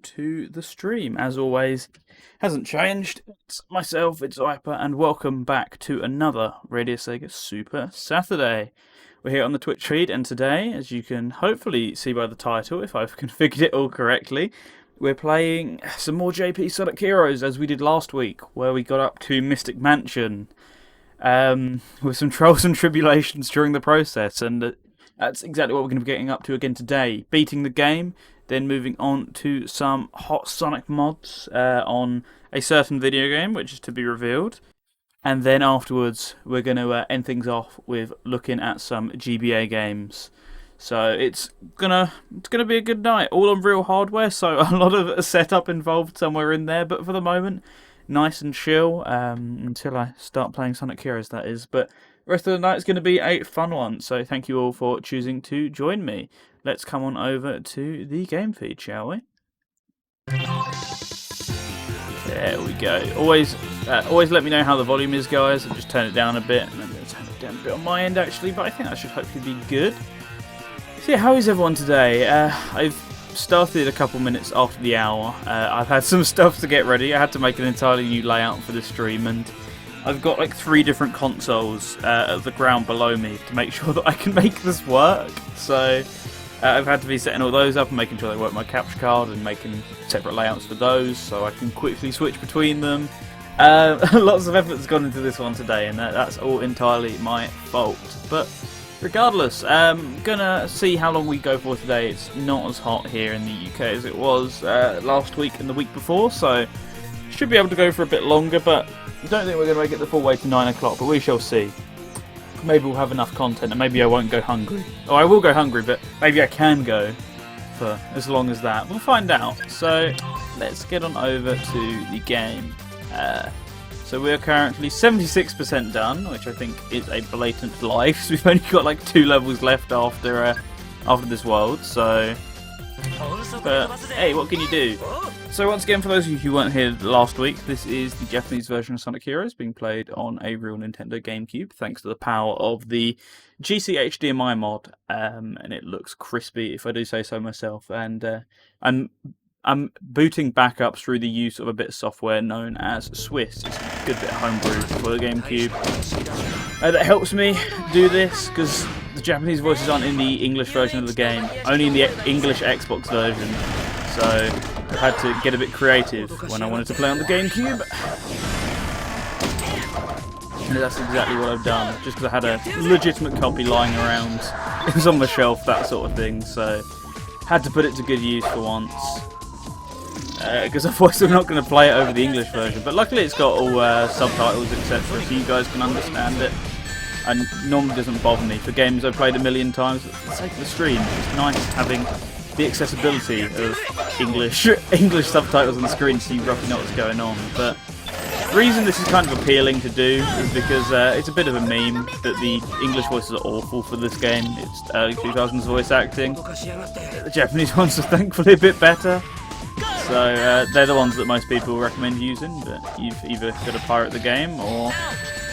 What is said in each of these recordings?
to the stream. As always, hasn't changed. It's myself, it's Viper, and welcome back to another Radio Sega Super Saturday. We're here on the Twitch feed, and today, as you can hopefully see by the title, if I've configured it all correctly, we're playing some more JP Sonic Heroes, as we did last week, where we got up to Mystic Mansion, with some trials and tribulations during the process, and that's exactly what we're going to be getting up to again today. Beating the game, then moving on to some hot Sonic mods on a certain video game, which is to be revealed. And then afterwards, we're going to end things off with looking at some GBA games. So it's gonna be a good night, all on real hardware, so a lot of setup involved somewhere in there, but for the moment, nice and chill, until I start playing Sonic Heroes, that is. But the rest of the night is going to be a fun one, so thank you all for choosing to join me. Let's come on over to the game feed, shall we? There we go. Always let me know how the volume is, guys. I'll just turn it down a bit, and I'm going to turn it down a bit on my end, actually, but I think that should hopefully be good. So yeah, how is everyone today? I've started a couple minutes after the hour. I've had some stuff to get ready. I had to make an entirely new layout for the stream, and I've got like 3 different consoles at the ground below me to make sure that I can make this work. So I've had to be setting all those up and making sure they work my capture card and making separate layouts for those so I can quickly switch between them. Lots of effort's gone into this one today, and that's all entirely my fault. But regardless, gonna see how long we go for today. It's not as hot here in the UK as it was last week and the week before, so should be able to go for a bit longer, but I don't think we're going to make it the full way to 9 o'clock, but we shall see. Maybe we'll have enough content, and maybe I won't go hungry. Or I will go hungry, but maybe I can go for as long as that. We'll find out. So let's get on over to the game. So we're currently 76% done, which I think is a blatant lie, because we've only got like 2 levels left after this world. So, but hey, what can you do? So once again, for those of you who weren't here last week, this is the Japanese version of Sonic Heroes being played on a real Nintendo GameCube, thanks to the power of the GC HDMI mod, and it looks crispy, if I do say so myself. And I'm booting backups through the use of a bit of software known as Swiss. It's a good bit of homebrew for the GameCube. That helps me do this, because the Japanese voices aren't in the English version of the game, only in the English Xbox version. So I had to get a bit creative when I wanted to play on the GameCube. And that's exactly what I've done, just because I had a legitimate copy lying around. It was on the shelf, that sort of thing, so had to put it to good use for once. Because otherwise I'm not going to play it over the English version. But luckily it's got all subtitles, etc., so you guys can understand it. And normally doesn't bother me. For games I've played a million times, for the sake of the stream, it's nice having the accessibility of English subtitles on the screen so you roughly know what's going on. But the reason this is kind of appealing to do is because it's a bit of a meme that the English voices are awful for this game. It's early 2000s voice acting. The Japanese ones are thankfully a bit better. So they're the ones that most people recommend using, but you've either got to pirate the game or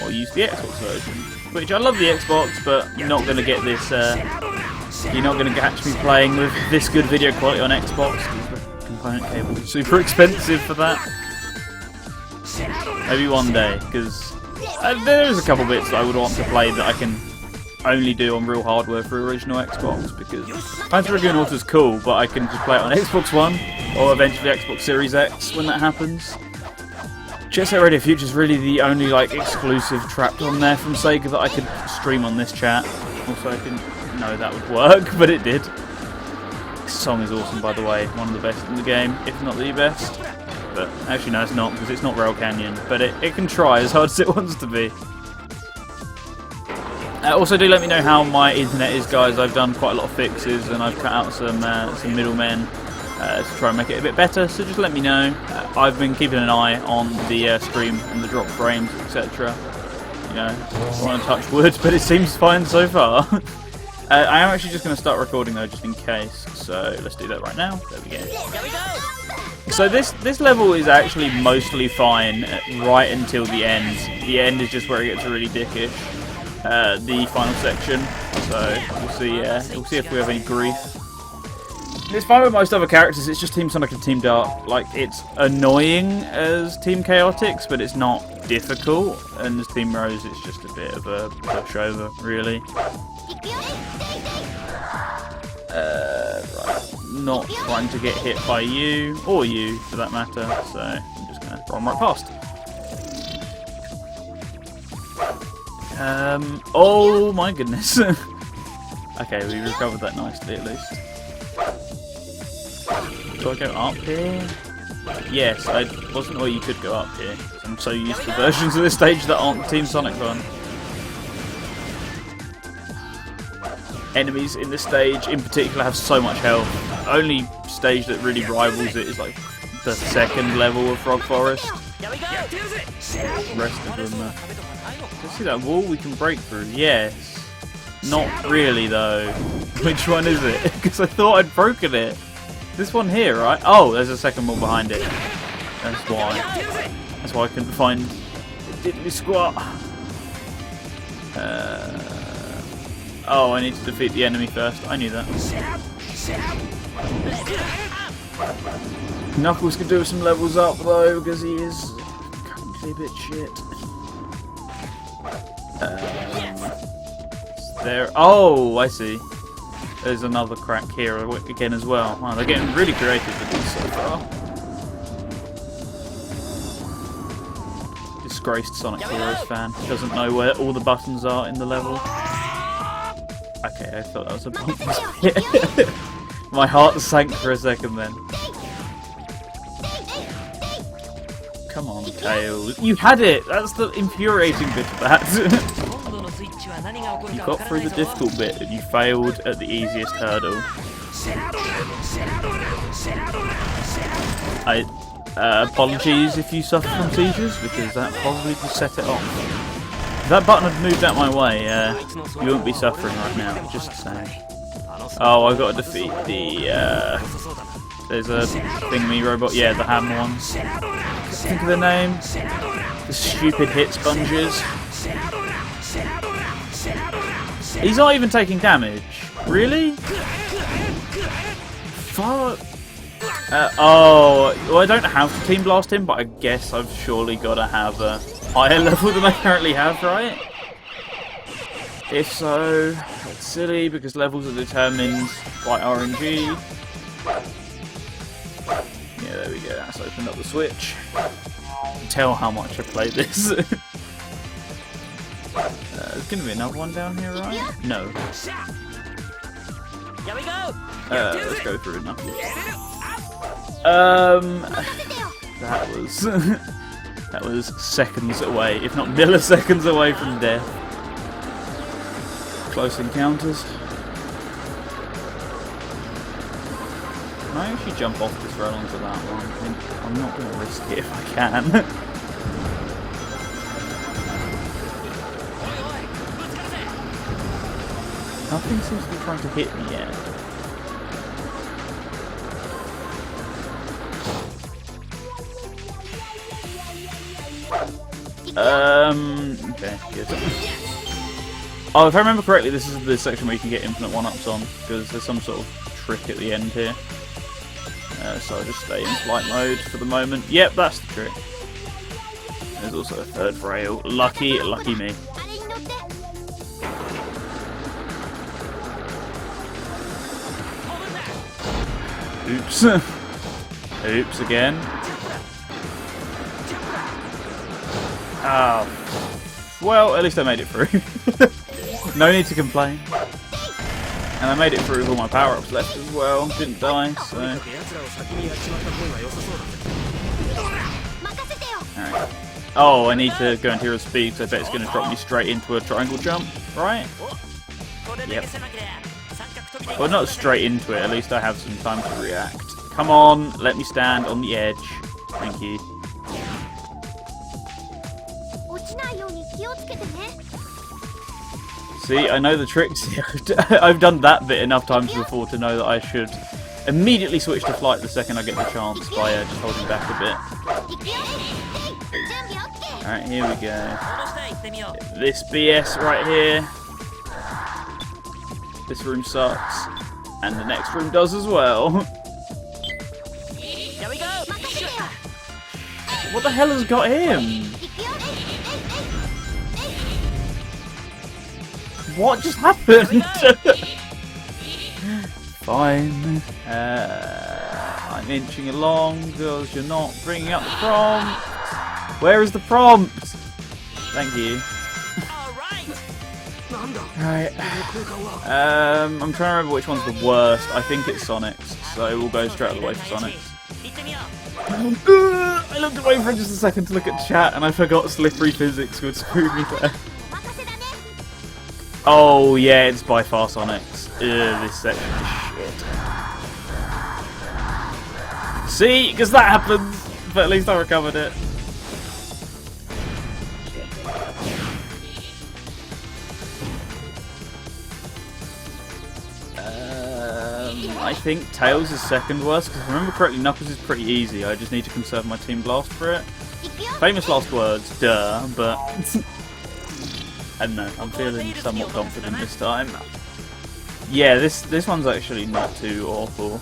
use the Xbox version. Which I love the Xbox, but you're not going to get this. You're not going to catch me playing with this good video quality on Xbox, because the component cable is super expensive for that. Maybe one day, because there's a couple bits that I would want to play that I can only do on real hardware for original Xbox, because Panzer Dragoon Auto's cool, but I can just play it on Xbox One, or eventually Xbox Series X when that happens. Jet Set Radio Future is really the only like exclusive trapped on there from Sega that I could stream on this chat. Also, I didn't know that would work, but it did. This song is awesome, by the way, one of the best in the game, if not the best. But actually no, it's not, because it's not Rail Canyon, but it can try as hard as it wants to be. Also, do let me know how my internet is, guys. I've done quite a lot of fixes, and I've cut out some middlemen to try and make it a bit better, so just let me know. I've been keeping an eye on the stream and the drop frames, etc. You know, I want to touch wood, but it seems fine so far. I am actually just going to start recording though, just in case, so let's do that right now. There we go. So this level is actually mostly fine right until the end. The end is just where it gets really dickish. The final section, so we'll see if we have any grief. It's fine with most other characters, it's just Team Sonic and Team Dark. Like, it's annoying as Team Chaotix, but it's not difficult. And as Team Rose, it's just a bit of a pushover, really. Right. Not trying to get hit by you, or you, for that matter, so I'm just going to run right past. Oh my goodness. Okay, we recovered that nicely at least. Do I go up here? Yes, I wasn't aware you could go up here. I'm so used to versions of this stage that aren't Team Sonic one. Enemies in this stage in particular have so much health. The only stage that really rivals it is like the second level of Frog Forest. The rest of them see that wall we can break through? Yes. Not really though. Which one is it? Because I thought I'd broken it. This one here, right? Oh, there's a second wall behind it. That's why. That's why I couldn't find it. Diddly squat. Oh, I need to defeat the enemy first. I knew that. Knuckles can do some levels up though, because he is currently a bit shit. There. Oh, I see. There's another crack here again as well. Wow, they're getting really creative with these so far. Disgraced Sonic Heroes fan. Doesn't know where all the buttons are in the level. Okay, I thought that was a pointless bit. My heart sank for a second then. Come on, Tails. You had it! That's the infuriating bit of that. You got through the difficult bit and you failed at the easiest hurdle. Apologies if you suffer from seizures, because that probably just set it off. If that button had moved out my way, you wouldn't be suffering right now, just saying. Oh, I've got to defeat the, there's a thingy robot, yeah, the ham one. Think of the name. The stupid hit sponges. He's not even taking damage. Really? Fuck. Oh, well, I don't have to Team Blast him, but I guess I've surely got to have a higher level than I currently have, right? If so, that's silly because levels are determined by RNG. Yeah, there we go. That's opened up the switch. Tell how much I played this. There's going to be another one down here, right? No. Let's go through Knuckles. That was seconds away, if not milliseconds away from death. Close encounters. Can I actually jump off this rail onto that one? I mean, I'm not going to risk it if I can. Nothing seems to be trying to hit me yet. Okay, good. Oh, if I remember correctly, this is the section where you can get infinite one-ups on, because there's some sort of trick at the end here. So I'll just stay in flight mode for the moment. Yep, that's the trick. There's also a third rail. Lucky me. Oops. Oops again. Oh. Well, at least I made it through. No need to complain. And I made it through with all my power-ups left as well. Didn't die, so... Alright. Oh, I need to go into hero speed, so I bet it's going to drop me straight into a triangle jump, right? Yep. Well, not straight into it, at least I have some time to react. Come on, let me stand on the edge. Thank you. See, I know the tricks here. I've done that bit enough times before to know that I should immediately switch to flight the second I get the chance by just holding back a bit. Alright, here we go. This BS right here. This room sucks. And the next room does as well. What the hell has got him? What just happened? Fine. I'm inching along because you're not bringing up the prompt. Where is the prompt? Thank you. Right. I'm trying to remember which one's the worst. I think it's Sonic's, so we'll go straight away for Sonic's. I looked away for just a second to look at chat and I forgot slippery physics would screw me there. Oh yeah, it's by far Sonic's. This section is shit. See, because that happens, but at least I recovered it. I think Tails is second worst, because if I remember correctly, Knuckles is pretty easy. I just need to conserve my Team Blast for it. Famous last words, duh, but I don't know, I'm feeling somewhat confident this time. Yeah, this one's actually not too awful.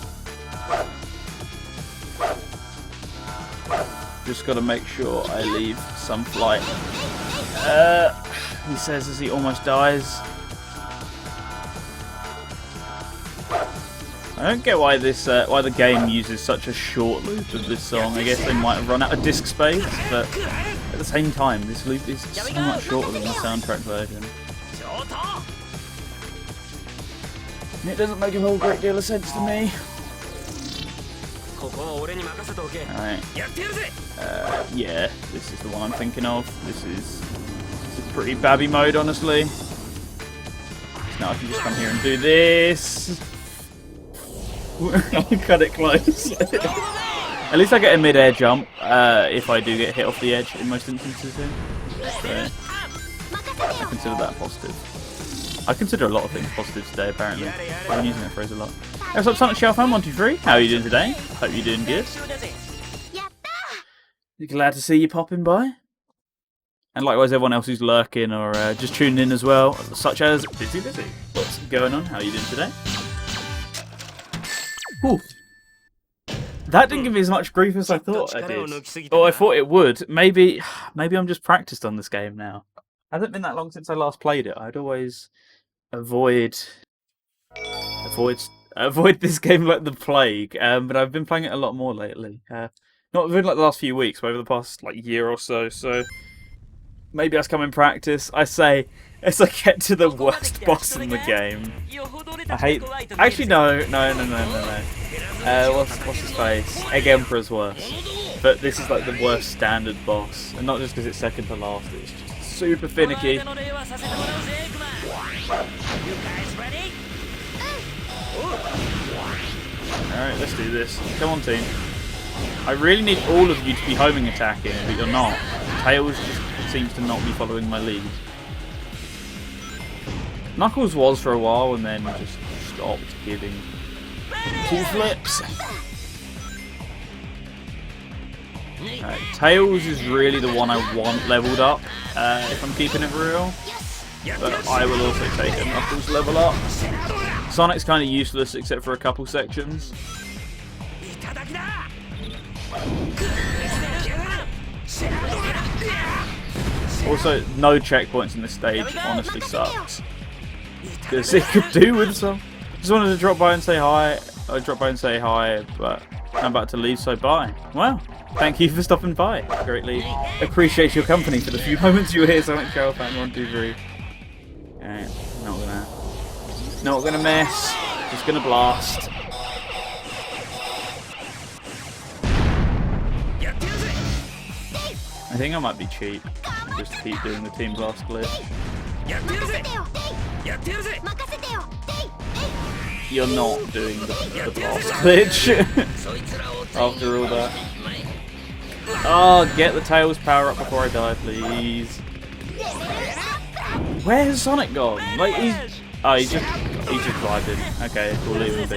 Just gotta make sure I leave some flight. He says as he almost dies. I don't get why why the game uses such a short loop of this song. I guess they might have run out of disk space, but at the same time, this loop is so much shorter than the soundtrack version. And it doesn't make a whole great deal of sense to me. Alright. Yeah, this is the one I'm thinking of. This is pretty babby mode, honestly. So now I can just come here and do this. I'll cut it close. At least I get a mid-air jump if I do get hit off the edge in most instances here. So I consider that positive. I consider a lot of things positive today, apparently. I've been using that phrase a lot. What's up, Sonic GBA123? How are you doing today? Hope you're doing good. Glad to see you popping by. And likewise everyone else who's lurking or just tuning in as well, such as Busy. What's going on? How are you doing today? Whew. That didn't give me as much grief as I thought it did. Or I thought it would. Maybe I'm just practiced on this game now. Hasn't been that long since I last played it. I'd always avoid this game like the plague. But I've been playing it a lot more lately. Not within like the last few weeks, but over the past like year or so. So maybe that's come in practice. I say as I get to the worst boss in the game. I hate. Actually, no. What's his face? Egg Emperor's worse. But this is like the worst standard boss, and not just because it's second to last. It's just super finicky. Alright, let's do this. Come on, team. I really need all of you to be homing attacking, but you're not. Tails just seems to not be following my lead. Knuckles was for a while and then just stopped giving 2 flips. Right, Tails is really the one I want leveled up, if I'm keeping it real. But I will also take a Knuckles level up. Sonic's kind of useless except for a couple sections. Also, no checkpoints in this stage honestly sucks. Because it could do with some. Just wanted to drop by and say hi. I dropped by and say hi, but I'm about to leave, so bye. Well, thank you for stopping by. Greatly appreciate your company for the few moments you were here, Sonic GBA123. Alright, not gonna mess. Just gonna blast. I think I might be cheap. Just keep doing the Team Blast glitch. You're not doing the blast glitch. After all that. Oh, get the Tails power up before I die, please. Where's Sonic gone? Like he's just vibing. Okay, we'll leave him be.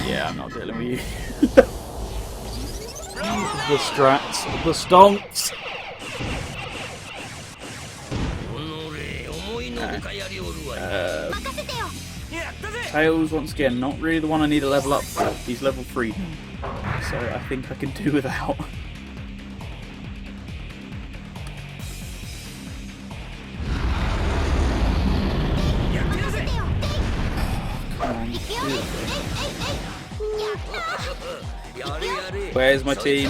Yeah, I'm not dealing with you. The strats, the stonks. Tails, once again, not really the one I need to level up for. He's level 3, so I think I can do without. Where's my team?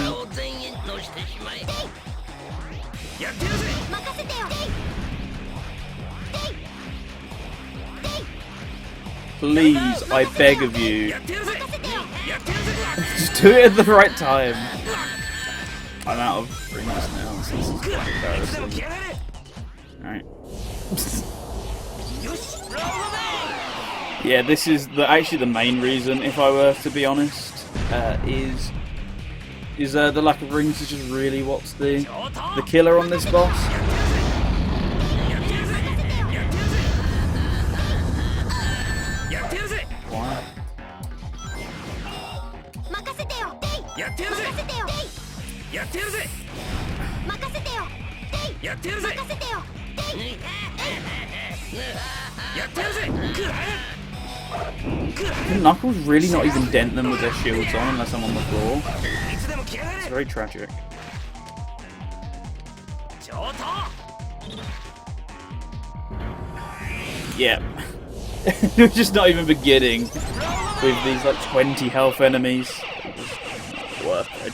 Please, I beg of you. Just do it at the right time. I'm out of rings now. This is quite embarrassing. Alright. Yeah, this is actually the main reason, if I were to be honest, is the lack of rings is just really what's the killer on this boss. Why? Can Knuckles really not even dent them with their shields on unless I'm on the floor? It's very tragic. Yeah. We're just not even beginning with these like 20 health enemies. Worth a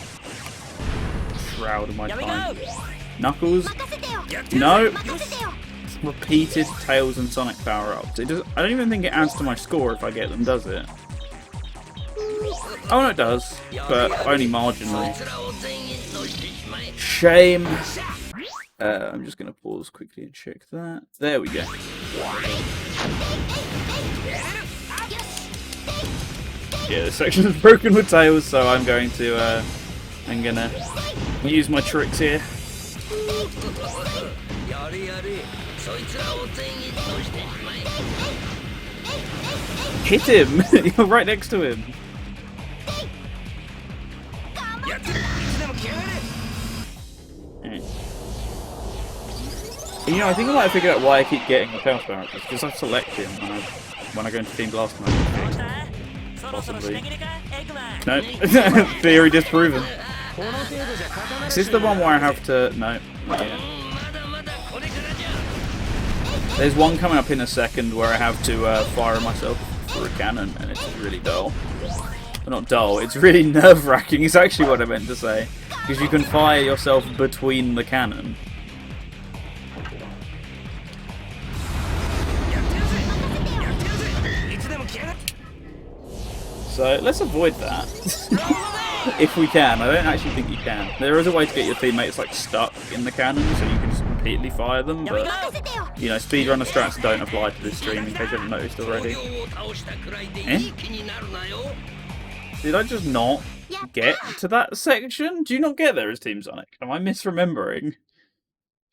shroud of my time. Knuckles? No! Repeated Tails and Sonic power-ups. I don't even think it adds to my score if I get them, does it? Oh no, it does, but only marginally. Shame. I'm just going to pause quickly and check that. There we go. Yeah, this section is broken with Tails, so I'm going to use my tricks here. Hit him! You're right next to him. You know, I think I might have figured out why I keep getting the Tails power up. It's because I select him when I go into Team Blast mode. Possibly. No. Theory disproven. Is this the one where I have to... No, not yet. There's one coming up in a second where I have to fire myself through a cannon, and it's really dull. Well, not dull, it's really nerve-wracking, is actually what I meant to say. Because you can fire yourself between the cannon. So let's avoid that. If we can. I don't actually think you can. There is a way to get your teammates like stuck in the cannon so you can just repeatedly fire them, but you know, speedrunner strats don't apply to this stream in case you haven't noticed already. Eh? Did I just not get to that section? Do you not get there as Team Sonic? Am I misremembering?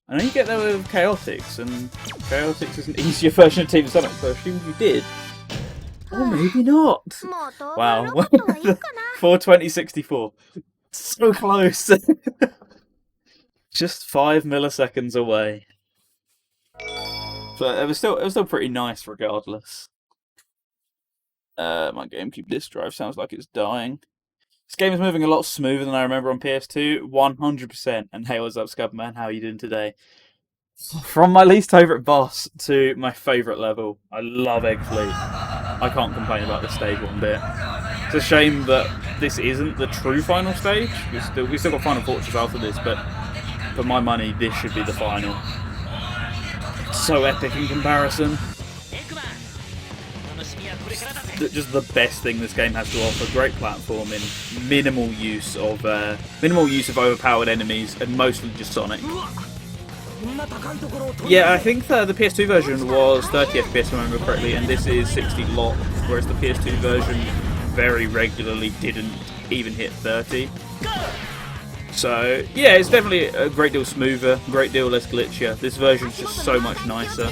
I know you get there with Chaotix, and Chaotix is an easier version of Team Sonic, so I assumed you did. Or maybe not. Wow. 42064. So close. Just 5 milliseconds away. But it was still pretty nice regardless. My GameCube disk drive sounds like it's dying. This game is moving a lot smoother than I remember on PS2. 100%. And hey, what's up, Scubman? How are you doing today? From my least favourite boss to my favourite level. I love Egg Fleet. I can't complain about this stage one bit. It's a shame that this isn't the true final stage. We still got Final Fortress after this, but for my money, this should be the final. It's so epic in comparison. Just the best thing this game has to offer. Great platforming, minimal use of overpowered enemies, and mostly just Sonic. Yeah, I think the PS2 version was 30 FPS if I remember correctly, and this is 60 locked, whereas the PS2 version very regularly didn't even hit 30. So, yeah, it's definitely a great deal smoother, a great deal less glitchier. This version's just so much nicer.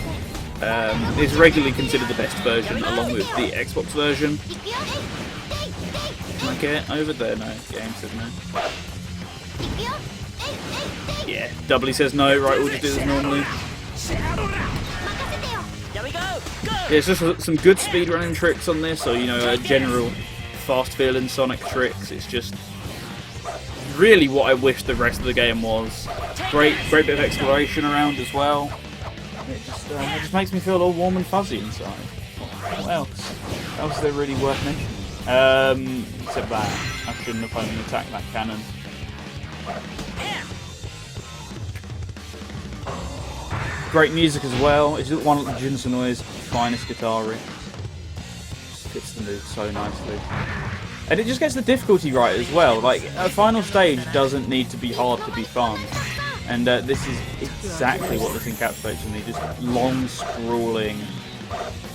It's regularly considered the best version, along with the Xbox version. Can I get over there? No, game said no. Yeah, Doubly says no. Right, we'll just do this normally. Yeah, it's just some good speedrunning tricks on this, or, you know, general fast feeling Sonic tricks. It's just really what I wish the rest of the game was. Great bit of exploration around as well. It just makes me feel all warm and fuzzy inside. What else? What else is there really worth mentioning? Except that I shouldn't have only attacked that cannon. Great music as well. It's one of Jun Sonoi's finest guitar riff. Just fits the mood so nicely. And it just gets the difficulty right as well. Like, a final stage doesn't need to be hard to be fun. And this is exactly what this encapsulates for me. Just long, sprawling,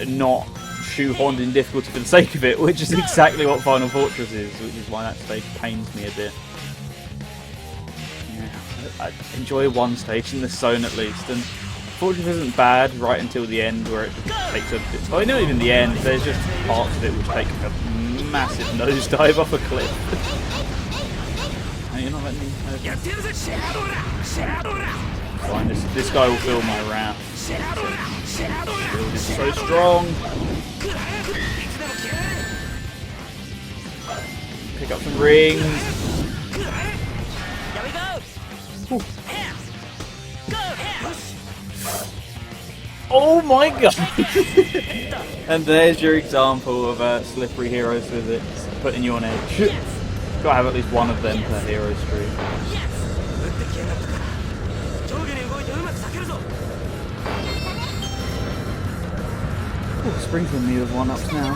not shoehorned in difficulty for the sake of it, which is exactly what Final Fortress is, which is why that stage pains me a bit. Yeah, I enjoy one stage in this zone at least, and Fortress isn't bad right until the end, where it takes a bit. Well, not even the end. There's just parts of it which take a massive nosedive off a cliff. No, you're not letting me. Fine, this guy will fill my wrath. Shield is so strong. Pick up some rings. Ooh. Oh my god! And there's your example of slippery heroes physics, putting you on edge. Gotta have at least one of them per hero stream. Oh, sprinkling me with one-ups now.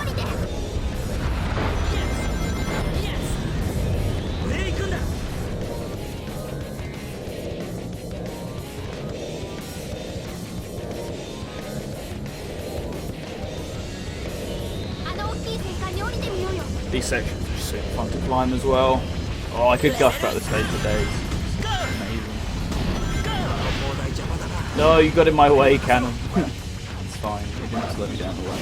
These sections are super fun to climb as well. Oh, I could gush about the stage for days. Amazing. No, you got in my way, cannon. It's fine. You didn't have to let me down the way.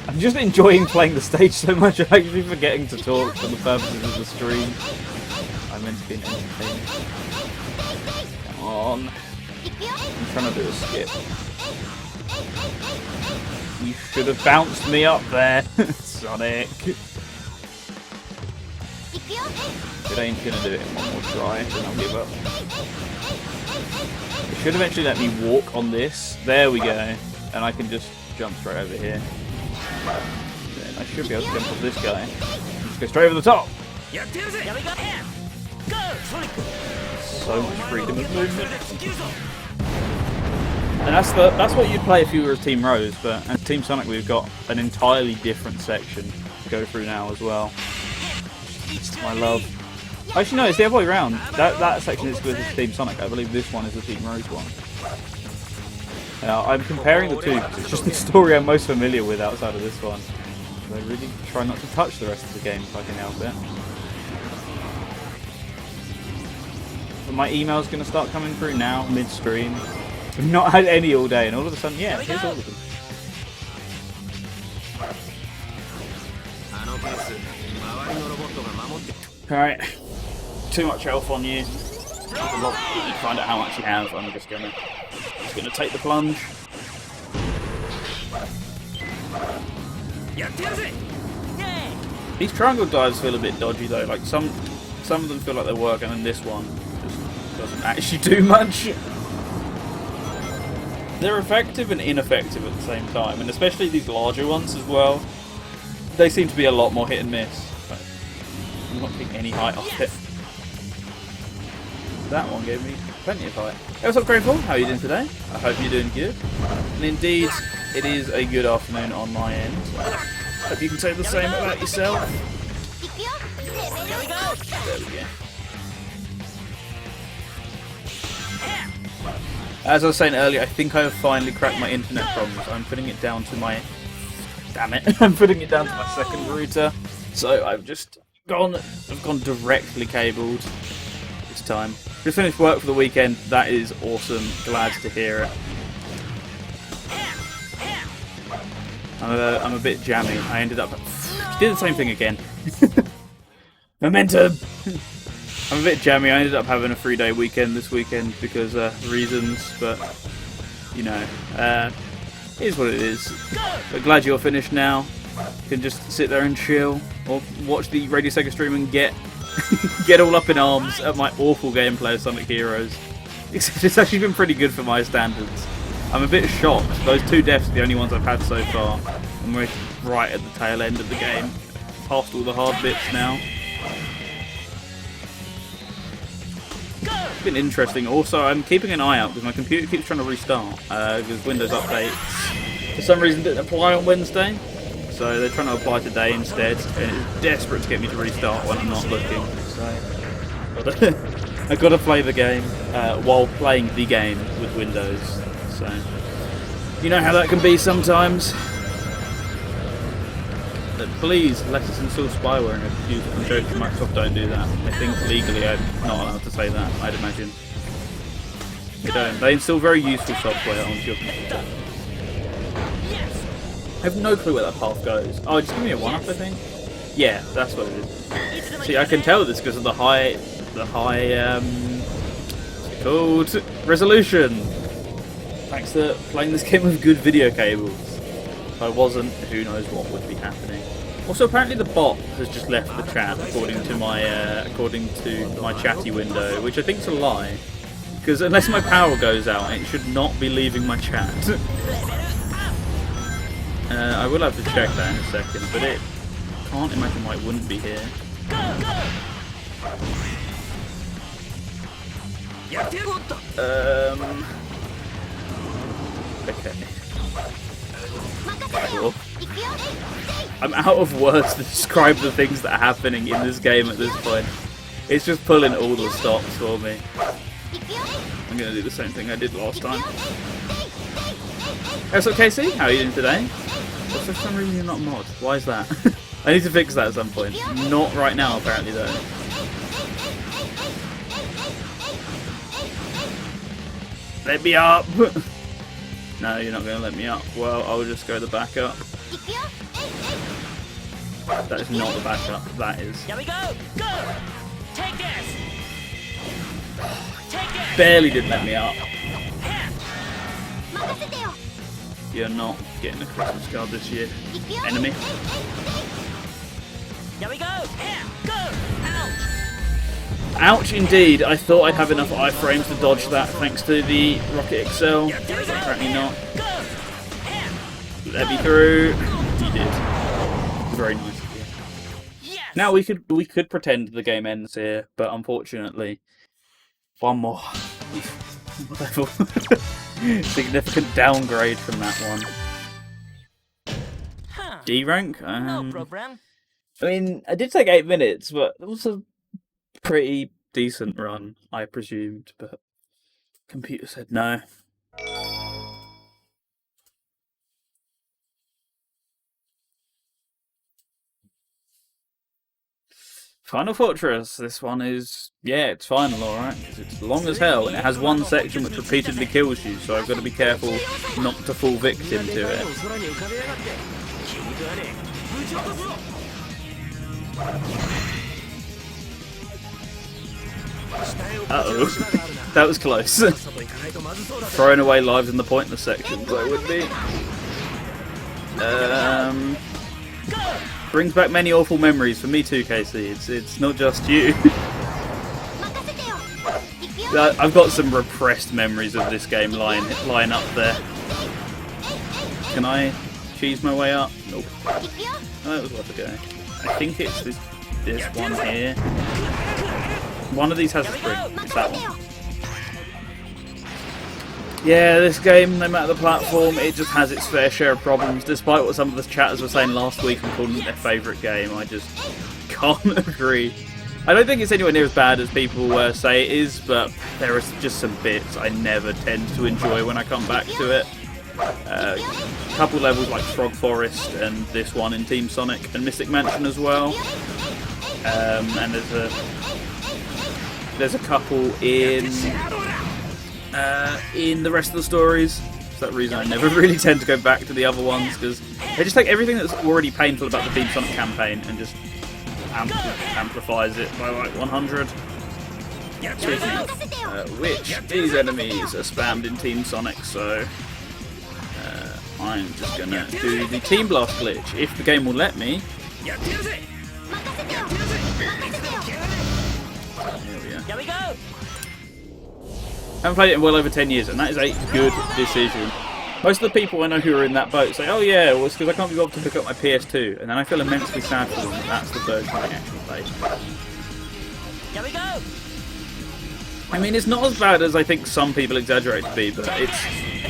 I'm just enjoying playing the stage so much, I'm actually forgetting to talk for the purposes of the stream. I'm meant to be an entertainer. Come on. I'm trying to do a skip. You should have bounced me up there, Sonic. It ain't gonna do it in one more try, then I'll give up. It should eventually let me walk on this. There we go. And I can just jump straight over here. Then I should be able to jump off this guy. Just go straight over the top! So much freedom of movement. And that's what you'd play if you were as Team Rose, but as Team Sonic we've got an entirely different section to go through now as well. It's my love. Actually no, it's the other way around. That section is with Team Sonic. I believe this one is the Team Rose one. Now, I'm comparing the two because it's just the story I'm most familiar with outside of this one. So I really try not to touch the rest of the game if I can help it. But my email's going to start coming through now, mid-stream. I've not had any all day, and all of a sudden, yeah, here's all of them. Alright, too much health on you. You find out how much you have. I'm just gonna take the plunge. These triangle dives feel a bit dodgy though. Like some of them feel like they're working, and this one just doesn't actually do much. They're effective and ineffective at the same time, and especially these larger ones as well. They seem to be a lot more hit and miss. But I'm not getting any height off it. That one gave me plenty of height. Hey, what's up, Grateful? How are you doing today? I hope you're doing good. And indeed, it is a good afternoon on my end. Hope you can say the same about yourself. There we go. As I was saying earlier, I think I have finally cracked my internet problems. I'm putting it down to my... Damn it. I'm putting it down to my second router. So I've just gone directly cabled this time. Just finished work for the weekend. That is awesome. Glad to hear it. I'm a bit jammy. I ended up... Did the same thing again. Momentum! I'm a bit jammy. I ended up having a 3-day weekend this weekend because reasons, but you know, it is what it is. But glad you're finished now. You can just sit there and chill, or watch the Radio Sega stream and get all up in arms at my awful gameplay of Sonic Heroes. It's actually been pretty good for my standards. I'm a bit shocked. Those 2 deaths are the only ones I've had so far, and we're right at the tail end of the game. Past all the hard bits now. It's been interesting. Also, I'm keeping an eye out because my computer keeps trying to restart because Windows updates for some reason didn't apply on Wednesday, so they're trying to apply today instead, and it's desperate to get me to restart when I'm not looking. So I've got to play the game while playing the game with Windows. So you know how that can be sometimes. But please let us install spyware, and I'm joking, Microsoft don't do that. I think legally I'm not allowed to say that, I'd imagine. They don't. They install very useful software onto your computer. I have no clue where that path goes. Oh, just give me a 1-up, I think? Yeah, that's what it is. See, I can tell this because of the high, what's it called? Resolution! Thanks to playing this game with good video cables. If I wasn't, who knows what would be happening. Also, apparently the bot has just left the chat, according to my chatty window, which I think is a lie. Because unless my power goes out, it should not be leaving my chat. I will have to check that in a second, but I can't imagine why it wouldn't be here. Okay. Cool. I'm out of words to describe the things that are happening in this game at this point. It's just pulling all the stops for me. I'm going to do the same thing I did last time. So Casey, how are you doing today? For some reason you're not mod. Why is that? I need to fix that at some point. Not right now apparently though. Let me up! No, you're not going to let me up. Well, I'll just go the back up. That is not the back up. That is. Here we go! Go! Take this! Take this! Barely did let me up. You're not getting a Christmas card this year, enemy. Here we go! Go! Ouch! Ouch indeed. I thought I'd have enough iframes to dodge that thanks to the Rocket XL. Apparently not. Let me through. You did. Very nice of you. Now we could pretend the game ends here, but unfortunately, one more level. Significant downgrade from that one. D rank? No problem. I mean, I did take 8 minutes, but it was a pretty decent run, I presumed, but computer said no. Final Fortress, this one is, yeah, it's final, alright. It's long as hell, and it has one section which repeatedly kills you, so I've got to be careful not to fall victim to it. Uh-oh. That was close. Throwing away lives in the pointless sections, I would be. Brings back many awful memories for me too, Casey. It's not just you. I've got some repressed memories of this game lying up there. Can I cheese my way up? Nope. Oh, that was worth a go. I think it's this one here. One of these has a spring. It's that one. Yeah, this game, no matter the platform, it just has its fair share of problems. Despite what some of the chatters were saying last week and calling it their favourite game, I just can't agree. I don't think it's anywhere near as bad as people say it is, but there are just some bits I never tend to enjoy when I come back to it. A couple levels like Frog Forest and this one in Team Sonic and Mystic Mansion as well. And there's a couple in the rest of the stories. For that reason, I never really tend to go back to the other ones, because they just take everything that's already painful about the Team Sonic campaign and just amplifies it by like 100. Which these enemies are spammed in Team Sonic, so I'm just gonna do the Team Blast glitch if the game will let me. Here we go. I haven't played it in well over 10 years, and that is a good decision. Most of the people I know who are in that boat say, oh yeah, well it's because I can't be bothered to pick up my PS2, and then I feel immensely sad for them that that's the version I actually played. Here we go. I mean, it's not as bad as I think some people exaggerate to be, but it's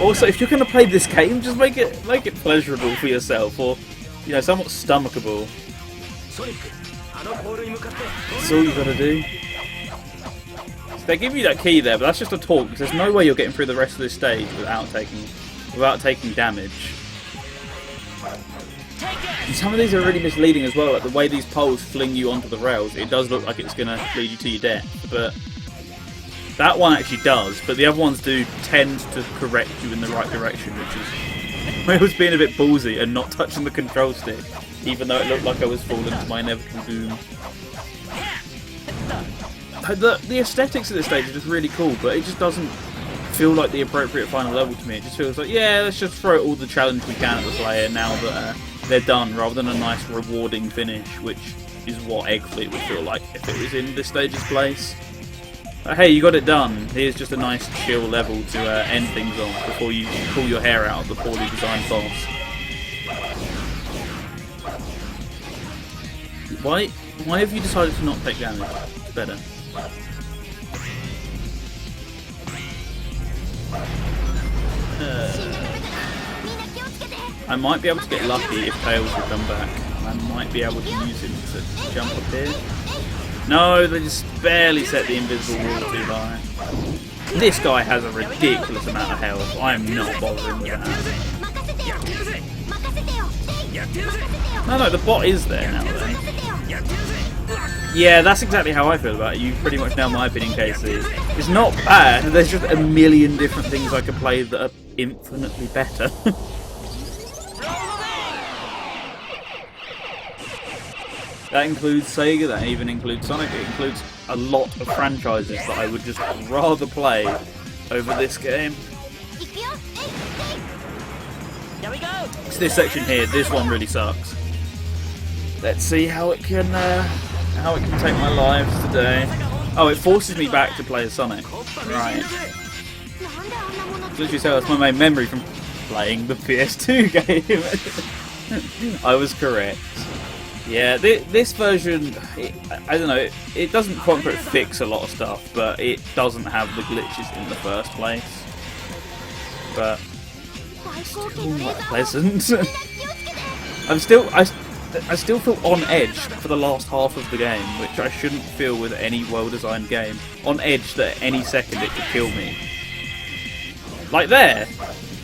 also, if you're going to play this game, just make it pleasurable for yourself, or, you know, somewhat stomachable. That's all you got to do. So they give you that key there, but that's just a talk, because there's no way you're getting through the rest of this stage without taking damage. And some of these are really misleading as well, like the way these poles fling you onto the rails. It does look like it's going to lead you to your death, but that one actually does, but the other ones do tend to correct you in the right direction, which is I was being a bit ballsy and not touching the control stick, even though it looked like I was falling to my inevitable doom. The aesthetics of this stage are just really cool, but it just doesn't feel like the appropriate final level to me. It just feels like, yeah, let's just throw all the challenge we can at the player now that they're done, rather than a nice rewarding finish, which is what Egg Fleet would feel like if it was in this stage's place. But hey, you got it done. Here's just a nice chill level to end things on before you pull your hair out of the poorly designed boss. Why have you decided to not take damage? It's better. I might be able to get lucky if Tails will come back. I might be able to use him to jump up here. No, they just barely set the invisible wall too high. This guy has a ridiculous amount of health. I am not bothering with that. No, the bot is there now then. Yeah, that's exactly how I feel about it. You pretty much nailed my opinion, Casey. It's not bad. There's just a million different things I could play that are infinitely better. That includes Sega, that even includes Sonic, it includes a lot of franchises that I would just rather play over this game. It's this section here, this one really sucks. Let's see how it can take my lives today. Oh, it forces me back to play as Sonic. Right. Literally, so that's my main memory from playing the PS2 game. I was correct. Yeah, this version, I don't know, it doesn't quote-unquote fix a lot of stuff, but it doesn't have the glitches in the first place. But still not pleasant. I still feel on edge for the last half of the game, which I shouldn't feel with any well-designed game. On edge that at any second it could kill me. Like there,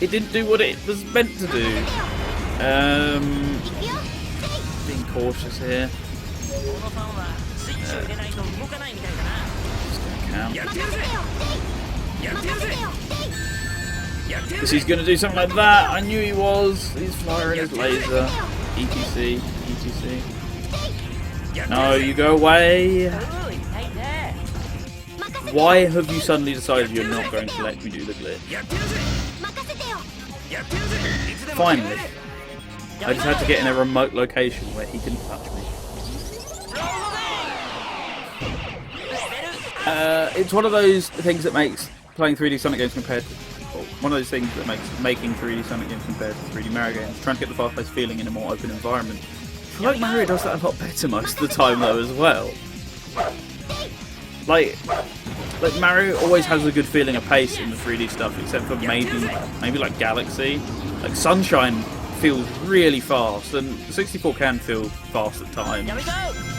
it didn't do what it was meant to do. Being cautious here. Because he's going to do something like that. I knew he was. He's firing his laser. ETC. ETC. No, you go away. Why have you suddenly decided you're not going to let me do the glitch? Finally. I just had to get in a remote location where he couldn't touch me. It's one of those things that makes playing 3D Sonic games compared to... one of those things that makes making 3D Sonic games compared to 3D Mario games. Trying to get the fast-paced feeling in a more open environment. I feel like Mario does that a lot better most of the time though as well. Like Mario always has a good feeling of pace in the 3D stuff, except for maybe like Galaxy. Like Sunshine feels really fast, and the 64 can feel fast at times.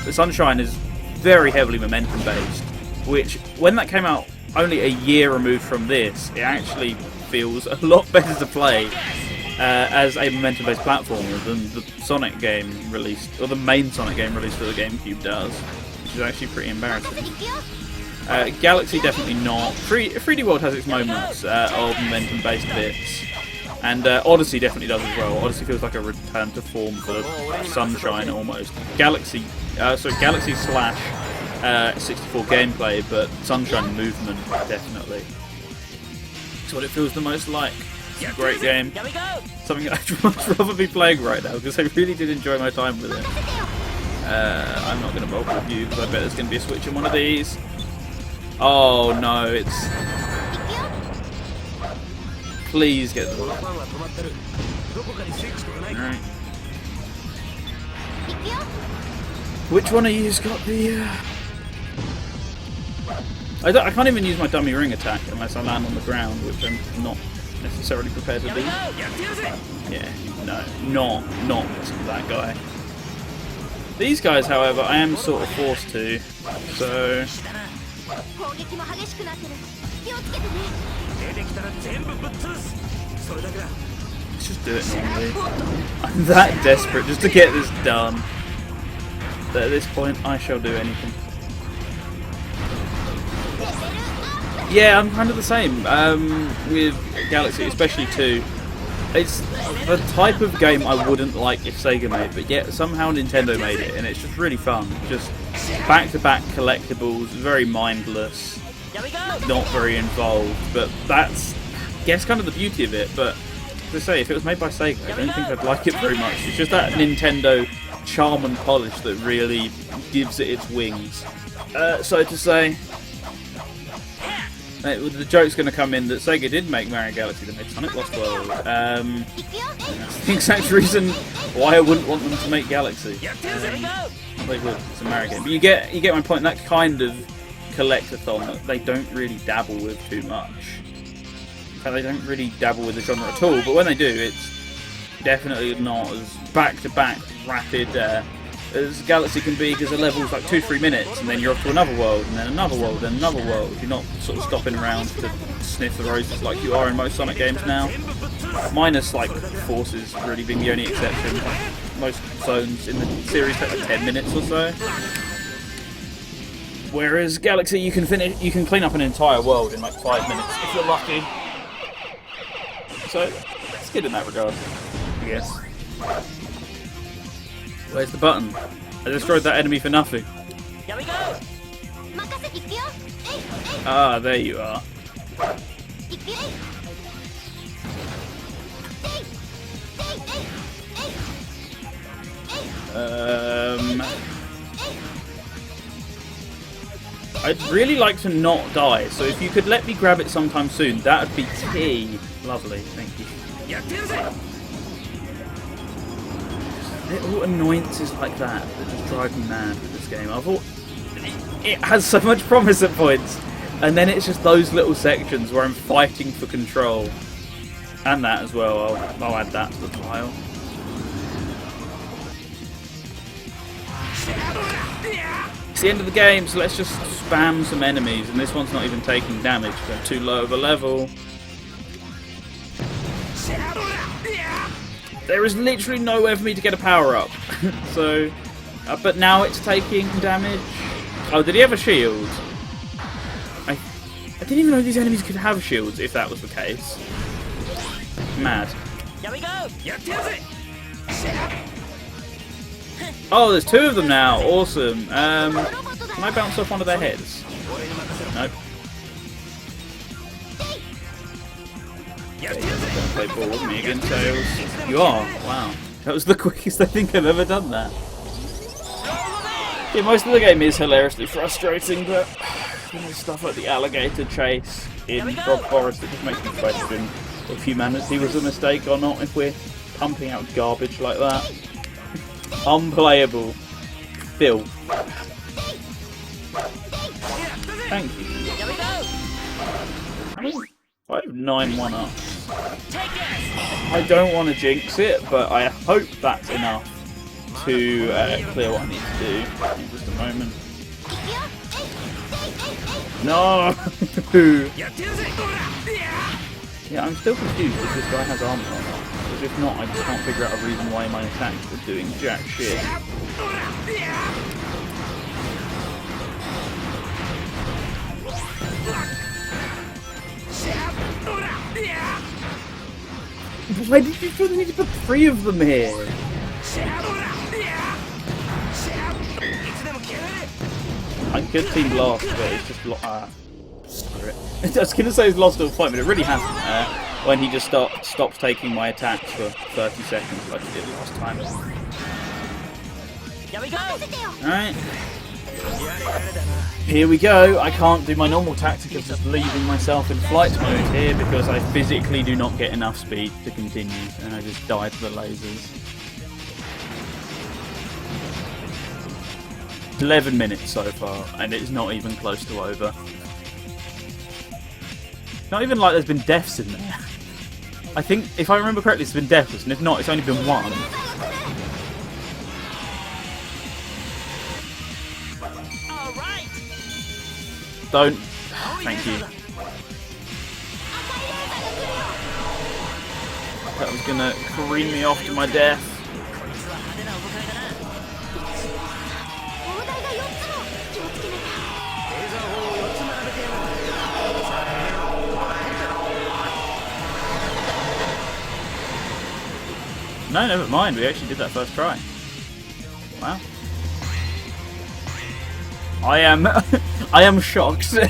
The Sunshine is very heavily momentum based, which when that came out only a year removed from this, it actually feels a lot better to play as a momentum based platformer than the Sonic game released, or the main Sonic game released for the GameCube does, which is actually pretty embarrassing. Galaxy definitely not. 3D World has its moments of momentum based bits. And Odyssey definitely does as well. Odyssey feels like a return to form for Sunshine almost. Galaxy slash 64 gameplay, but Sunshine movement definitely. It's what it feels the most like. It's a great game. Something I'd much rather be playing right now because I really did enjoy my time with it. I'm not going to bother with you because I bet there's going to be a switch in one of these. Oh no, it's... Please get the... Alright. Which one of you's got the... I can't even use my dummy ring attack unless I land on the ground, which I'm not necessarily prepared to do. Yeah, no, not that guy. These guys, however, I am sort of forced to, so... Let's just do it normally. I'm that desperate just to get this done that at this point I shall do anything. Yeah, I'm kind of the same with Galaxy, especially 2. It's the type of game I wouldn't like if Sega made, but yet somehow Nintendo made it, and it's just really fun. Just back-to-back collectibles, very mindless, not very involved, but that's, I guess, kind of the beauty of it. But as I say, if it was made by Sega, I don't think I'd like it very much. It's just that Nintendo charm and polish that really gives it its wings. So to say, the joke's going to come in that Sega did make Mario Galaxy, they made Sonic Lost World. That's the exact reason why I wouldn't want them to make Galaxy. They would, it's a Mario game. But you get my point, that kind of collectathon that they don't really dabble with too much. In fact, they don't really dabble with the genre at all, but when they do, it's definitely not as back-to-back rapid as Galaxy can be, because the level's like 2-3 minutes, and then you're off to another world, and then another world, and another world. You're not sort of stopping around to sniff the roses like you are in most Sonic games now. Minus like Forces really being the only exception. Most zones in the series take like 10 minutes or so. Whereas Galaxy, you can clean up an entire world in like 5 minutes if you're lucky. So it's good in that regard, I guess. Where's the button? I destroyed that enemy for nothing. Ah, there you are. I'd really like to not die, so if you could let me grab it sometime soon, that would be key. Lovely, thank you. Little annoyances like that just drive me mad with this game. I thought it has so much promise at points, and then it's just those little sections where I'm fighting for control. And that as well, I'll add that to the pile. It's the end of the game, so let's just spam some enemies, and this one's not even taking damage because I'm too low of a level. There is literally nowhere for me to get a power-up. So, but now it's taking damage. Oh, did he have a shield? I didn't even know these enemies could have shields, if that was the case. Mad. Oh, there's 2 of them now. Awesome. Can I bounce off one of their heads? Nope. Okay, you're not going to play ball with me again, Tails. You are? Wow. That was the quickest I think I've ever done that. Yeah, most of the game is hilariously frustrating, but there's stuff like the alligator chase in Frog Forest that just makes me question if humanity was a mistake or not, if we're pumping out garbage like that. Unplayable. Phil. Thank you. I mean, I have 9 1-ups. I don't want to jinx it, but I hope that's enough to clear what I need to do in just a moment. No! Yeah, I'm still confused if this guy has armor or not. Because if not, I just can't figure out a reason why my attacks are doing jack shit. Why did you feel the need to put 3 of them here? I could team lost, but it's just screw it. I was going to say it's lost all the point, but it really hasn't. When he just stops taking my attacks for 30 seconds like he did last time. Alright. Here we go. I can't do my normal tactic of just leaving myself in flight mode here because I physically do not get enough speed to continue, and I just die to the lasers. 11 minutes so far, and it's not even close to over. Not even like there's been deaths in there. I think, if I remember correctly, it's been deaths, and if not, it's only been 1. Don't. Thank you. That was gonna careen me off to my death. No, never mind. We actually did that first try. Wow. I am shocked. Yes.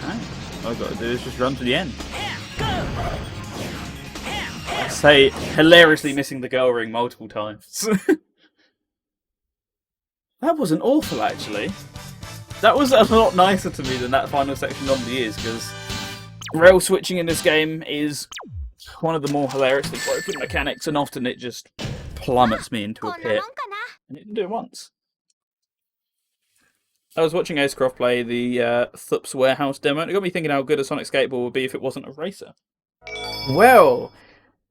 Right. All I've got to do is just run to the end. I say hilariously missing the girl ring multiple times. That wasn't awful, actually. That was a lot nicer to me than that final section normally is, because rail switching in this game is one of the more hilariously broken mechanics, and often it just plummets me into a pit. And it didn't do it once. I was watching Ace Croft play the Thups Warehouse demo, and it got me thinking how good a Sonic skateboard would be if it wasn't a racer. Well,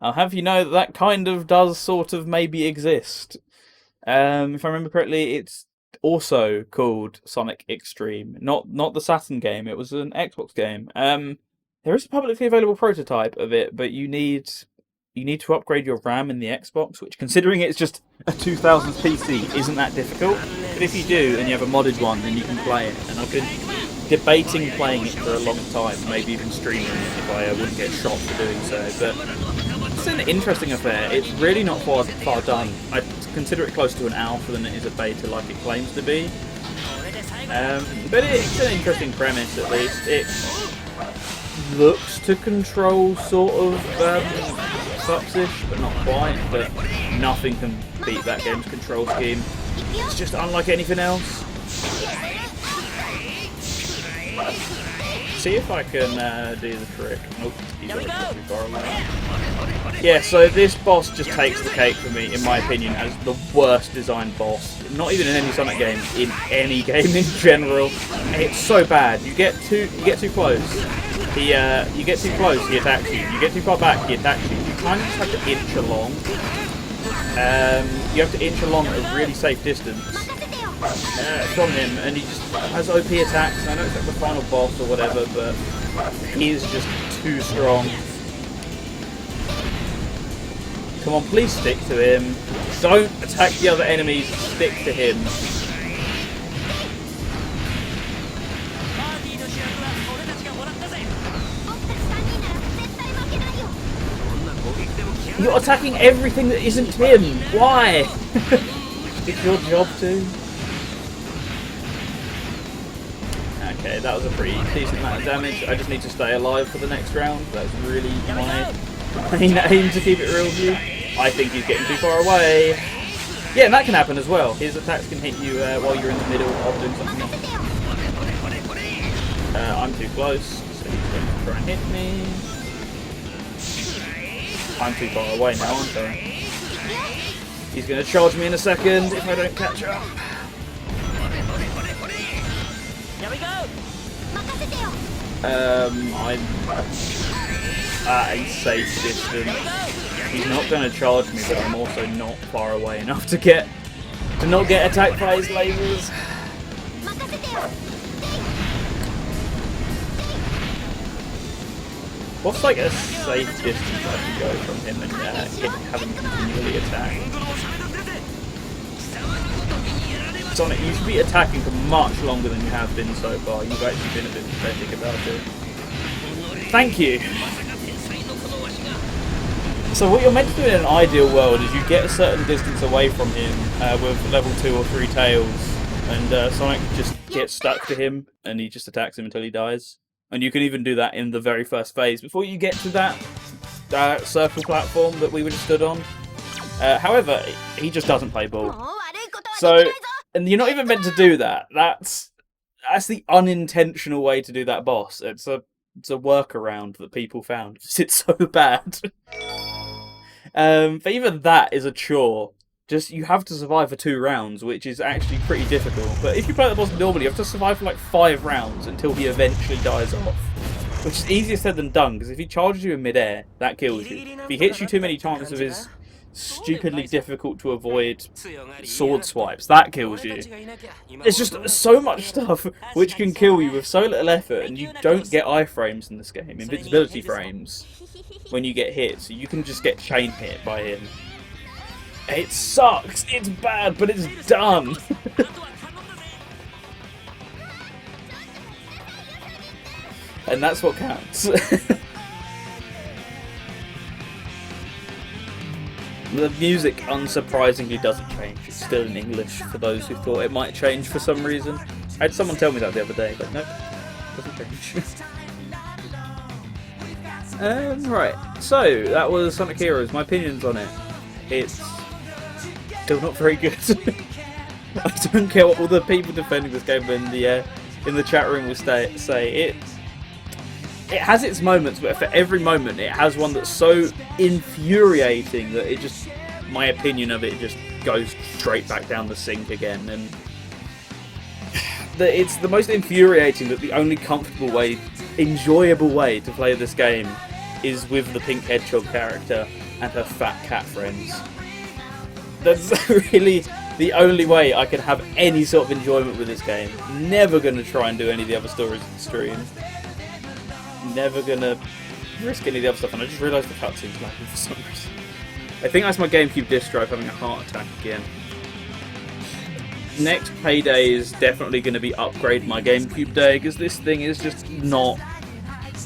I'll have you know that that kind of does sort of maybe exist. If I remember correctly, it's also called Sonic Extreme. Not the Saturn game, it was an Xbox game. There is a publicly available prototype of it, but you need to upgrade your RAM in the Xbox, which, considering it's just a 2000s PC, isn't that difficult. But if you do, and you have a modded one, then you can play it. And I've been debating playing it for a long time, maybe even streaming it if I wouldn't get shot for doing so. But it's an interesting affair. It's really not far done. I consider it closer to an alpha than it is a beta like it claims to be. But it's an interesting premise, at least. It looks to control sort of Thups-ish, but not quite. But nothing can beat that game's control scheme. It's just unlike anything else. See if I can do the trick. Nope, he's already too far away. Yeah, so this boss just takes the cake for me, in my opinion, as the worst designed boss. Not even in any Sonic game, in any game in general. It's so bad. You get too close. You get too close, he attacks you. You get too far back, he attacks you. You kind of just have to inch along. You have to inch along at a really safe distance from him, and he just has OP attacks. I know it's like the final boss or whatever, but he is just too strong. Come on, please stick to him. Don't attack the other enemies, stick to him. You're attacking everything that isn't him. Why? It's your job to. Okay, that was a pretty decent amount of damage. I just need to stay alive for the next round. That's really my main aim, to keep it real with you. I think he's getting too far away. Yeah, and that can happen as well. His attacks can hit you while you're in the middle of doing something else. I'm too close, so he's going to try and hit me. I'm too far away now, aren't I? He's going to charge me in a second if I don't catch up. I'm at a safe distance. He's not going to charge me, but I'm also not far away enough to not get attacked by his lasers. What's like a safe distance I can go from him and have him continually attack? Sonic, you should be attacking for much longer than you have been so far. You've actually been a bit pathetic about it. Thank you. So what you're meant to do in an ideal world is you get a certain distance away from him with level 2 or 3 tails, and Sonic just gets stuck to him and he just attacks him until he dies. And you can even do that in the very first phase before you get to that circle platform that we were just stood on. However, he just doesn't play ball. So, and you're not even meant to do that. That's the unintentional way to do that boss. It's a workaround that people found. It's so bad. But even that is a chore. Just, you have to survive for 2 rounds, which is actually pretty difficult. But if you play the boss normally, you have to survive for like 5 rounds until he eventually dies off. Which is easier said than done, because if he charges you in midair, that kills you. If he hits you too many times with his stupidly difficult to avoid sword swipes, that kills you. There's just so much stuff which can kill you with so little effort, and you don't get iframes in this game, invincibility frames, when you get hit, so you can just get chain hit by him. It sucks, it's bad, but it's done. And that's what counts. The music, unsurprisingly, doesn't change. It's still in English for those who thought it might change for some reason. I had someone tell me that the other day, but nope, doesn't change. Right, so that was Sonic Heroes. My opinions on it. It's still not very good. I don't care what all the people defending this game in the chat room will say. It has its moments, but for every moment it has one that's so infuriating that it just, my opinion of it just goes straight back down the sink again. And it's the most infuriating that the only comfortable way, enjoyable way to play this game is with the pink hedgehog character and her fat cat friends. That's really the only way I can have any sort of enjoyment with this game. Never going to try and do any of the other stories in the stream. Never gonna risk any of the other stuff, and I just realised the cutscene's lagging for some reason. I think that's my GameCube disc drive having a heart attack again. Next payday is definitely going to be upgrade my GameCube day, because this thing is just not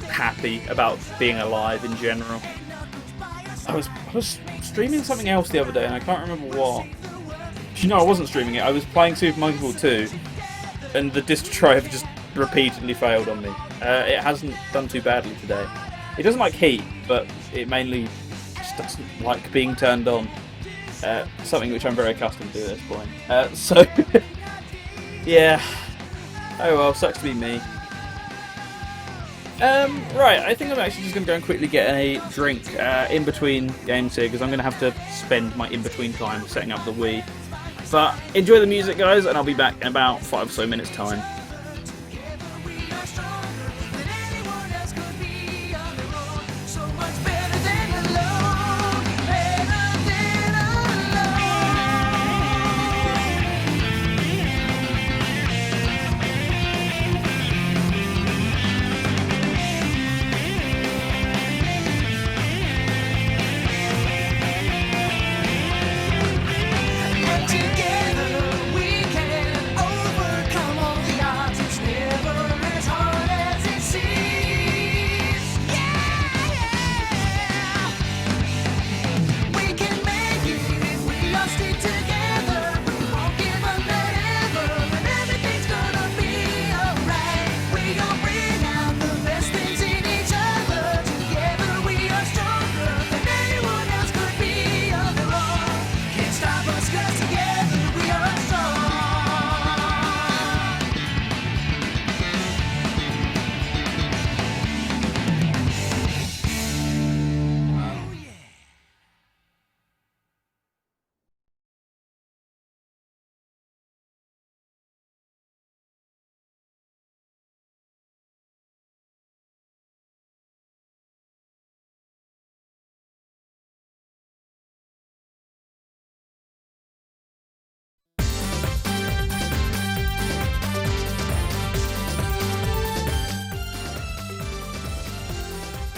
happy about being alive in general. I was streaming something else the other day, and I can't remember what. You know, I wasn't streaming it. I was playing Super Monkey Ball 2, and the disc drive just repeatedly failed on me. It hasn't done too badly today. It doesn't like heat, but it mainly just doesn't like being turned on. Something which I'm very accustomed to at this point. So, yeah. Oh well, sucks to be me. Right, I think I'm actually just going to go and quickly get a drink in between games here, because I'm going to have to spend my in-between time setting up the Wii. But enjoy the music, guys, and I'll be back in about 5 or so minutes' time.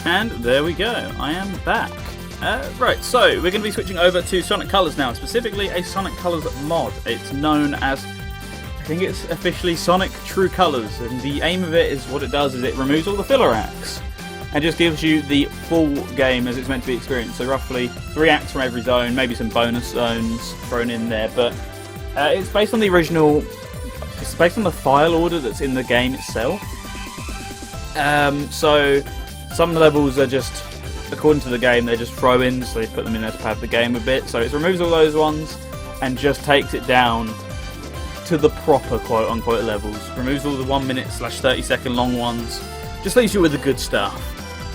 And there we go, I am back. Right, so we're going to be switching over to Sonic Colors now, specifically a Sonic Colors mod. It's known as I think it's officially Sonic True Colors, and the aim of it is what it does is it removes all the filler acts and just gives you the full game as it's meant to be experienced. So roughly 3 acts from every zone, maybe some bonus zones thrown in there, but it's based on the original. It's based on the file order that's in the game itself. So some levels are just, according to the game, they're just throw-ins, so they put them in there to pad the game a bit. So it removes all those ones and just takes it down to the proper quote-unquote levels. Removes all the 1 minute / 30-second long ones. Just leaves you with the good stuff.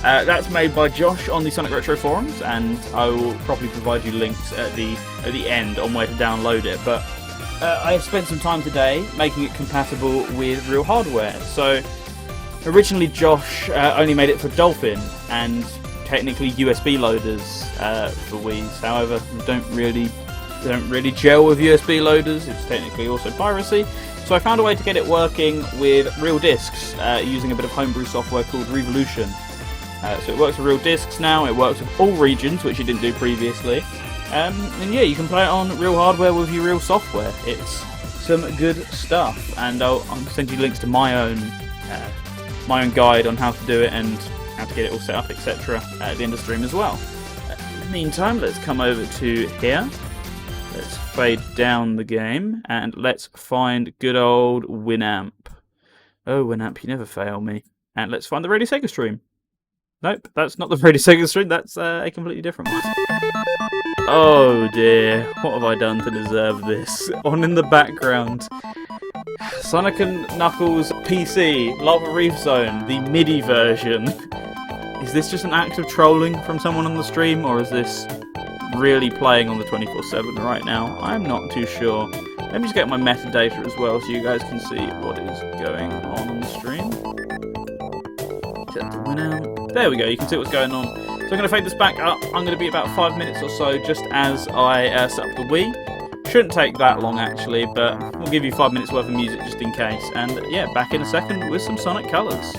That's made by Josh on the Sonic Retro forums, and I will probably provide you links at the end on where to download it. But I have spent some time today making it compatible with real hardware. So originally Josh only made it for Dolphin and technically USB loaders for Wii's. However, they don't really gel with USB loaders. It's technically also piracy. So I found a way to get it working with real discs using a bit of homebrew software called Revolution. So it works with real discs now. It works with all regions, which it didn't do previously. And yeah, you can play it on real hardware with your real software. It's some good stuff, and I'll send you links to my own guide on how to do it and how to get it all set up, etc. at the end of the stream as well. In the meantime, let's come over to here. Let's fade down the game, and let's find good old Winamp. Oh, Winamp, you never fail me. And let's find the Radio Sega stream. Nope, that's not the Radio Sega stream, that's a completely different one. Oh dear, what have I done to deserve this? On in the background, Sonic and Knuckles PC, Lava Reef Zone, the MIDI version. Is this just an act of trolling from someone on the stream, or is this really playing on the 24/7 right now? I'm not too sure. Let me just get my metadata as well so you guys can see what is going on the stream. Set the Winamp. There we go, you can see what's going on. So I'm going to fade this back up. I'm going to be about 5 minutes or so just as I set up the Wii. Shouldn't take that long actually, but we'll give you 5 minutes worth of music just in case. And yeah, back in a second with some Sonic Colors.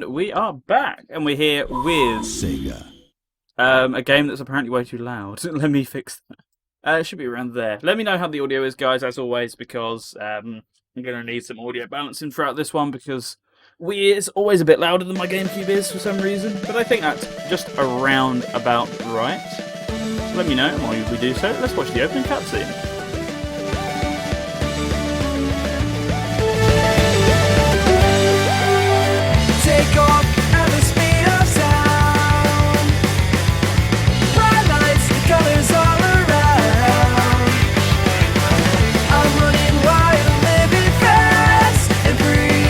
And we are back, and we're here with Sega. A game that's apparently way too loud. Let me fix that. It should be around there. Let me know how the audio is, guys, as always, because I'm going to need some audio balancing throughout this one, because Wii is always a bit louder than my GameCube is for some reason, but I think that's just around about right. Let me know while we do so. Let's watch the opening cutscene. Take off at the speed of sound. Bright lights, the colors all around. I'm running wild, living fast and free.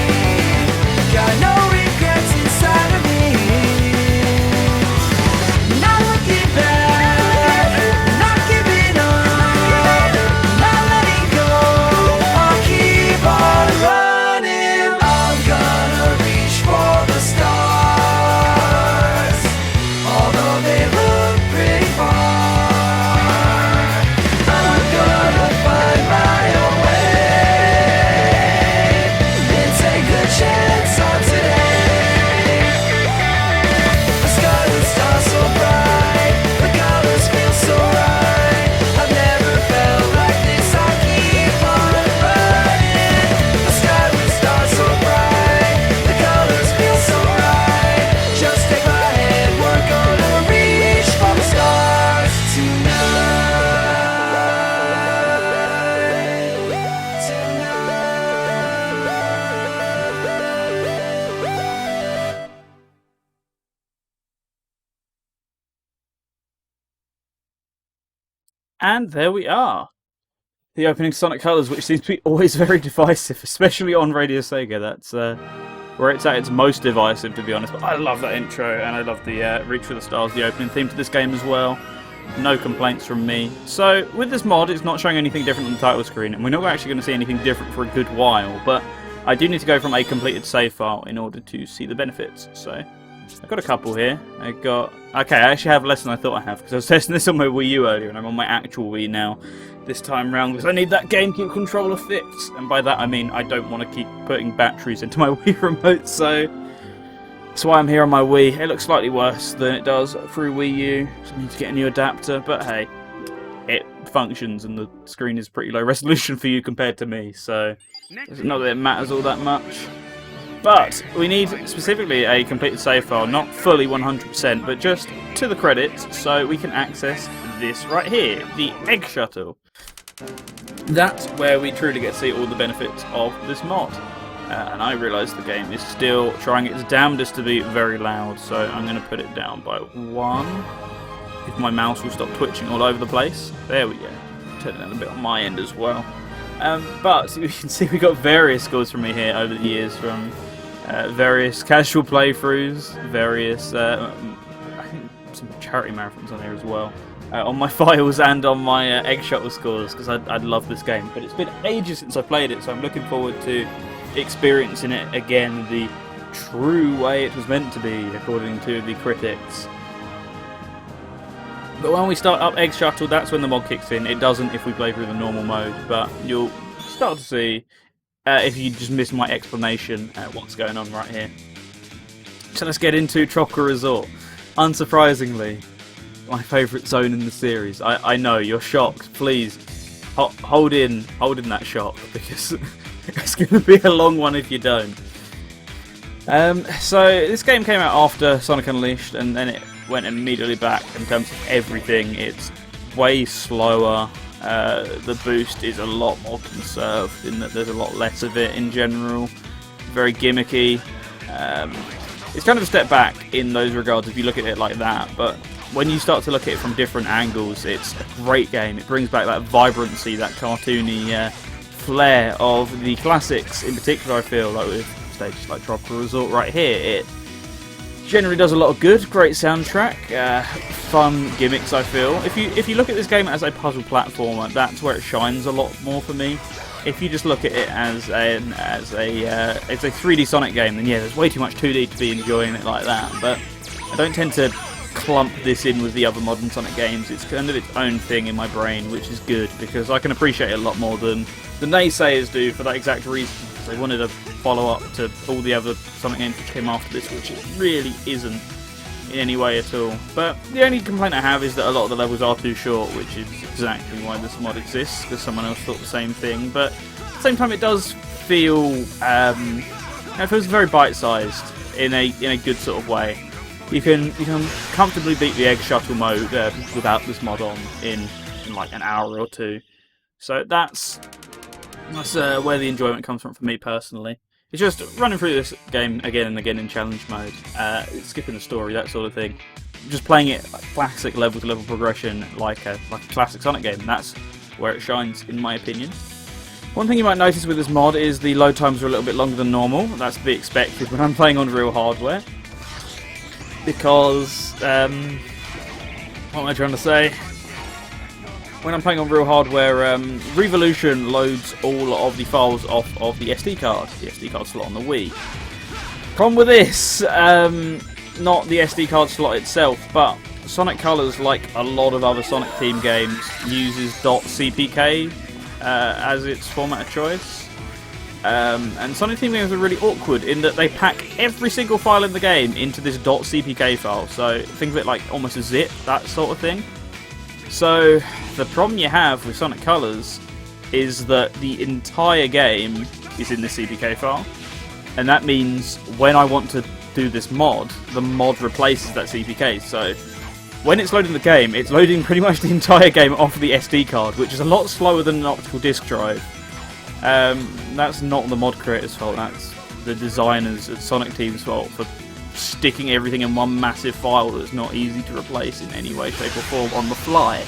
Got no regrets inside of me. Not looking back, not giving up, not letting go. I'll keep on running. I'm gonna reach for the stars, although they look pretty far. I'm gonna find my own way and take the chance on today. The sky will start so bright, the colors feel so right. I've never felt like this. I keep on running. The sky will start so bright, the colors feel so right. Just take my hand, we're gonna reach for the stars tonight. And there we are. The opening Sonic Colors, which seems to be always very divisive, especially on Radio Sega. That's where it's at its most divisive, to be honest. But I love that intro, and I love the Reach for the Stars, the opening theme to this game as well. No complaints from me. So, with this mod, it's not showing anything different on the title screen, and we're not actually going to see anything different for a good while, but I do need to go from a completed save file in order to see the benefits. So, I've got a couple here. Okay, I actually have less than I thought I have, because I was testing this on my Wii U earlier, and I'm on my actual Wii now this time round, because I need that GameCube controller fixed. And by that I mean I don't want to keep putting batteries into my Wii remote, so that's why I'm here on my Wii. It looks slightly worse than it does through Wii U, so I need to get a new adapter, but hey, it functions, and the screen is pretty low resolution for you compared to me, so it's not that it matters all that much. But we need specifically a completed save file, not fully 100%, but just to the credits, so we can access this right here, the Egg Shuttle. That's where we truly get to see all the benefits of this mod. And I realise the game is still trying its damnedest to be very loud, so I'm going to put it down by 1. If my mouse will stop twitching all over the place. There we go. Turn it down a bit on my end as well. But you can see we got various scores from me here over the years, from various casual playthroughs, various I think some charity marathons on here as well, on my files and on my Egg Shuttle scores, because I love this game. But it's been ages since I played it, so I'm looking forward to experiencing it again the true way it was meant to be, according to the critics. But when we start up Egg Shuttle, that's when the mod kicks in. It doesn't if we play through the normal mode, but you'll start to see, if you just miss my explanation, what's going on right here. So let's get into Tropical Resort. Unsurprisingly, my favourite zone in the series. I know, you're shocked. Please, hold in that shock, because it's going to be a long one if you don't. So this game came out after Sonic Unleashed, and then it went immediately back in terms of everything. It's way slower. The boost is a lot more conserved in that there's a lot less of it in general. Very gimmicky. It's kind of a step back in those regards if you look at it like that, but when you start to look at it from different angles, it's a great game. It brings back that vibrancy, that cartoony flair of the classics in particular. I feel like with stages like Tropical Resort right here, it generally does a lot of good, great soundtrack, fun gimmicks. I feel if you look at this game as a puzzle platformer, that's where it shines a lot more for me. If you just look at it as a 3D Sonic game, then yeah, there's way too much 2D to be enjoying it like that. But I don't tend to clump this in with the other modern Sonic games. It's kind of its own thing in my brain, which is good, because I can appreciate it a lot more than the naysayers do for that exact reason. They wanted a follow-up to all the other Sonic games which came after this, which it really isn't in any way at all. But the only complaint I have is that a lot of the levels are too short, which is exactly why this mod exists, because someone else thought the same thing. But at the same time, it does feel it feels very bite-sized in a good sort of way. You can comfortably beat the egg shuttle mode without this mod on in like an hour or two. So that's where the enjoyment comes from for me personally. It's just running through this game again and again in challenge mode, skipping the story, that sort of thing. Just playing it like classic level-to-level progression, like a classic Sonic game. That's where it shines, in my opinion. One thing you might notice with this mod is the load times are a little bit longer than normal. That's to be expected when I'm playing on real hardware. Because, what am I trying to say? When I'm playing on real hardware, Revolution loads all of the files off of the SD card slot on the Wii. Problem with this, not the SD card slot itself, but Sonic Colors, like a lot of other Sonic Team games, uses .cpk as its format of choice. And Sonic Team games are really awkward in that they pack every single file in the game into this .cpk file. So think of it like almost a zip, that sort of thing. So the problem you have with Sonic Colors is that the entire game is in the CPK file, and that means when I want to do this mod, the mod replaces that CPK. So when it's loading the game, it's loading pretty much the entire game off the SD card, which is a lot slower than an optical disc drive. That's not the mod creator's fault, that's the designers at Sonic Team's fault for sticking everything in one massive file that's not easy to replace in any way, shape or form on the fly.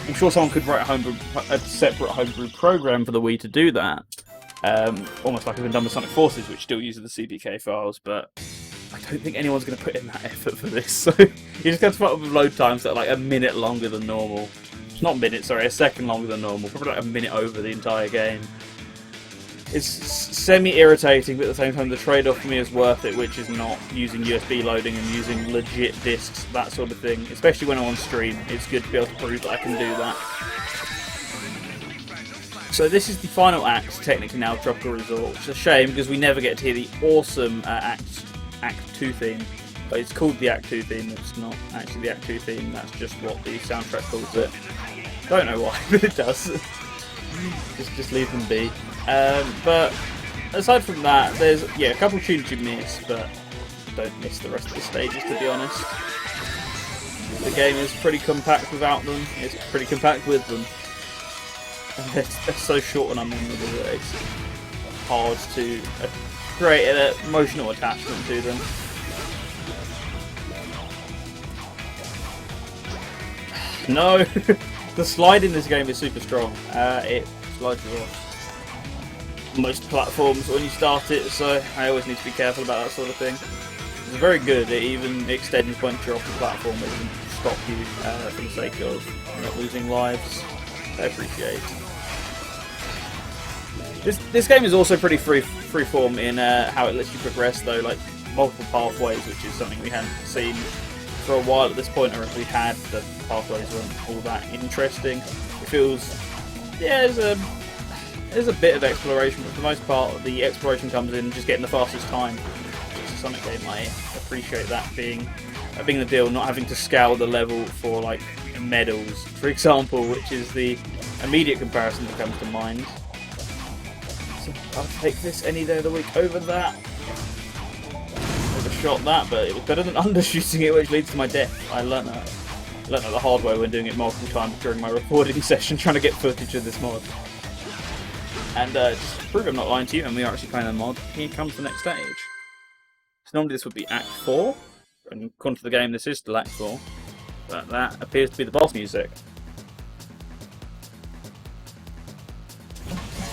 I'm sure someone could write a separate homebrew program for the Wii to do that. Almost like I've been done with Sonic Forces, which still uses the CPK files, but I don't think anyone's going to put in that effort for this. So you just got to put up with load times that are like a minute longer than normal. Not a minute, sorry, a second longer than normal. Probably like a minute over the entire game. It's semi-irritating, but at the same time the trade-off for me is worth it, which is not using USB loading and using legit discs, that sort of thing. Especially when I'm on stream, it's good to be able to prove that I can do that. So this is the final act, technically now, Tropical Resort. It's a shame because we never get to hear the awesome Act 2 theme. But it's called the Act 2 theme, it's not actually the Act 2 theme, that's just what the soundtrack calls it. Don't know why, but it does. just leave them be. But aside from that, there's a couple tunes you miss, but don't miss the rest of the stages, to be honest. The game is pretty compact without them, it's pretty compact with them. They're so short and unmemorable that it's hard to create an emotional attachment to them. No! The slide in this game is super strong. It slides you off most platforms when you start it, so I always need to be careful about that sort of thing. It's very good, it even extends once you're off the platform, it doesn't stop you for the sake of not losing lives. I appreciate. This game is also pretty freeform in how it lets you progress though, like multiple pathways, which is something we hadn't seen for a while at this point, or if we had, the pathways weren't all that interesting. It feels, there's a bit of exploration, but for the most part the exploration comes in just getting the fastest time. It's a Sonic game, I appreciate that being the deal, not having to scale the level for like medals, for example, which is the immediate comparison that comes to mind. So I'll take this any day of the week over that. Overshot that, but it was better than undershooting it, which leads to my death. I learnt that the hard way when doing it multiple times during my recording session, trying to get footage of this mod. And just to prove I'm not lying to you, and we are actually playing the mod, here comes the next stage. So normally this would be Act 4, and according to the game this is still Act 4, but that appears to be the boss music.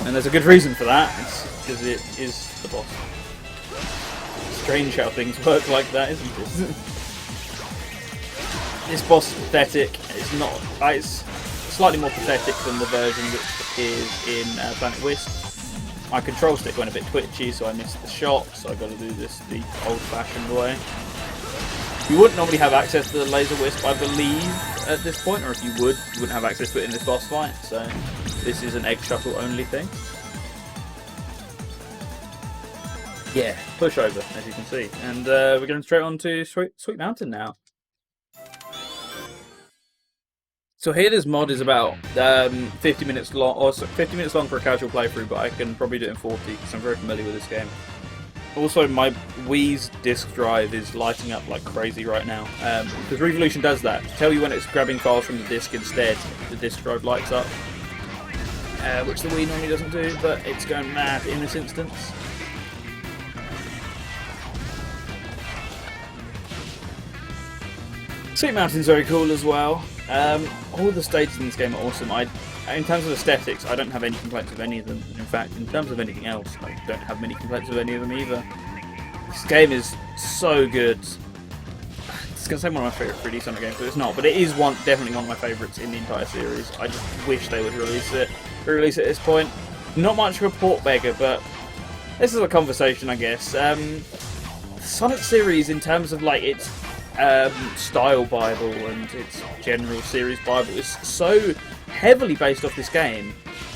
And there's a good reason for that, it's because it is the boss. Strange how things work like that, isn't it? This boss is pathetic. It's slightly more pathetic than the version which appears in Planet Wisp. My control stick went a bit twitchy, so I missed the shot, so I've got to do this the old-fashioned way. You wouldn't normally have access to the Laser Wisp, I believe, at this point, or if you would, you wouldn't have access to it in this boss fight, so this is an egg shuttle only thing. Yeah, pushover, as you can see. And we're going straight on to Sweet Mountain now. So here this mod is about 50 minutes long, or 50 minutes long for a casual playthrough, but I can probably do it in 40 because I'm very familiar with this game. Also, my Wii's disk drive is lighting up like crazy right now, because Revolution does that. To tell you when it's grabbing files from the disk instead, the disk drive lights up, which the Wii normally doesn't do, but it's going mad in this instance. Sweet Mountain's very cool as well. All the stages in this game are awesome. In terms of aesthetics, I don't have any complaints with any of them. In fact, in terms of anything else, I don't have many complaints with any of them either. This game is so good. It's going to say one of my favourite 3D Sonic games, but it's not. But it is definitely one of my favourites in the entire series. I just wish they would re-release it at this point. Not much of a port beggar, but this is a conversation, I guess. The Sonic series, in terms of like its style Bible and its general series Bible, is so heavily based off this game.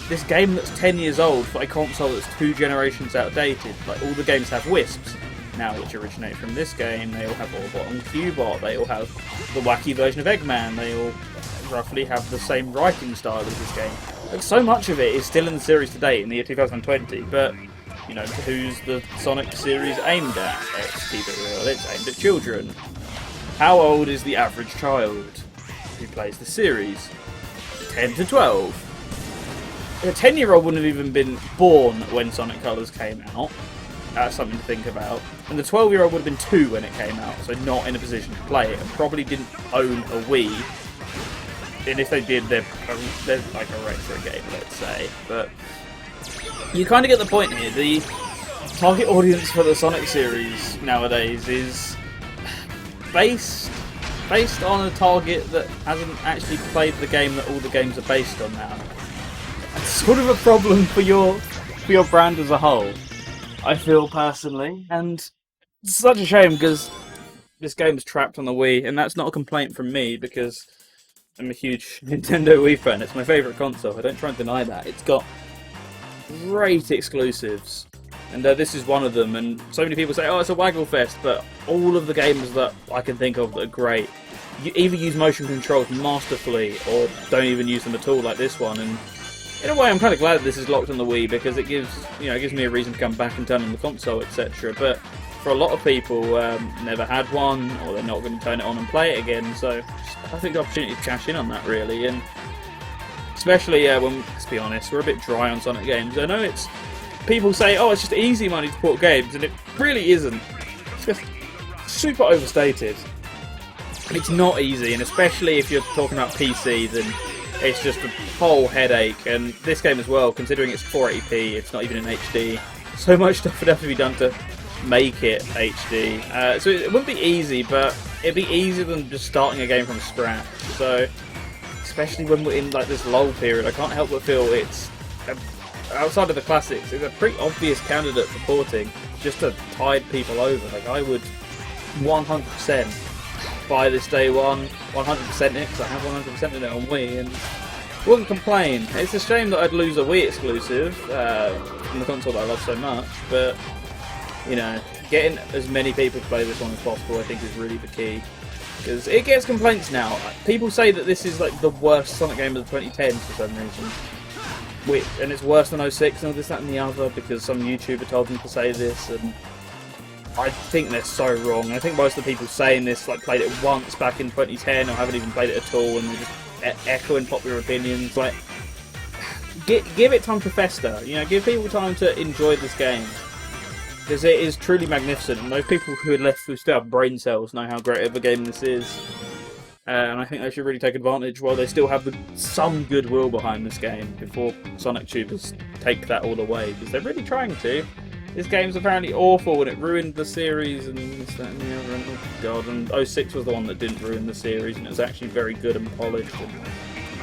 This game that's 10 years old for a console that's 2 generations outdated. Like, all the games have wisps now, which originate from this game. They all have Orbot and Cubot. They all have the wacky version of Eggman. They all roughly have the same writing style as this game. Like, so much of it is still in the series today, in the year 2020, but you know, who's the Sonic series aimed at? Let's keep it real, it's aimed at children. How old is the average child who plays the series? 10 to 12. A 10-year-old wouldn't have even been born when Sonic Colors came out. That's something to think about. And the 12-year-old would have been 2 when it came out, so not in a position to play it, and probably didn't own a Wii. And if they did, they're like a retro game, let's say. But you kind of get the point here. The target audience for the Sonic series nowadays is based on a target that hasn't actually played the game that all the games are based on now. It's sort of a problem for your brand as a whole, I feel personally, and it's such a shame because this game is trapped on the Wii, and that's not a complaint from me because I'm a huge Nintendo Wii fan. It's my favourite console. I don't try and deny that. It's got great exclusives. And this is one of them, and so many people say, oh, it's a waggle fest, but all of the games that I can think of that are great, you either use motion controls masterfully, or don't even use them at all, like this one, and in a way I'm kind of glad that this is locked on the Wii, because it gives me a reason to come back and turn on the console, etc., but for a lot of people, never had one, or they're not going to turn it on and play it again, so I think the opportunity to cash in on that, really, and especially when, let's be honest, we're a bit dry on Sonic games. I know people say, oh, it's just easy money to port games, and it really isn't. It's just super overstated. It's not easy, and especially if you're talking about PC, then it's just a whole headache. And this game as well, considering it's 480p, it's not even in HD, so much stuff would have to be done to make it HD. So it wouldn't be easy, but it'd be easier than just starting a game from scratch. So, especially when we're in like this lull period, I can't help but feel it's outside of the classics, it's a pretty obvious candidate for porting, just to tide people over. Like, I would 100% buy this day one, 100% it, because I have 100% in it on Wii, and wouldn't complain. It's a shame that I'd lose a Wii exclusive from the console that I love so much, but, you know, getting as many people to play this one as possible I think is really the key. Because it gets complaints now. People say that this is like the worst Sonic game of the 2010s for some reason. And it's worse than 06 and all this, that and the other, because some YouTuber told them to say this, and I think they're so wrong. I think most of the people saying this like played it once back in 2010 or haven't even played it at all, and they're just echoing popular opinions. Like, give it time to fester, you know, give people time to enjoy this game, because it is truly magnificent, and those people who are left who still have brain cells know how great of a game this is. And I think they should really take advantage while they still have some goodwill behind this game before Sonic tubers take that all away, because they're really trying to. This game's apparently awful and it ruined the series and this, that and the other, and oh god, and 06 was the one that didn't ruin the series, and it was actually very good and polished, and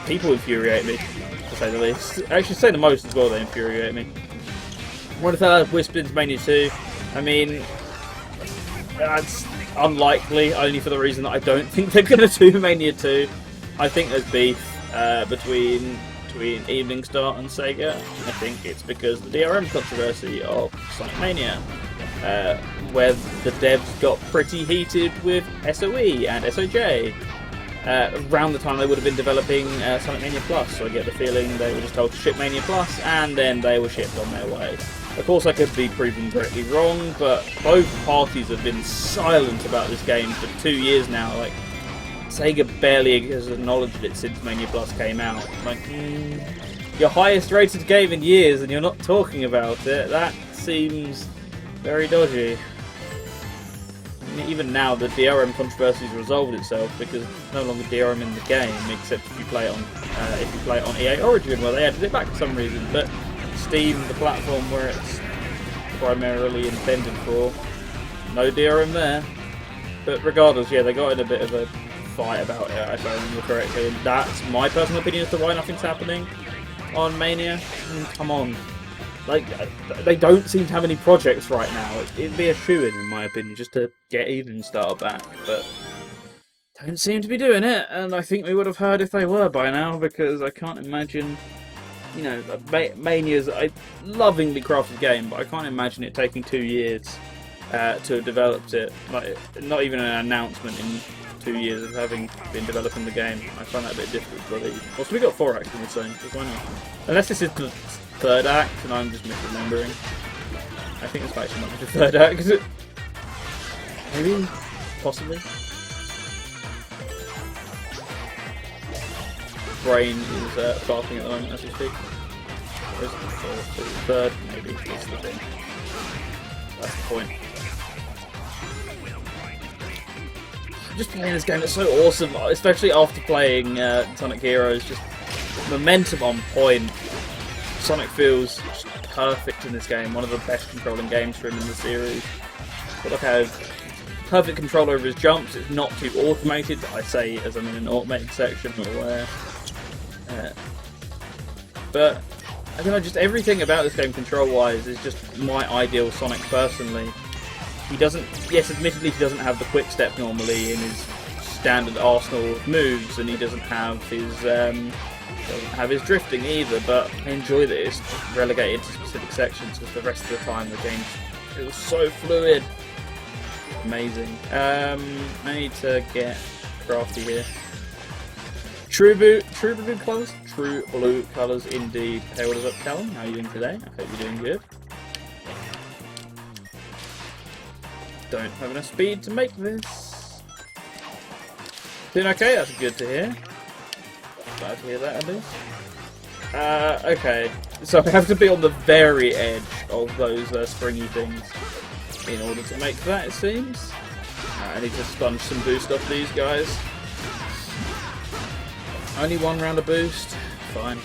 people infuriate me, to say the least. I should say the most as well, they infuriate me. What if I whispered into Mania 2? I mean, that's unlikely, only for the reason that I don't think they're going to do Mania 2. I think there's beef between Evening Star and Sega. I think it's because the DRM controversy of Sonic Mania. where the devs got pretty heated with SOE and SOJ. Around the time they would have been developing Sonic Mania Plus, so I get the feeling they were just told to ship Mania Plus, and then they were shipped on their way. Of course, I could be proven greatly wrong, but both parties have been silent about this game for 2 years now. Like, Sega barely has acknowledged it since Mania Plus came out. Like, your highest rated game in years, and you're not talking about it. That seems very dodgy. Even now, the DRM controversy has resolved itself because it's no longer DRM in the game, except if you play it on EA Origin, where they added it back for some reason. But Steam, the platform where it's primarily intended for, no DRM there. But regardless, yeah, they got in a bit of a fight about it, if I remember correctly, and that's my personal opinion as to why nothing's happening on Mania. Come on. Like, they don't seem to have any projects right now. It'd be a shoo-in my opinion, just to get Eden Star back, but don't seem to be doing it, and I think we would have heard if they were by now, because I can't imagine, you know, Mania's a lovingly crafted game, but I can't imagine it taking 2 years to have developed it. Like, not even an announcement in 2 years of having been developing the game. I find that a bit difficult to believe. Also, we got 4 acts in the same, because why not? Unless this is the 3rd act, and I'm just misremembering. I think it's actually not the 3rd act, is it? Maybe? Possibly? Brain is farting at the moment as we speak. Or is it the 4th? Is it the 3rd? Maybe it's the thing. That's the point. Just playing this game, it's so awesome, especially after playing Sonic Heroes. Just momentum on point. Sonic feels just perfect in this game, one of the best controlling games for him in the series. But like, I have perfect control over his jumps, it's not too automated, I say as I'm in an automated section, or but I don't know, just everything about this game control-wise is just my ideal Sonic personally. He doesn't, yes, admittedly he doesn't have the quick step normally in his standard arsenal of moves, and he doesn't have his drifting either, but I enjoy that it's relegated to specific sections because the rest of the time the game feels so fluid. Amazing. I need to get crafty here. True blue colours? True blue colours indeed. Hey, what is up, Callum? How are you doing today? I hope you're doing good. Don't have enough speed to make this. Doing okay? That's good to hear. Glad to hear that at least. Okay, so I have to be on the very edge of those springy things in order to make that, it seems. I need to sponge some boost off these guys. Only 1 round of boost. Fine.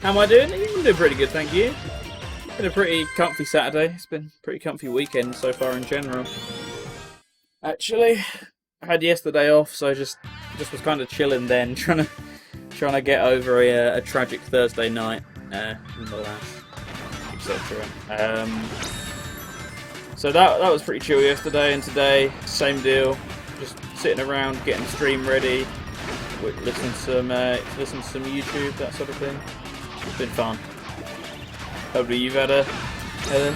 How am I doing? I'm doing pretty good, thank you. Been a pretty comfy Saturday. It's been a pretty comfy weekend so far in general. Actually, I had yesterday off, so just was kind of chilling then, trying to get over a tragic Thursday night in the last, etc. So that was pretty chill yesterday, and today same deal. Just sitting around getting the stream ready, listen to some YouTube, that sort of thing. It's been fun. Hopefully you've had a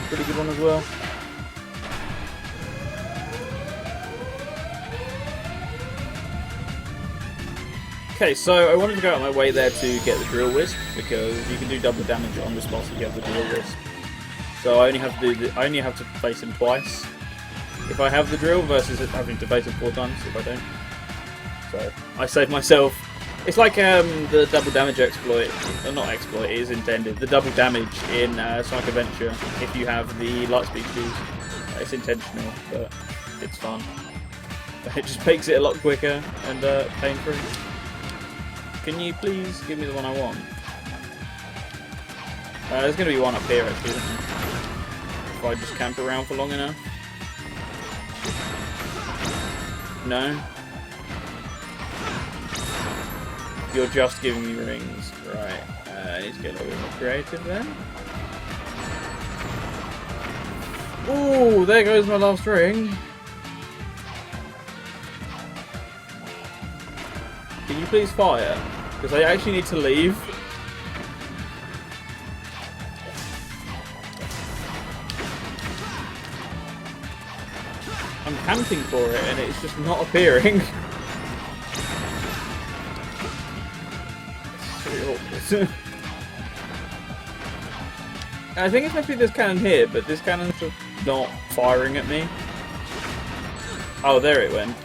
pretty good one as well. Okay, so I wanted to go out of my way there to get the Drill Wisp, because you can do double damage on this boss if you have the Drill Wisp. So I only have to face him twice if I have the drill, versus having to face him 4 times if I don't. So I save myself. It's like the double damage exploit, or not exploit, it is intended. The double damage in Sonic Adventure, if you have the Lightspeed shoes. It's intentional, but it's fun. It just makes it a lot quicker and pain-free. Can you please give me the one I want? There's going to be one up here actually, isn't there? If I just camp around for long enough. No? You're just giving me rings. Right. I need to get a little bit more creative then. Ooh, there goes my last ring. Can you please fire? Because I actually need to leave. I'm camping for it and it's just not appearing. It's really awkward. I think it's meant to be this cannon here, but this cannon's just not firing at me. Oh, there it went.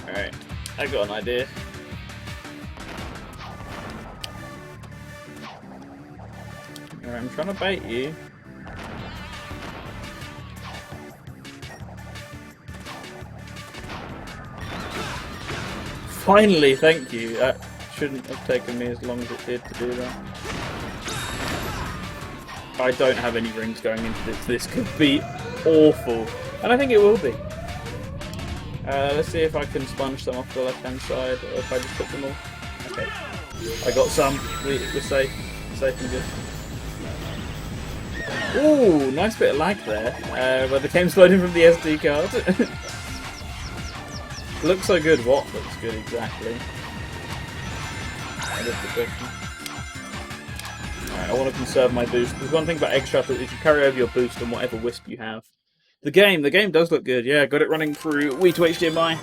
Alright, I got an idea. Alright, I'm trying to bait you. Finally, thank you. That shouldn't have taken me as long as it did to do that. I don't have any rings going into this. This could be awful. And I think it will be. Let's see if I can sponge some off the left-hand side, or if I just put them all. Okay. I got some. We're safe. Safe and good. Ooh, nice bit of lag there. Where the game's loading from the SD card. Looks so good. What looks good exactly? That is the question. Alright, I want to conserve my boost. There's one thing about Egg Shuttle is you carry over your boost on whatever wisp you have. The game does look good. Yeah, got it running through Wii to HDMI,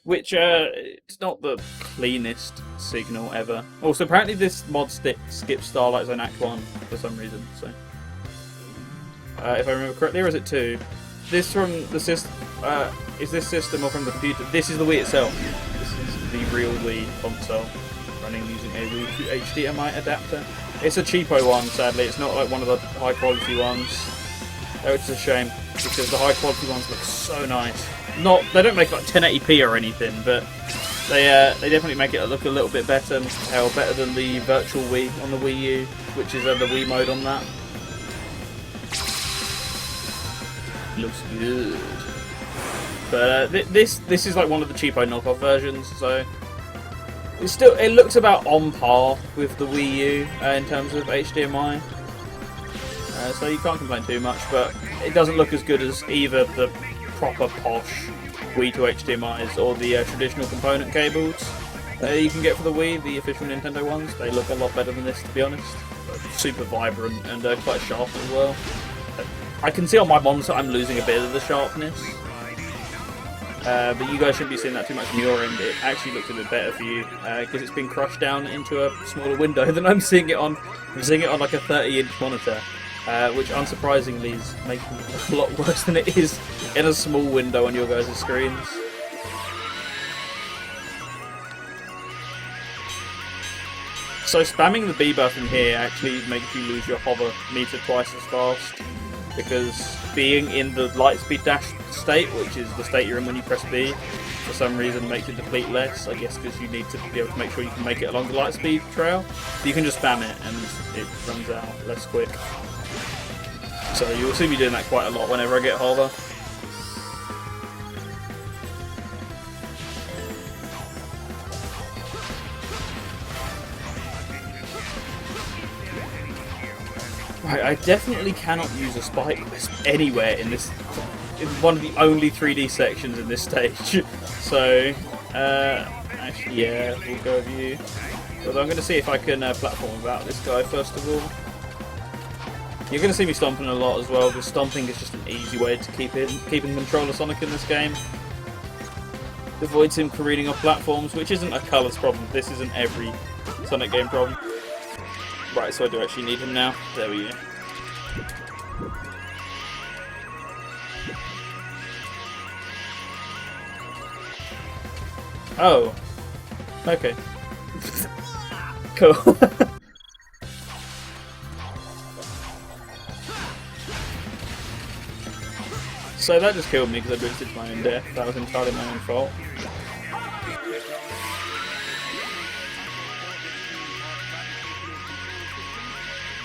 which it's not the cleanest signal ever. Also, apparently this mod skips Starlight Zone Act 1 for some reason. So, if I remember correctly, or is it 2? This from the system. Is this system or from the computer? This is the Wii itself. This is the real Wii console running using a Wii to HDMI adapter. It's a cheapo one, sadly. It's not like one of the high quality ones, which is a shame because the high quality ones look so nice. They don't make like 1080p or anything, but they definitely make it look a little bit better. Hell, better than the Virtual Wii on the Wii U, which is the Wii mode on that. Looks good. But this is like one of the cheapo knockoff versions, so it looks about on par with the Wii U in terms of HDMI. So you can't complain too much, but it doesn't look as good as either the proper posh Wii to HDMIs or the traditional component cables you can get for the Wii, the official Nintendo ones. They look a lot better than this, to be honest. Super vibrant and quite sharp as well. I can see on my monitor I'm losing a bit of the sharpness. But you guys shouldn't be seeing that too much on your end. It actually looks a bit better for you because it's been crushed down into a smaller window than I'm seeing it on. I'm seeing it on like a 30-inch monitor, which unsurprisingly is making it a lot worse than it is in a small window on your guys' screens. So spamming the B button here actually makes you lose your hover meter twice as fast, because being in the lightspeed dash state, which is the state you're in when you press B, for some reason makes it deplete less, I guess because you need to be able to make sure you can make it along the lightspeed trail. But you can just spam it and it runs out less quick. So you'll see me doing that quite a lot whenever I get hover. Right, I definitely cannot use a spike wisp anywhere in this. It's one of the only 3D sections in this stage. So, actually, yeah, we'll go with you. Although I'm going to see if I can platform about this guy first of all. You're going to see me stomping a lot as well, because stomping is just an easy way to keep in control of Sonic in this game. Avoids him careening off platforms, which isn't a colours problem. This isn't every Sonic game problem. Right, so I do actually need him now. There we go. Oh. Okay. Cool. So that just killed me because I boosted my own death. That was entirely my own fault.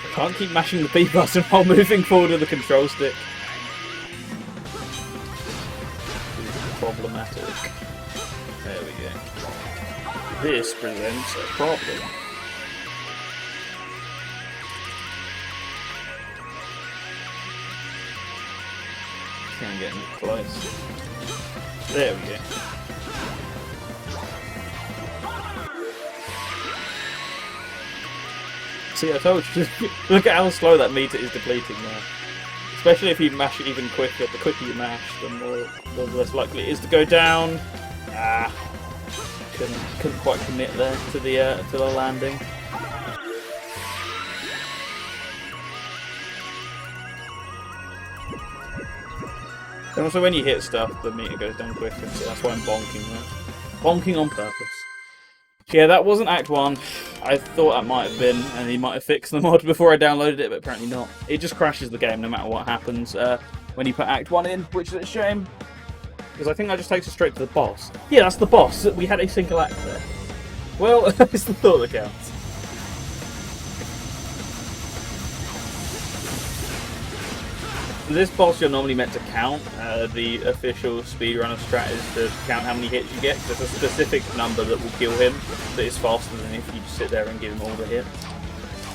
I can't keep mashing the B button while moving forward with the control stick. Problematic. There we go. This presents a problem. Can't get close. There we go. See, I told you. Look at how slow that meter is depleting now. Especially if you mash it even quicker. The quicker you mash, the less likely it is to go down. Ah, couldn't quite commit there to the landing. And also when you hit stuff, the meter goes down quicker, so that's why I'm bonking there. Bonking on purpose. Yeah, that wasn't Act 1. I thought that might have been, and he might have fixed the mod before I downloaded it, but apparently not. It just crashes the game no matter what happens when you put Act 1 in, which is a shame. Because I think that just takes us straight to the boss. Yeah, that's the boss. We had a single act there. Well, it's the thought that counts. This boss you're normally meant to count. The official speedrunner strat is to count how many hits you get. There's a specific number that will kill him that is faster than if you just sit there and give him all the hits.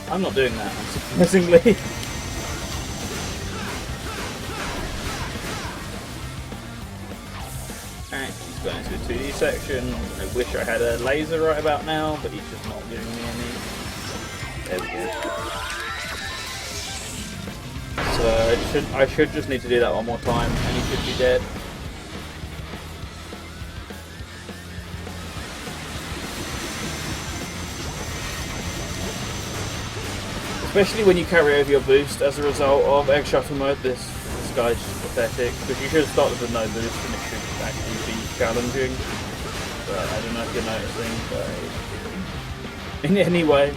I'm not doing that, surprisingly. Alright, he's going into the 2D section. I wish I had a laser right about now, but he's just not giving me any. There we go. So I should just need to do that one more time, and he should be dead. Especially when you carry over your boost as a result of egg shuffle mode, this guy's just pathetic. Because you should have started with no boost, and it should actually be challenging. But I don't know if you're noticing, but in any way.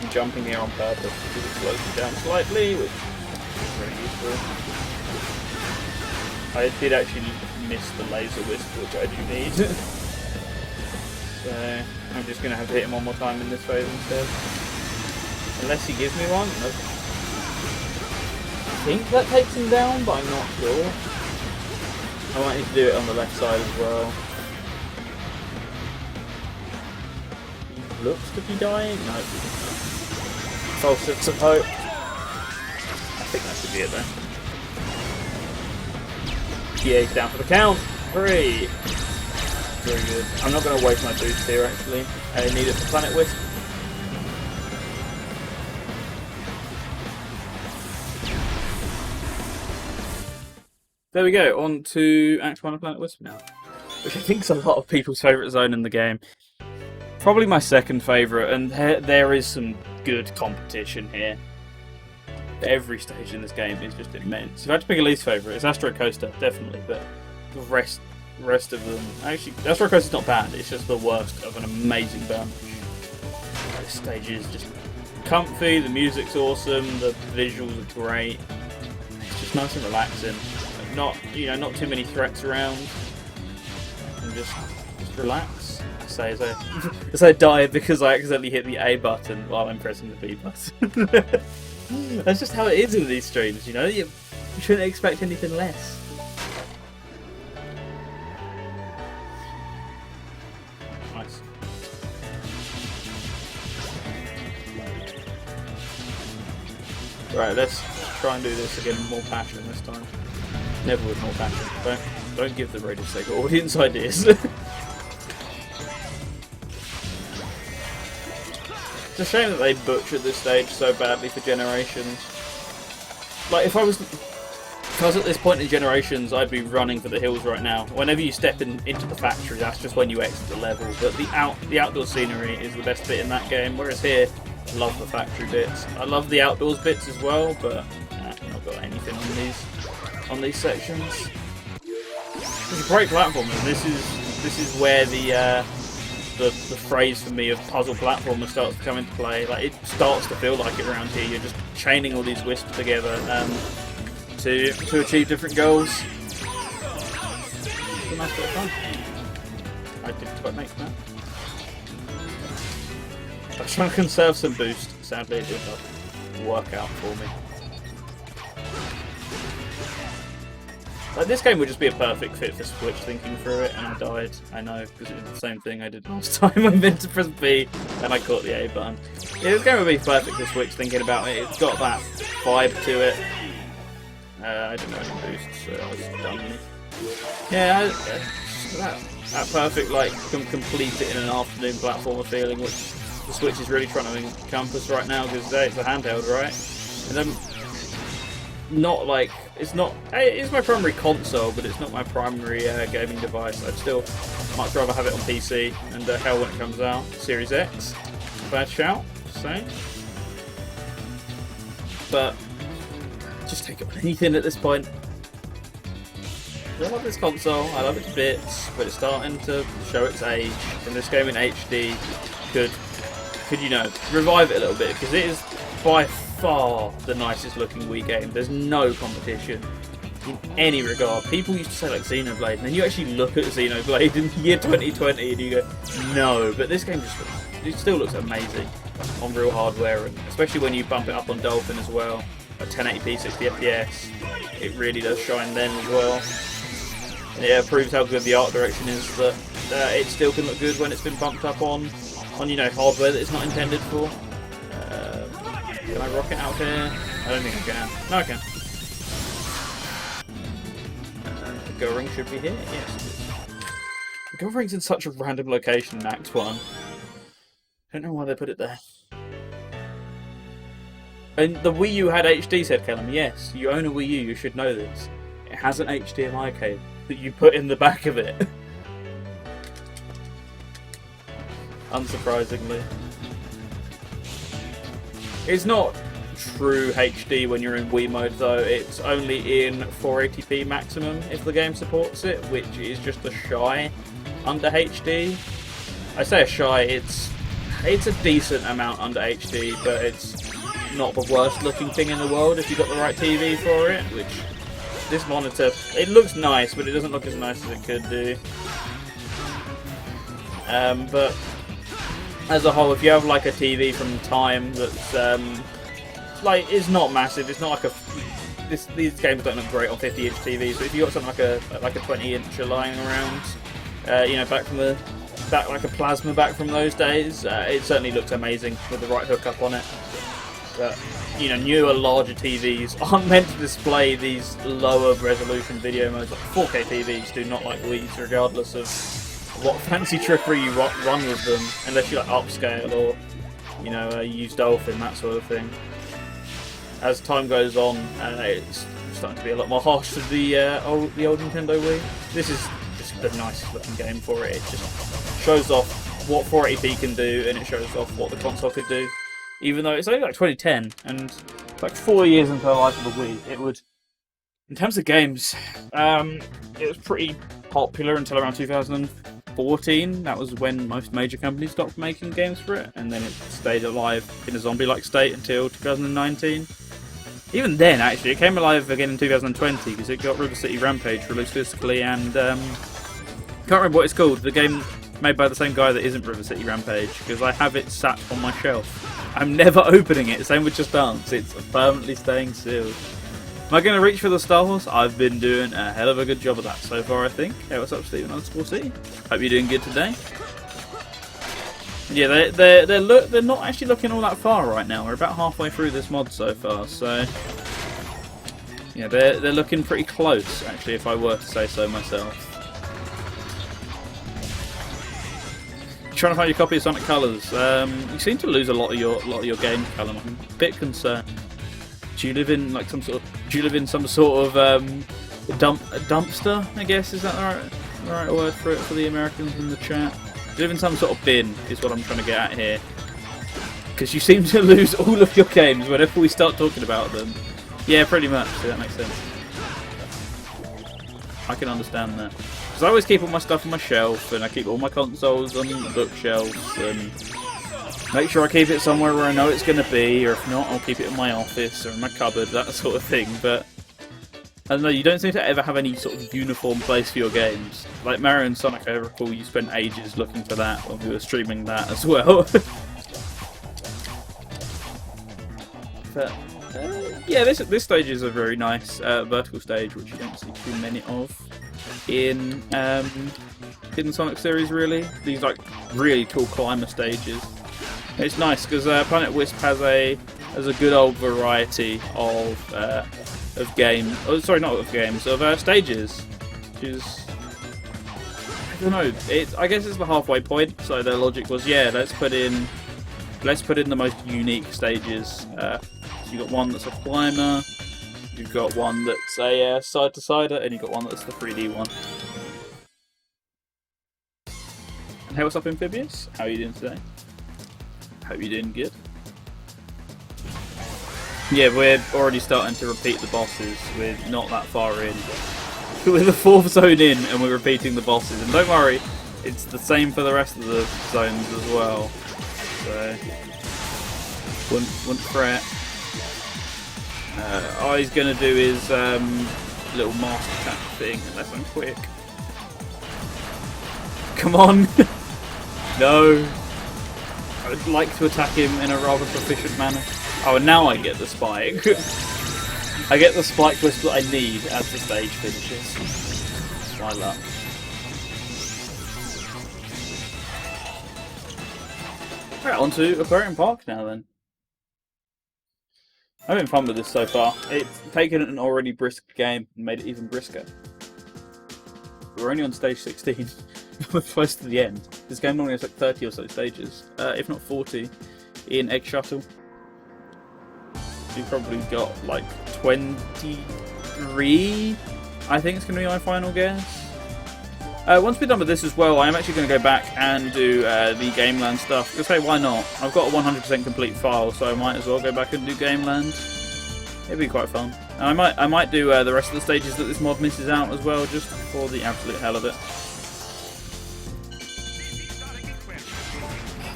Jumping here on purpose because it slows you down slightly, which is very useful. I did actually miss the laser wisp, which I do need. So I'm just going to have to hit him one more time in this phase instead. Unless he gives me one. Nope. I think that takes him down, but I'm not sure. I might need to do it on the left side as well. He looks to be dying. No. False sense of hope. I think that should be it then. Yeah, he's down for the count. 3. Very good. I'm not going to waste my boost here actually. I need it for Planet Wisp. There we go, on to Act 1 of Planet Wisp now. Which I think is a lot of people's favourite zone in the game. Probably my second favourite, and there is some good competition here. Every stage in this game is just immense. If I had to pick a least favourite, it's Astro Coaster, definitely, but the rest of them... Actually, Astro Coaster's not bad, it's just the worst of an amazing bunch. This stage is just comfy, the music's awesome, the visuals are great. It's just nice and relaxing. Not too many threats around. And just relax. As I die because I accidentally hit the A button while I'm pressing the B button. That's just how it is in these streams, you know? You shouldn't expect anything less. Nice. Right, let's try and do this again with more passion this time. Never with more passion. Don't give the Radio Sega audience ideas. It's a shame that they butchered this stage so badly for Generations. Like, if I was at this point in Generations, I'd be running for the hills right now. Whenever you step into the factory, that's just when you exit the level. But the outdoor scenery is the best bit in that game, whereas here, I love the factory bits. I love the outdoors bits as well, but I've not got anything on these sections. It's a great platform, and this is where the phrase for me of puzzle platformer starts to come into play. Like, it starts to feel like it around here. You're just chaining all these wisps together to achieve different goals. It's a nice bit of fun. I didn't quite make that. I was trying to conserve some boost. Sadly, it did not work out for me. Like, this game would just be a perfect fit for Switch thinking through it, and I died. I know, because it did the same thing I did last time. I meant to press B, and I caught the A button. Yeah, this game would be perfect for Switch thinking about it. It's got that vibe to it. I don't know any boosts, so I was done. Yeah, that perfect, like, complete it in an afternoon platformer feeling, which the Switch is really trying to encompass right now, because it's a handheld, right? And not like, it is my primary console, but it's not my primary gaming device. I'd still much rather have it on PC, and hell, when it comes out, Series X, bad shout, just saying. But just take it on anything at this point. I love this console, I love its bits, but it's starting to show its age, and this game in HD could you know, revive it a little bit, because it is by far the nicest looking Wii game. There's no competition in any regard. People used to say like Xenoblade, and then you actually look at Xenoblade in the year 2020 and you go, no, but this game it still looks amazing on real hardware, and especially when you bump it up on Dolphin as well, at 1080p 60 FPS, it really does shine then as well. And yeah, it proves how good the art direction is, that it still can look good when it's been bumped up on you know, hardware that it's not intended for. Can I rocket out here? I don't think I can. No, I can. The Go Ring should be here. Yes, it is. The Go Ring's in such a random location in Act 1. I don't know why they put it there. And the Wii U had HD, said Callum. Yes, you own a Wii U, you should know this. It has an HDMI cable that you put in the back of it. Unsurprisingly. It's not true HD when you're in Wii mode though, it's only in 480p maximum if the game supports it, which is just a shy under HD. I say a shy, it's a decent amount under HD, but it's not the worst looking thing in the world if you've got the right TV for it, which this monitor, it looks nice, but it doesn't look as nice as it could do. But as a whole, if you have like a TV from time that's like, it's not massive, it's not like these games don't look great on 50-inch TVs, but if you got something like a 20-inch lying around, you know, back like a plasma back from those days, it certainly looks amazing with the right hookup on it. But you know, newer, larger TVs aren't meant to display these lower resolution video modes. Like 4K TVs do not like Wii's, regardless of what fancy trickery you run with them, unless you like upscale or, you know, use Dolphin, that sort of thing. As time goes on, it's starting to be a lot more harsh to the old Nintendo Wii. This is just the nicest looking game for it. It just shows off what 480p can do, and it shows off what the console could do. Even though it's only like 2010, and like 4 years into the life of the Wii, it would, in terms of games, it was pretty popular until around 2014. That was when most major companies stopped making games for it, and then it stayed alive in a zombie-like state until 2019. Even then, actually, it came alive again in 2020 because it got River City Rampage released physically, and can't remember what it's called. The game made by the same guy that isn't River City Rampage, because I have it sat on my shelf. I'm never opening it. Same with Just Dance. It's permanently staying sealed. Am I going to reach for the stars? I've been doing a hell of a good job of that so far, I think. Hey, what's up, Stephen_C? Hope you're doing good today. Yeah, they're not actually looking all that far right now. We're about halfway through this mod so far, so yeah, they're looking pretty close, actually, if I were to say so myself. Trying to find your copy of Sonic Colors. You seem to lose a lot of your game, Callum. I'm a bit concerned. Do you live in like some sort of dumpster? I guess, is that the right word for it for the Americans in the chat? Do you live in some sort of bin? Is what I'm trying to get at here. Because you seem to lose all of your games whenever we start talking about them. Yeah, pretty much. So that makes sense. I can understand that. I always keep all my stuff on my shelf, and I keep all my consoles on the bookshelves, and make sure I keep it somewhere where I know it's going to be, or if not, I'll keep it in my office or in my cupboard, that sort of thing. But I don't know, you don't seem to ever have any sort of uniform place for your games. Like Mario and Sonic, I recall you spent ages looking for that when we were streaming that as well. But yeah, this stage is a very nice vertical stage, which you don't see too many of in the Sonic series, really. These like really cool climber stages. It's nice because Planet Wisp has a good old variety of games. Oh, sorry, not of games, of stages, which is don't know. I guess it's the halfway point. So their logic was, yeah, let's put in the most unique stages. So you got one that's a climber, you've got one that's a side to sider, and you've got one that's the 3D one. And hey, what's up, Amphibious? How are you doing today? Hope you're doing good. Yeah, we're already starting to repeat the bosses. We're not that far in. We're the 4th zone in, and we're repeating the bosses. And don't worry, it's the same for the rest of the zones as well. So, wouldn't fret. All he's going to do is little master attack thing, unless I'm quick. Come on! No! I would like to attack him in a rather proficient manner. Oh, and now I get the spike. I get the spike twist that I need as the stage finishes. My luck. Right, on to Aquarium Park now then. I'm having fun with this so far. It's taken an already brisk game and made it even brisker. We're only on stage 16. We're close to the end. This game normally has like 30 or so stages, if not 40, in Egg Shuttle. We've probably got like 23, I think it's going to be my final guess. Once we're done with this as well, I am actually going to go back and do the Gameland stuff. Because hey, why not? I've got a 100% complete file, so I might as well go back and do Gameland. It'd be quite fun. And I might do the rest of the stages that this mod misses out as well, just for the absolute hell of it.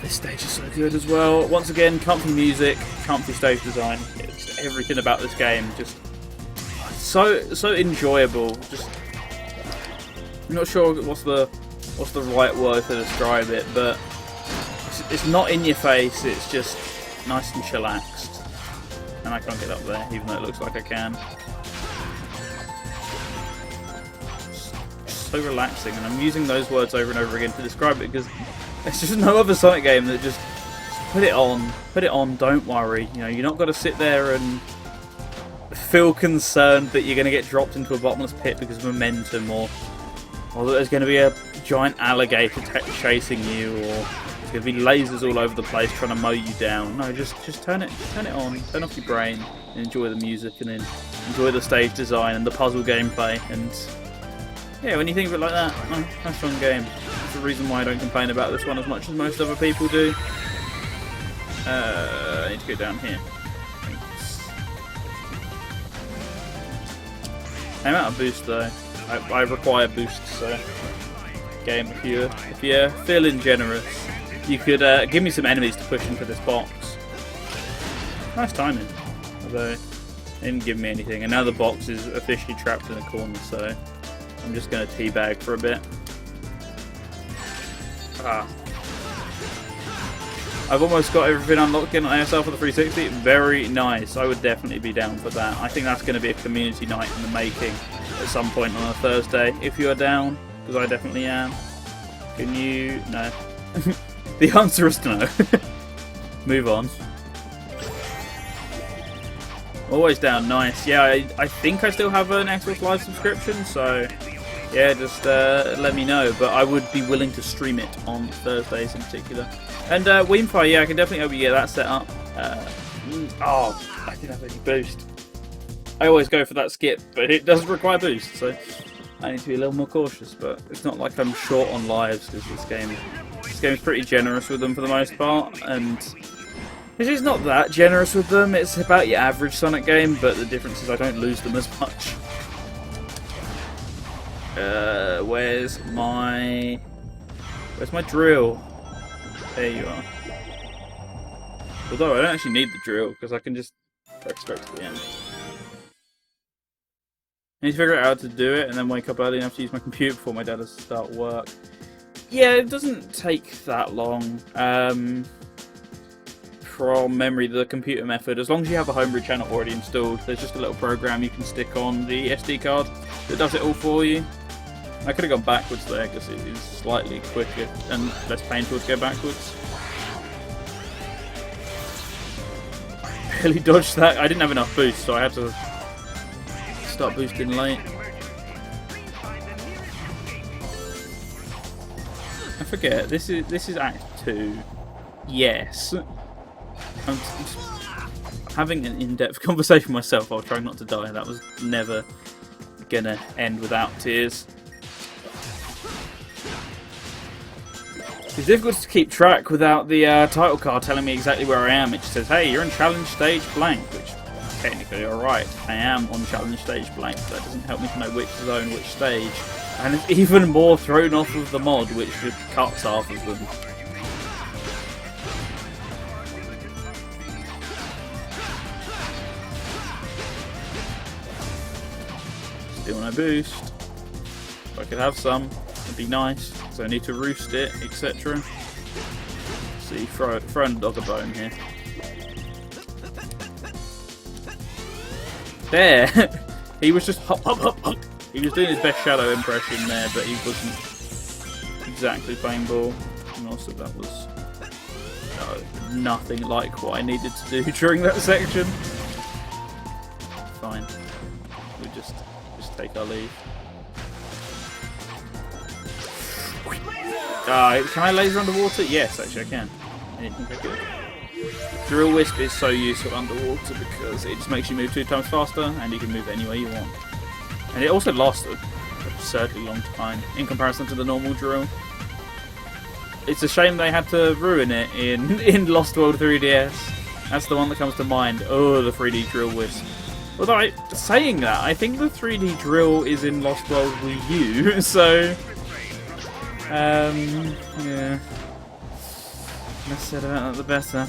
This stage is so good as well. Once again, comfy music, comfy stage design. It's everything about this game. Just so enjoyable. Just I'm not sure what's the right word to describe it, but it's not in your face. It's just nice and chillaxed. And I can't get up there, even though it looks like I can. So relaxing, and I'm using those words over and over again to describe it because there's just no other Sonic game that just put it on, don't worry. You know, you're not got to sit there and feel concerned that you're going to get dropped into a bottomless pit because of momentum, or that there's going to be a giant alligator chasing you, or there's going to be lasers all over the place trying to mow you down. No, just turn it on, turn off your brain, and enjoy the music, and then enjoy the stage design and the puzzle gameplay. And yeah, when you think of it like that, nice fun game. That's the reason why I don't complain about this one as much as most other people do. I need to go down here. Thanks. I'm out of boost though. I require boosts, so game, if you're feeling generous, you could give me some enemies to push into this box. Nice timing, although it didn't give me anything, and now the box is officially trapped in a corner, so I'm just going to teabag for a bit. I've almost got everything unlocked in on ASL for the 360. Very nice. I would definitely be down for that. I think that's going to be a community night in the making at some point on a Thursday. If you're down, because I definitely am. Can you? No. The answer is no. Move on. Always down. Nice. Yeah, I think I still have an Xbox Live subscription, so yeah, just let me know. But I would be willing to stream it on Thursdays in particular. And Weemfire, yeah, I can definitely help you get that set up. Oh, I didn't have any boost. I always go for that skip, but it does require boost, so I need to be a little more cautious. But it's not like I'm short on lives, because this game is pretty generous with them for the most part, and this is not that generous with them. It's about your average Sonic game, but the difference is I don't lose them as much. Where's my drill? There you are. Although I don't actually need the drill, because I can just press straight to the end. I need to figure out how to do it, and then wake up early enough to use my computer before my dad has to start work. Yeah, it doesn't take that long. From memory, the computer method, as long as you have a homebrew channel already installed, there's just a little program you can stick on the SD card that does it all for you. I could have gone backwards there because it is slightly quicker and less painful to go backwards. Barely dodged that. I didn't have enough boost, so I had to start boosting late. I forget. This is Act 2. Yes. I'm having an in-depth conversation with myself. I was trying not to die. That was never gonna end without tears. It's difficult to keep track without the title card telling me exactly where I am. It just says, hey, you're in challenge stage blank, which technically alright. I am on challenge stage blank. That doesn't help me to know which zone, which stage. And it's even more thrown off of the mod, which just cuts half of them. Still no boost. If I could have some, it'd be nice. So I need to roost it, etc. See, throw another bone here. There! He was just hop, hop, hop, hop. He was doing his best Shadow impression there, but he wasn't exactly playing ball. And also that was nothing like what I needed to do during that section. Fine. We just take our leave. Can I laser underwater? Yes, actually I can. I didn't think I could. Drill Wisp is so useful underwater because it just makes you move 2 times faster and you can move anywhere you want. And it also lasts an absurdly long time in comparison to the normal drill. It's a shame they had to ruin it in Lost World 3DS. That's the one that comes to mind. Oh, the 3D Drill Wisp. Although, saying that, I think the 3D drill is in Lost World Wii U, so... yeah. Less said about that, the better.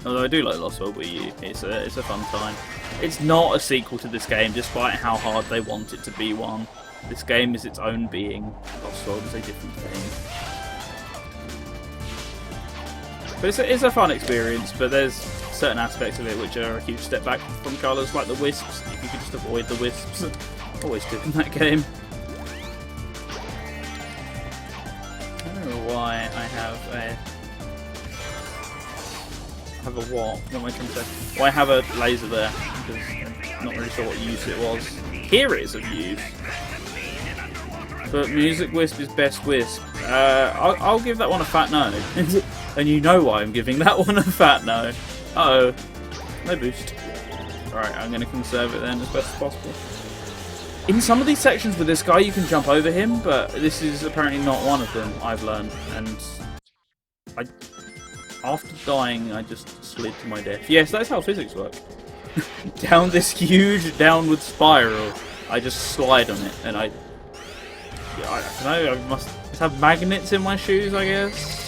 Although I do like Lost World Wii U, it's a fun time. It's not a sequel to this game, despite how hard they want it to be one. This game is its own being. Lost World is a different thing. But it's a fun experience, but there's certain aspects of it which are a huge step back from colours, like the wisps. If you could just avoid the wisps. Always do in that game. I don't know why I have a what? What am I trying to say? Well, I have a laser there, because I'm not really sure what use it was. Here it is of use. But Music Wisp is best Wisp. I'll give that one a fat no. And you know why I'm giving that one a fat no. Uh-oh. No boost. Alright, I'm going to conserve it then as best as possible. In some of these sections with this guy, you can jump over him, but this is apparently not one of them, I've learned. And after dying, I just slid to my death. Yes, that's how physics work. Down this huge downward spiral, I just slide on it, and I don't know, I must have magnets in my shoes, I guess.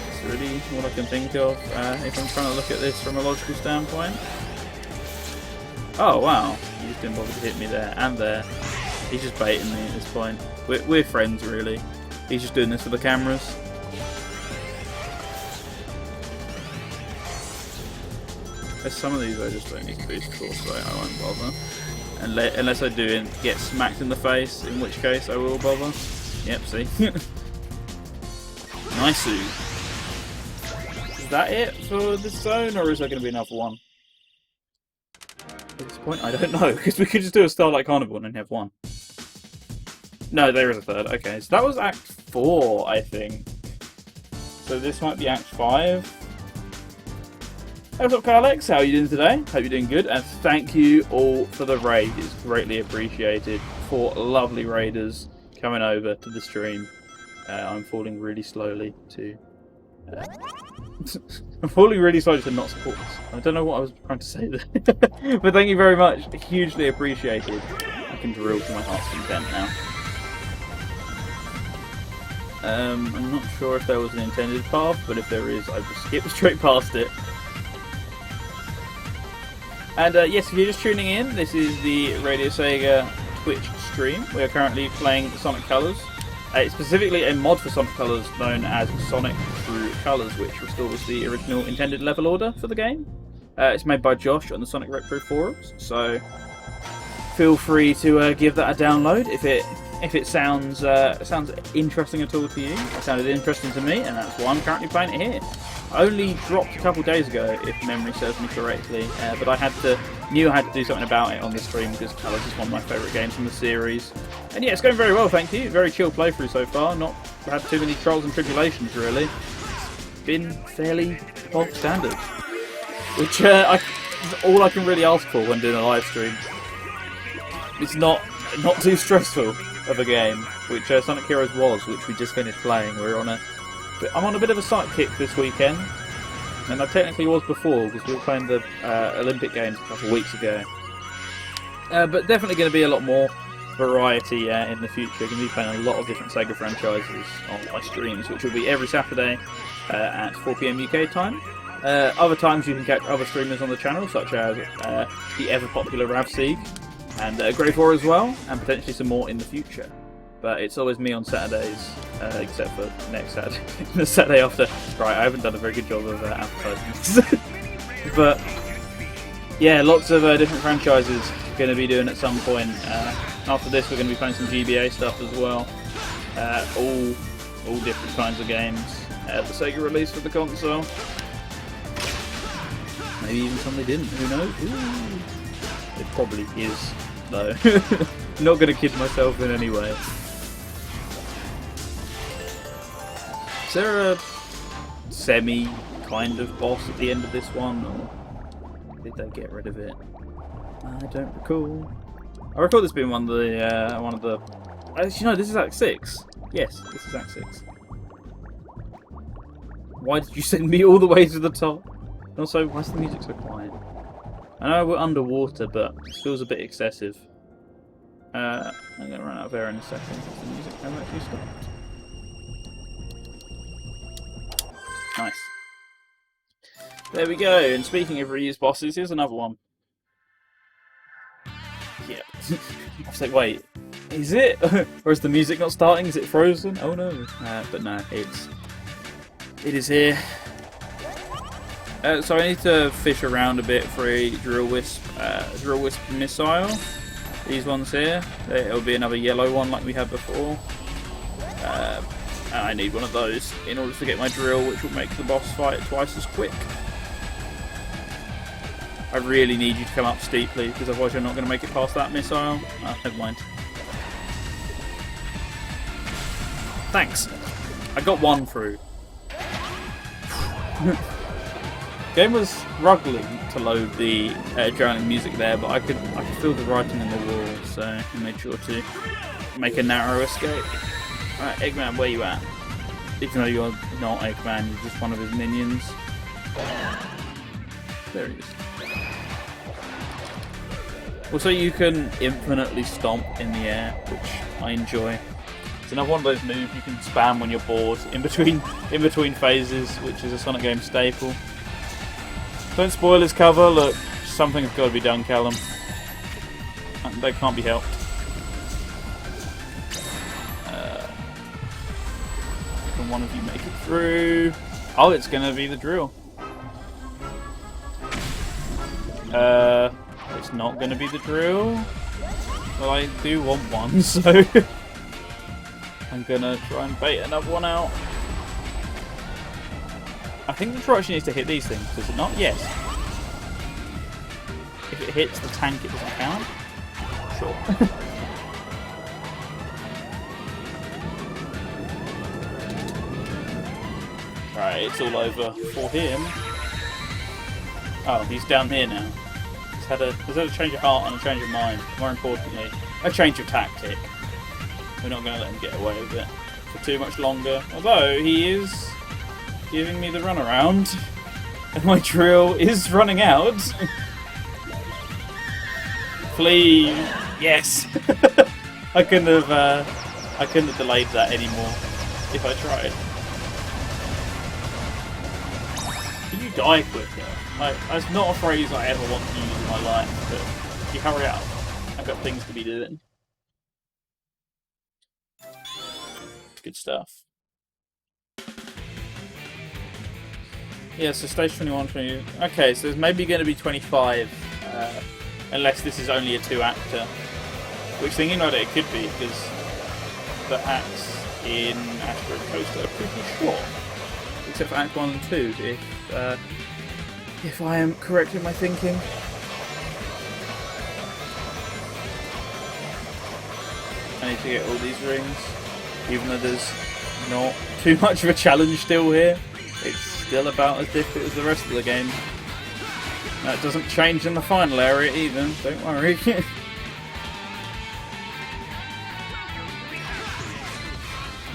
That's really what I can think of if I'm trying to look at this from a logical standpoint. Oh wow, he just didn't bother to hit me there and there. He's just baiting me at this point. We're friends, really. He's just doing this for the cameras. There's some of these I just don't need to boost for, so I won't bother. Unless I do and get smacked in the face, in which case I will bother. Yep, see? Nice. Is that it for this zone, or is there going to be another one? At this point, I don't know, because we could just do a Starlight Carnival and have one. No, there is a third. Okay, so that was Act 4, I think. So this might be Act 5. What's up, Carlex? How are you doing today? Hope you're doing good, and thank you all for the raid. It's greatly appreciated. 4 lovely raiders coming over to the stream. I'm falling really slowly to... I'm falling really slowly to not support us. I don't know what I was trying to say there. But thank you very much. Hugely appreciated. I can drill to my heart's content now. I'm not sure if there was an intended path, but if there is, I've just skipped straight past it. And yes, if you're just tuning in, this is the Radio Sega Twitch stream. We are currently playing Sonic Colors. It's specifically a mod for Sonic Colors known as Sonic True Colors, which restores the original intended level order for the game. It's made by Josh on the Sonic Retro forums, so feel free to give that a download if it if it sounds interesting at all to you. It sounded interesting to me, and that's why I'm currently playing it here. I only dropped a couple days ago, if memory serves me correctly, but I knew I had to do something about it on the stream because Talos is one of my favourite games in the series. And yeah, it's going very well, thank you. Very chill playthrough so far. Not had too many trials and tribulations really. It's been fairly bog standard, which is all I can really ask for when doing a live stream. It's not too stressful of a game, which Sonic Heroes was, which we just finished playing. I'm on a bit of a sidekick this weekend, and I technically was before because we were playing the Olympic Games a couple of weeks ago. But definitely going to be a lot more variety in the future. Going to be playing a lot of different Sega franchises on my streams, which will be every Saturday at 4 PM UK time. Other times you can catch other streamers on the channel, such as the ever popular Ravseeg and Grey4 as well, and potentially some more in the future. But it's always me on Saturdays, except for next Saturday, the Saturday after. Right, I haven't done a very good job of advertising. But yeah, lots of different franchises going to be doing at some point. After this, we're going to be playing some GBA stuff as well. All different kinds of games. The Sega release for the console. Maybe even some they didn't. Who knows? Ooh. It probably is, though. Not going to kid myself in any way. Is there a semi kind of boss at the end of this one, or did they get rid of it? I don't recall. I recall this being one of the. Actually, no, this is Act 6. Yes, this is Act 6. Why did you send me all the way to the top? And also, why is the music so quiet? I know we're underwater, but it feels a bit excessive. I'm going to run out of air in a second because the music has actually stopped. Nice. There we go, and speaking of reused bosses, here's another one. Yep. I was like, wait, is it? Or is the music not starting? Is it frozen? Oh no. But no, it is here. So I need to fish around a bit for a drill wisp missile. These ones here. It'll be another yellow one like we had before. And I need one of those in order to get my drill, which will make the boss fight twice as quick. I really need you to come up steeply, because otherwise you're not going to make it past that missile. Oh, never mind. Thanks. I got one through. Game was struggling to load the drowning music there, but I could feel the writing on the wall, so I made sure to make a narrow escape. Right, Eggman, where you at? Even though you're not Eggman, you're just one of his minions. There he is. Also, you can infinitely stomp in the air, which I enjoy. It's another one of those moves you can spam when you're bored in between phases, which is a Sonic game staple. Don't spoil his cover. Look, something's got to be done, Callum. That can't be helped. Can one of you make it through? Oh, it's gonna be the drill. It's not gonna be the drill. Well, I do want one, so I'm gonna try and bait another one out. I think the truck needs to hit these things, does it not? Yes. If it hits the tank, it doesn't count. Sure. Right, it's all over for him. Oh, he's down here now. He's had a change of heart and a change of mind. More importantly, a change of tactic. We're not going to let him get away with it for too much longer. Although he is giving me the runaround, and my drill is running out. Please, yes. I couldn't have delayed that anymore if I tried. Can you die quicker? Like, that's not a phrase I ever want to use in my life, but if you hurry up, I've got things to be doing. Good stuff. Yeah, so stage 21, 20. Okay, so there's maybe going to be 25, unless this is only a 2-actor. Which, thinking about it, it could be, because the acts in Astro Coaster are pretty short, except for Act 1 and 2, if I am correct in my thinking. I need to get all these rings, even though there's not too much of a challenge still here. It's still about as difficult as the rest of the game. That doesn't change in the final area either, don't worry.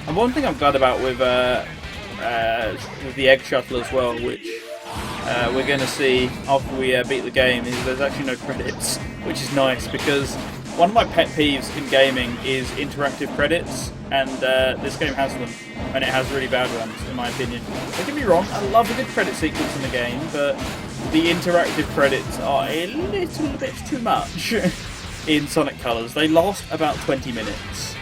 And one thing I'm glad about with the egg shuttle as well, which we're going to see after we beat the game, is there's actually no credits, which is nice because one of my pet peeves in gaming is interactive credits, and this game has them, and it has really bad ones in my opinion. Don't get me wrong, I love a good credit sequence in the game, but the interactive credits are a little bit too much in Sonic Colors. They last about 20 minutes.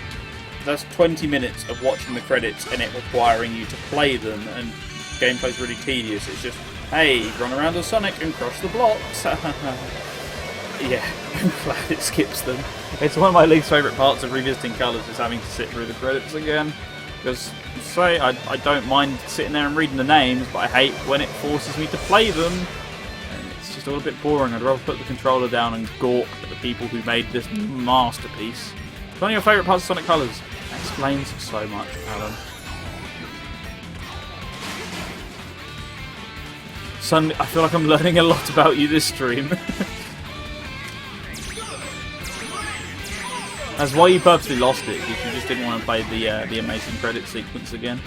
That's 20 minutes of watching the credits and it requiring you to play them, and gameplay's really tedious. It's just, hey, run around as Sonic and cross the blocks. Yeah, I'm glad it skips them. It's one of my least favourite parts of revisiting Colors, is having to sit through the credits again. Because, say, I don't mind sitting there and reading the names, but I hate when it forces me to play them. And it's just all a bit boring. I'd rather put the controller down and gawk at the people who made this masterpiece. It's one of your favourite parts of Sonic Colors. That explains so much, Alan. Son, I feel like I'm learning a lot about you this stream. That's why you purposely lost it, because you just didn't want to play the amazing credit sequence again.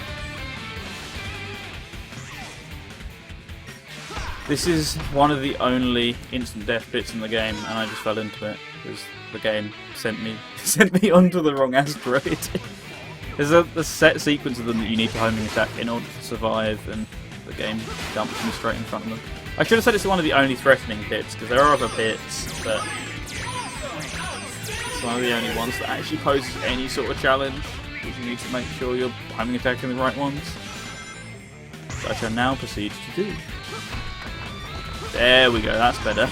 This is one of the only instant death bits in the game, and I just fell into it because the game sent me onto the wrong asteroid. There's a set sequence of them that you need to homing attack in order to survive, and the game dumps me straight in front of them. I should have said it's one of the only threatening pits, because there are other pits, but it's one of the only ones that actually poses any sort of challenge, because you need to make sure you're homing attacking the right ones. Which I shall now proceed to do. There we go, that's better.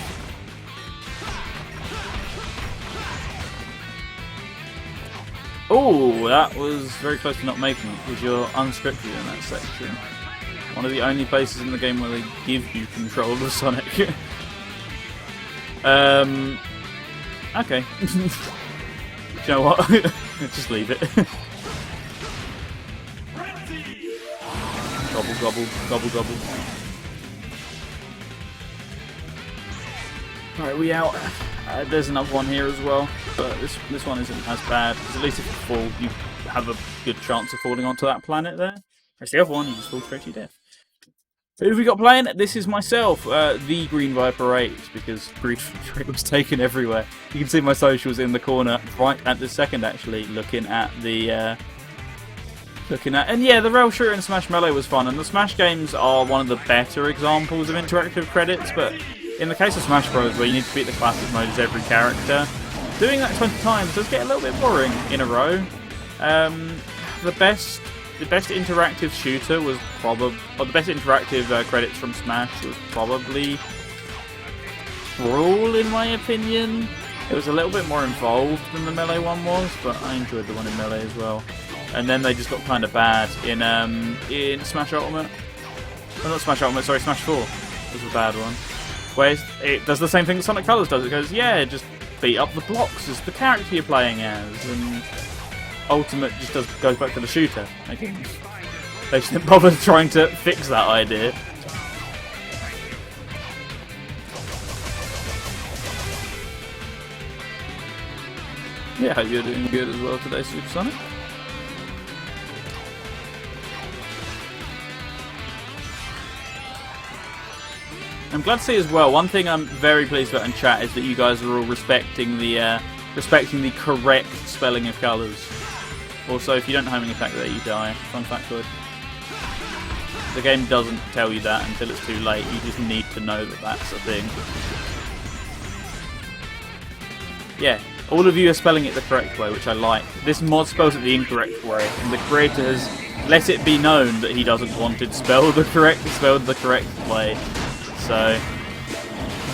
Oh, that was very close to not making it, because you're unscripted in that section. One of the only places in the game where they give you control of Sonic. Okay. Do you know what? Just leave it. Gobble, gobble, gobble, gobble. Alright, we out. There's another one here as well, but this one isn't as bad, because at least if you fall, you have a good chance of falling onto that planet there. Whereas the other one, you just fall straight to your death. Who have we got playing? This is myself, the Green Viper 8, because Green Viper 8 was taken everywhere. You can see my socials in the corner, right at this second actually, looking at the... and yeah, the Rail Shooter and Smash Melee was fun, and the Smash games are one of the better examples of interactive credits, but in the case of Smash Bros, where you need to beat the classic mode as every character, doing that 20 times does get a little bit boring in a row. The best interactive shooter was probably, or the best interactive credits from Smash was probably Brawl, in my opinion. It was a little bit more involved than the Melee one was, but I enjoyed the one in Melee as well. And then they just got kind of bad in Smash Ultimate. Oh, not Smash Ultimate, sorry, Smash 4 was a bad one. Where it does the same thing that Sonic Colors does. It goes, yeah, just beat up the blocks as the character you're playing as, and Ultimate just goes back to the shooter. Again, they just didn't bother trying to fix that idea. Yeah, I hope you're doing good as well today, Super Sonic. I'm glad to see as well, one thing I'm very pleased about in chat is that you guys are all respecting the correct spelling of colours. Also, if you don't homing attack there, you die. Fun factoid. The game doesn't tell you that until it's too late, you just need to know that that's a thing. Yeah, all of you are spelling it the correct way, which I like. This mod spells it the incorrect way, and the creator has let it be known that he doesn't want it spelled the correct way. So,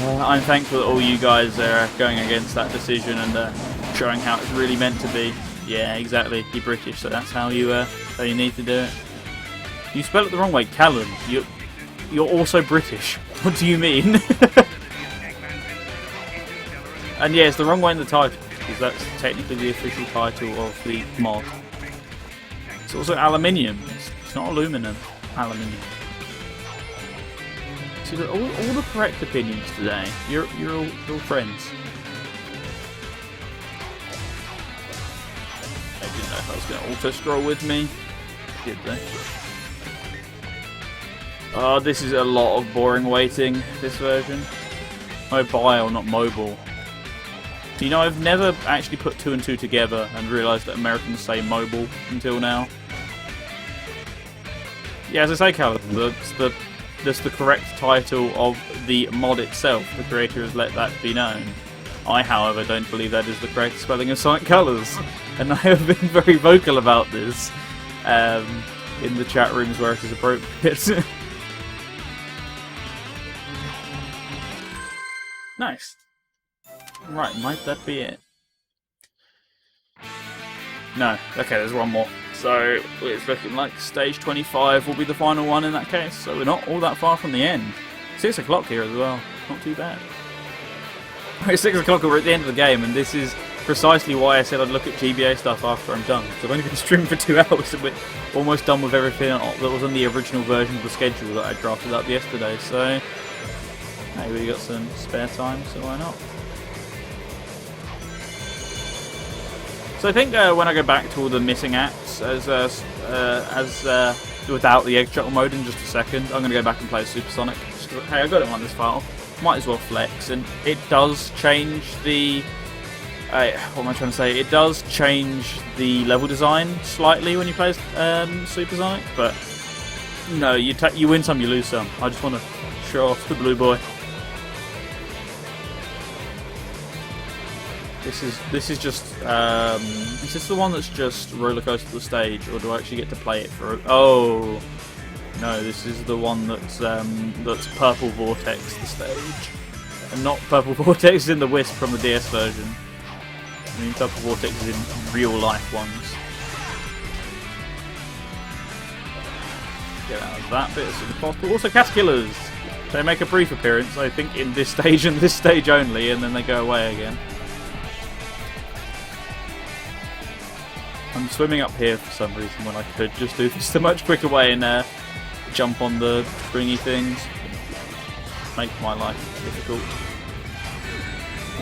I'm thankful that all you guys are going against that decision and showing how it's really meant to be. Yeah, exactly. You're British, so that's how you need to do it. You spell it the wrong way, Callum. You're also British. What do you mean? And yeah, it's the wrong way in the title, because that's technically the official title of the mod. It's also aluminium. It's not aluminum. Aluminium. So you've got all the correct opinions today. You're all friends. I didn't know if I was going to auto-scroll with me. Did they? Oh, this is a lot of boring waiting, this version. Mobile, not mobile. Do you know, I've never actually put 2 and 2 together and realised that Americans say mobile until now. Yeah, as I say, Callum, that's the correct title of the mod itself. The creator has let that be known. I, however, don't believe that is the correct spelling of Sonic Colors, and I have been very vocal about this in the chat rooms where it is appropriate. Nice. Right, might that be it? No. Okay, there's one more. So, it's looking like stage 25 will be the final one in that case, so we're not all that far from the end. 6 o'clock here as well. Not too bad. It's 6 o'clock, we're at the end of the game, and this is precisely why I said I'd look at GBA stuff after I'm done. So I've only been streaming for 2 hours, and we're almost done with everything that was on the original version of the schedule that I drafted up yesterday, so hey, we got some spare time, so why not? So I think when I go back to all the missing acts as without the egg shuttle mode in just a second, I'm going to go back and play Supersonic. Just 'cause, hey, I got it on this file. Might as well flex, and it does change the. What am I trying to say? It does change the level design slightly when you play Supersonic, but no, you win some, you lose some. I just want to show off the blue boy. This is just is this the one that's just roller coaster the stage, or do I actually get to play it for? Oh no, this is the one that's Purple Vortex the stage, and not Purple Vortex in the Wisp from the DS version. I mean Purple Vortex is in real life ones. Get out of that bit as soon as possible. Also, Cat Killers. They make a brief appearance, I think, in this stage and this stage only, and then they go away again. I'm swimming up here for some reason when I could just do this a much quicker way and jump on the springy things. Make my life difficult.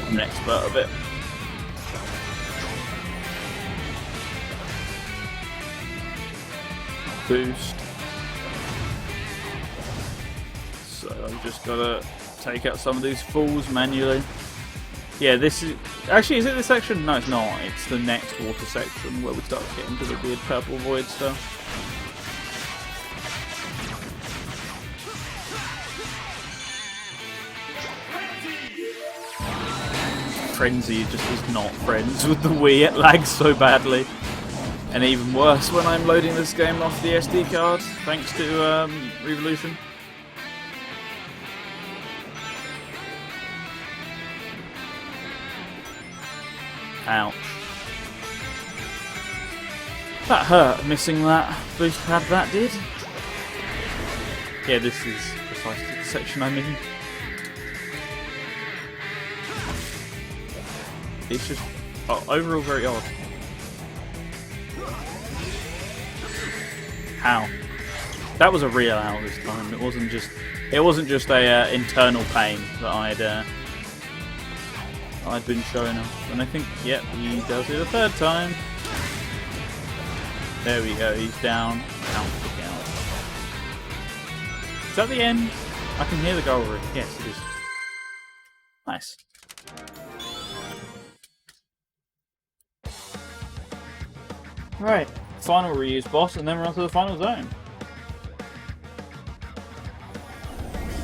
I'm an expert of it. Boost. So I've just got to take out some of these fools manually. Yeah, this is... Actually, is it this section? No, it's not. It's the next water section where we start getting to the weird purple void stuff. Frenzy just is not friends with the Wii. It lags so badly. And even worse when I'm loading this game off the SD card, thanks to Revolution. Ouch. That hurt, missing that boost pad, that did. Yeah, this is precisely the section I'm in. It's just overall very odd. How? That was a real ow this time. It wasn't just a internal pain that I'd been showing off. And I think, yep, he does it a third time. There we go, he's down. Out. Is that the end? I can hear the goal ring. Yes, it is. Nice. Right, final reuse boss, and then we're on to the final zone.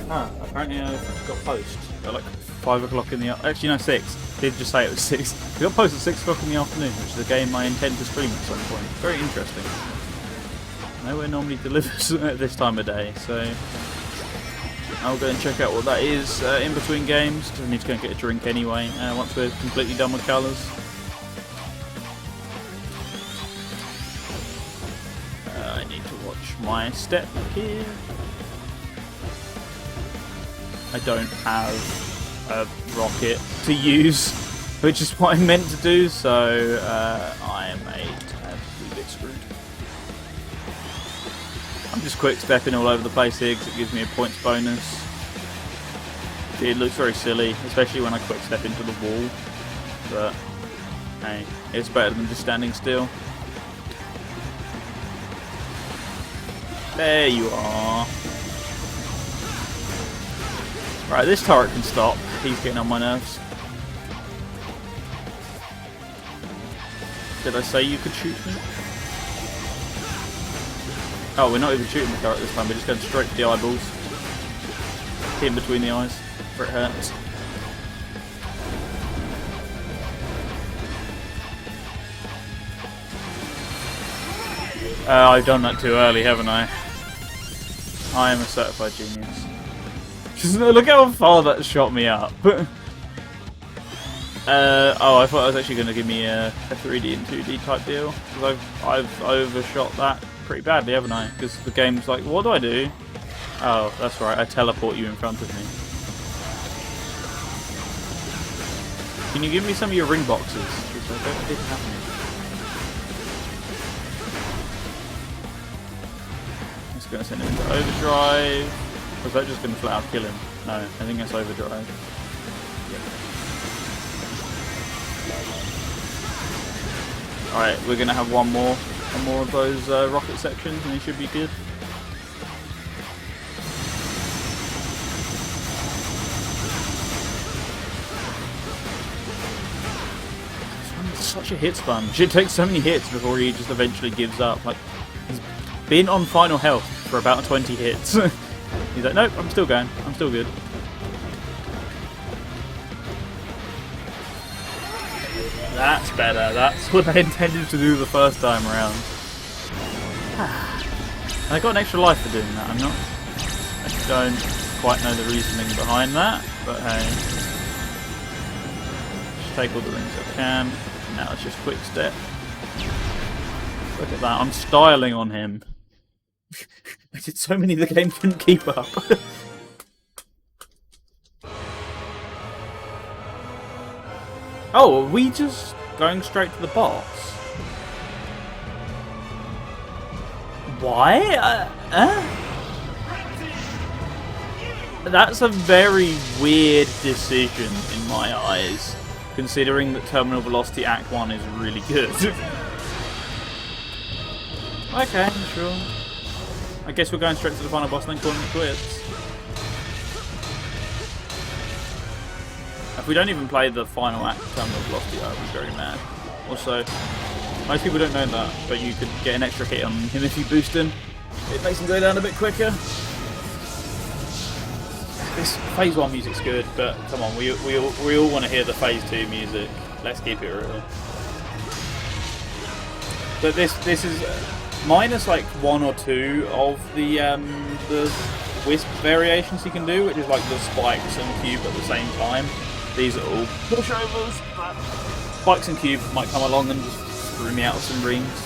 Apparently I've got post at like 5 o'clock in the afternoon. Actually, no, 6. Did just say it was 6. We got post at 6 o'clock in the afternoon, which is a game I intend to stream at some point. Very interesting. Nowhere normally delivers at this time of day, so I'll go and check out what that is in between games, because I need to go and get a drink anyway, once we're completely done with colours. I need to watch my step here. I don't have a rocket to use, which is what I meant to do, so I am a bit screwed. I'm just quick stepping all over the place here because it gives me a points bonus. It looks very silly, especially when I quick step into the wall, but hey, it's better than just standing still. There you are. Right, this turret can stop. He's getting on my nerves. Did I say you could shoot me? Oh, we're not even shooting the turret this time. We're just going straight for the eyeballs. Hit him between the eyes, where it hurts. I've done that too early, haven't I? I am a certified genius. Just look how far that shot me up. Oh, I thought it was actually going to give me a 3D and 2D type deal. Because I've overshot that pretty badly, haven't I? Because the game's like, what do I do? Oh, that's right, I teleport you in front of me. Can you give me some of your ring boxes? Because I don't think it happened. Just going to send him into overdrive. Was that just going to flat out kill him? No, I think that's overdrive. Yep. Alright, we're going to have one more of those rocket sections and he should be good. Such a hit sponge. It takes so many hits before he just eventually gives up. Like, he's been on final health for about 20 hits. He's like, nope, I'm still going. I'm still good. That's better. That's what I intended to do the first time around. And I got an extra life for doing that. I don't quite know the reasoning behind that, but hey. Just take all the rings I can. Now it's just quick step. Look at that, I'm styling on him. I did so many the game couldn't keep up. Oh, are we just going straight to the boss? Why? That's a very weird decision in my eyes. Considering that Terminal Velocity Act 1 is really good. Okay, sure. I guess we're going straight to the final boss and then calling it quits. If we don't even play the final act Terminal Velocity, I would be very mad. Also, most people don't know that, but you could get an extra hit on him if you boost him. It makes him go down a bit quicker. This Phase 1 music's good, but come on, we all want to hear the Phase 2 music. Let's keep it real. But this is minus like 1 or 2 of the Wisp variations you can do, which is like the spikes and cube at the same time. These are all pushovers, but spikes and cube might come along and just screw me out of some rings.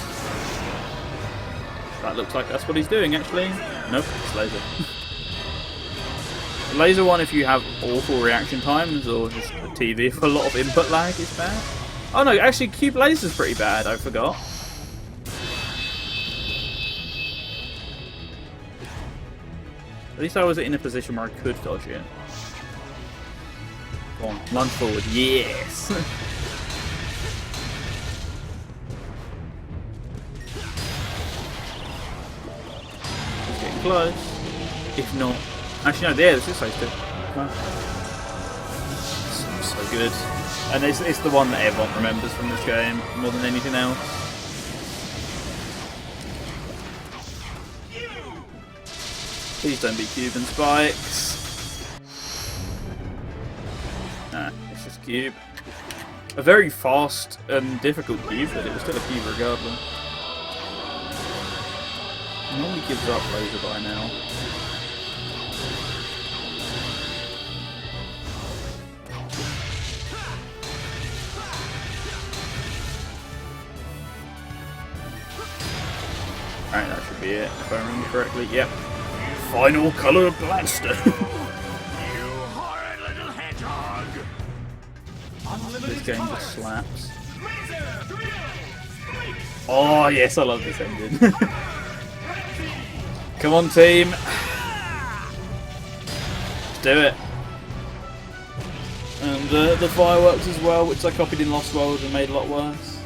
That looks like that's what he's doing actually. Nope, it's laser. Laser one if you have awful reaction times, or just a TV with a lot of input lag is bad. Oh no, actually Cube Laser's pretty bad, I forgot. At least I was in a position where I could dodge it. Come on, lunge forward, yes! It's getting close. If not... Actually, no, there, this is so good. So good. And it's the one that everyone remembers from this game, more than anything else. Please don't be Cube and Spikes. Nah, it's just Cube. A very fast and difficult Cube, but it was still a Cube regardless. He normally gives up laser by now. Alright, that should be it, if I remember correctly. Yep. Final colour blaster. This game just slaps. Oh yes, I love this engine. Come on, team. Let's do it. And the fireworks as well, which I copied in Lost World and made a lot worse.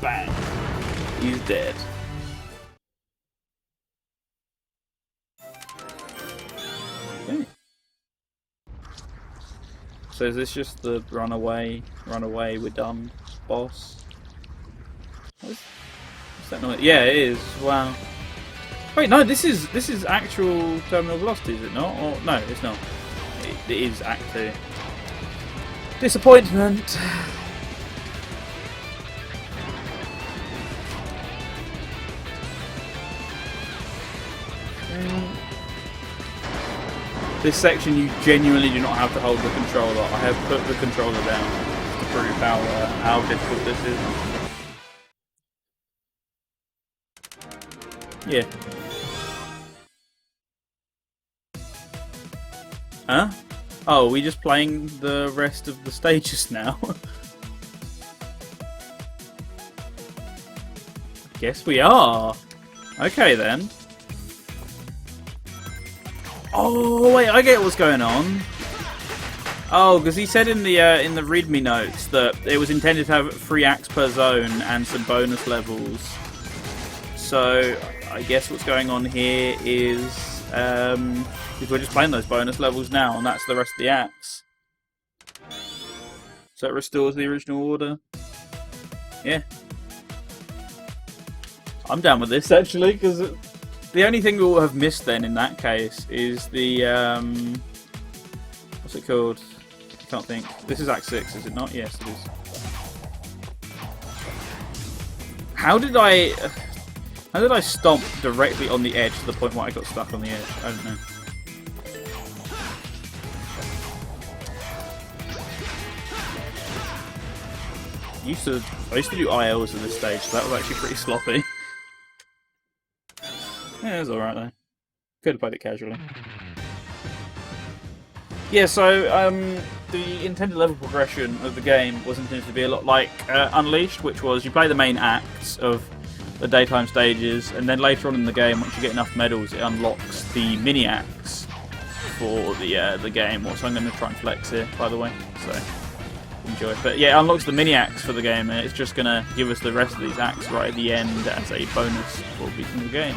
Bang. He's dead. Okay. So is this just the runaway, we're done boss? What's that noise? Yeah, it is. Wow. Wait, no, this is actual terminal velocity, is it not? Or no, it's not. It is Act 2. Disappointment. This section you genuinely do not have to hold the controller. I have put the controller down to prove how difficult this is. Yeah. Huh? Oh, are we just playing the rest of the stages now? Guess we are. Okay then. Oh wait, I get what's going on. Oh, because he said in the README notes that it was intended to have 3 acts per zone and some bonus levels. So I guess what's going on here is we're just playing those bonus levels now, and that's the rest of the acts. So it restores the original order. Yeah. I'm down with this actually, because the only thing we'll have missed then in that case is the what's it called? I can't think. This is Act 6, is it not? Yes, it is. How did I stomp directly on the edge to the point where I got stuck on the edge? I don't know. I used to do ILs at this stage, so that was actually pretty sloppy. Yeah, it was alright though. Could have played it casually. Yeah, so the intended level progression of the game was intended to be a lot like Unleashed, which was you play the main acts of the daytime stages, and then later on in the game, once you get enough medals, it unlocks the mini acts for the game. So I'm going to try and flex here, by the way. So enjoy. But yeah, it unlocks the mini acts for the game, and it's just going to give us the rest of these acts right at the end as a bonus for beating the game,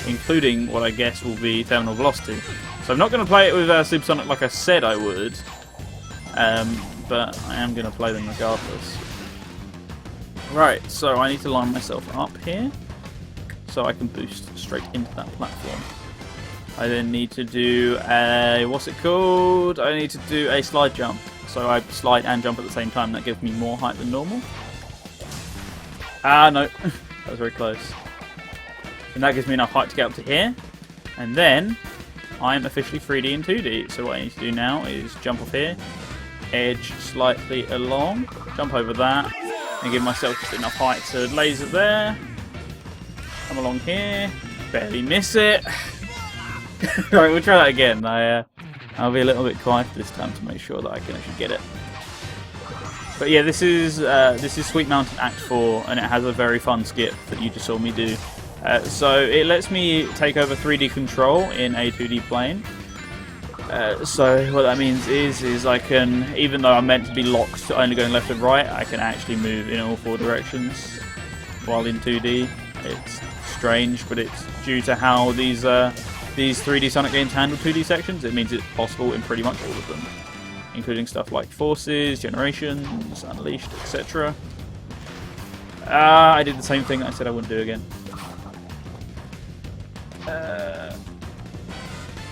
including what I guess will be terminal velocity. So I'm not going to play it with Supersonic like I said I would, but I am going to play them regardless. Right, so I need to line myself up here so I can boost straight into that platform. I then need to do a, what's it called? I need to do a slide jump. So I slide and jump at the same time. That gives me more height than normal. Ah, no. That was very close. And that gives me enough height to get up to here. And then I'm officially 3D and 2D. So what I need to do now is jump off here, edge slightly along, jump over that, and give myself just enough height to laser there. Come along here, barely miss it. Right, we'll try that again. I'll be a little bit quiet this time to make sure that I can actually get it. But yeah, this is Sweet Mountain Act 4, and it has a very fun skip that you just saw me do. So it lets me take over 3D control in a 2D plane. So what that means is I can, even though I'm meant to be locked to only going left and right, I can actually move in all 4 directions while in 2D. It's strange, but it's due to how these 3D Sonic games handle 2D sections. It means it's possible in pretty much all of them, including stuff like Forces, Generations, Unleashed, etc. I did the same thing that I said I wouldn't do again.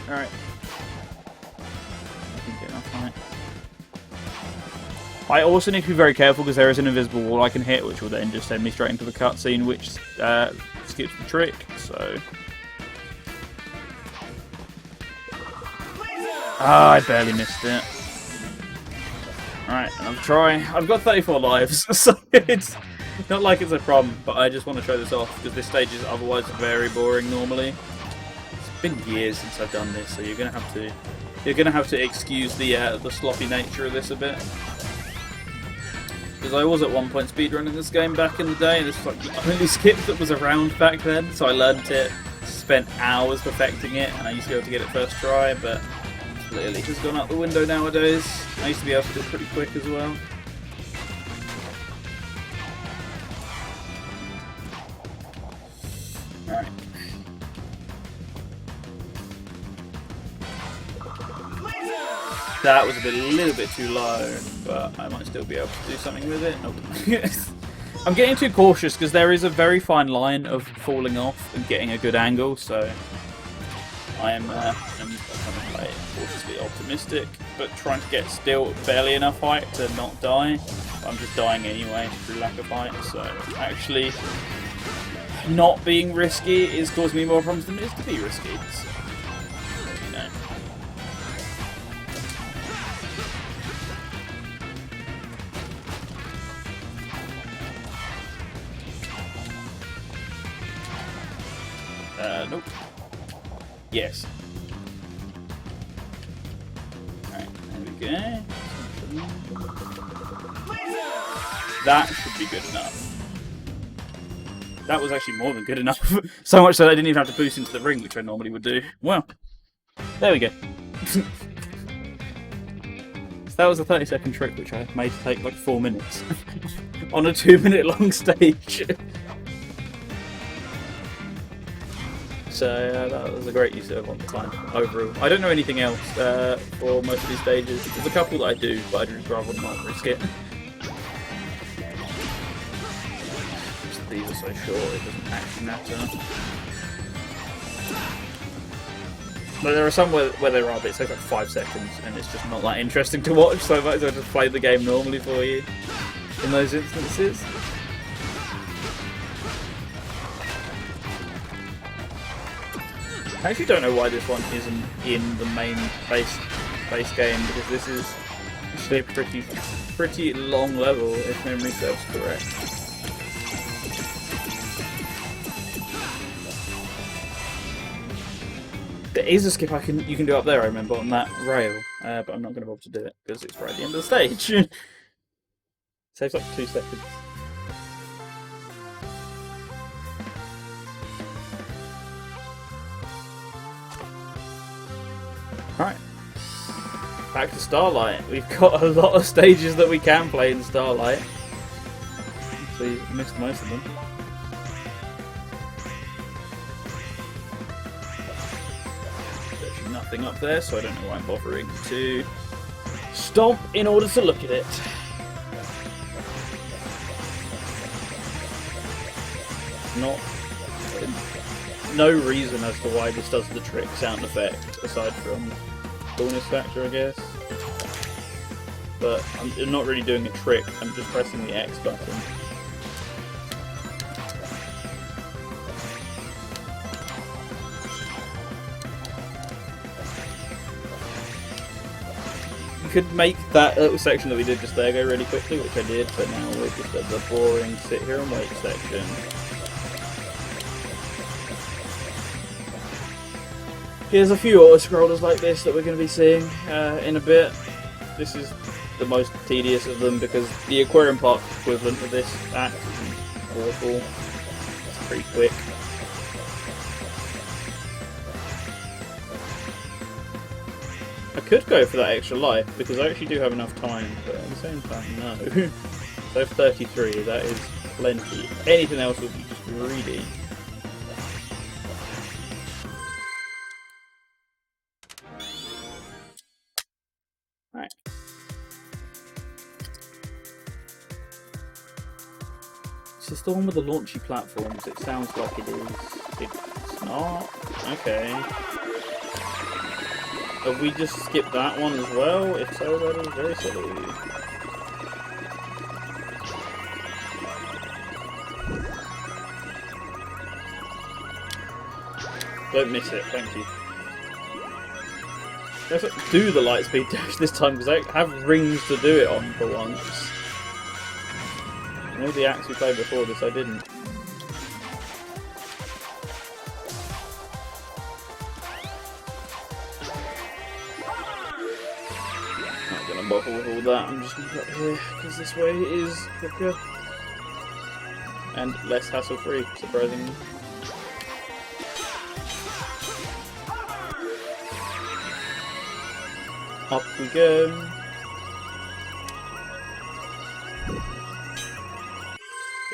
Alright. I also need to be very careful because there is an invisible wall I can hit, which will then just send me straight into the cutscene, which skips the trick. So, I barely missed it. Alright, another try. I've got 34 lives, so Not like it's a problem, but I just want to show this off because this stage is otherwise very boring normally. It's been years since I've done this, so you're gonna have to excuse the sloppy nature of this a bit. Because I was at one point speedrunning this game back in the day, and this was like the only skip that was around back then, so I learnt it, spent hours perfecting it, and I used to be able to get it first try, but clearly just gone out the window nowadays. I used to be able to do it pretty quick as well. Alright. That was a little bit too low, but I might still be able to do something with it. Nope. I'm getting too cautious because there is a very fine line of falling off and getting a good angle, so I'm cautiously optimistic, but trying to get still barely enough height to not die. I'm just dying anyway through lack of height, so actually not being risky is causing me more problems than it is to be risky. So, you know. Nope. Yes. Alright, there we go. That should be good enough. That was actually more than good enough. So much that I didn't even have to boost into the ring, which I normally would do. Well, there we go. So that was a 30-second trick, which I made take like 4 minutes. On a 2-minute long stage. So that was a great use of on the time overall. I don't know anything else for most of these stages. There's a couple that I do, but I'd just rather not risk it. These are so short, it doesn't actually matter. But there are some where there are bits, like 5 seconds, and it's just not that interesting to watch, so I might as well just play the game normally for you in those instances. I actually don't know why this one isn't in the main base game, because this is actually a pretty long level, if memory serves correct. There is a skip you can do up there, I remember, on that rail, but I'm not going to bother to do it because it's right at the end of the stage. Saves like 2 seconds. Right, back to Starlight. We've got a lot of stages that we can play in Starlight. So you missed most of them. There's actually nothing up there, so I don't know why I'm bothering to stomp in order to look at it. No reason as to why this does the trick sound effect, aside from coolness factor, I guess. But I'm not really doing a trick, I'm just pressing the X button. You could make that little section that we did just there go really quickly, which I did, but now we're just at the boring sit here and wait section. Here's a few auto-scrollers like this that we're going to be seeing in a bit. This is the most tedious of them because the Aquarium Park equivalent of this act is awful. It's pretty quick. I could go for that extra life because I actually do have enough time, but at the same time, no. So 33, that is plenty. Anything else would be just greedy. Right. Is this the one with the launchy platforms? It sounds like it is. It's not. Okay. Have we just skipped that one as well? If so, that is very silly. Don't miss it, thank you. Let's do the Lightspeed dash this time because I have rings to do it on for once. All the acts we played before this, I didn't. Not gonna bother with all that. I'm just gonna go up here because this way is quicker and less hassle-free, surprisingly. Up we go.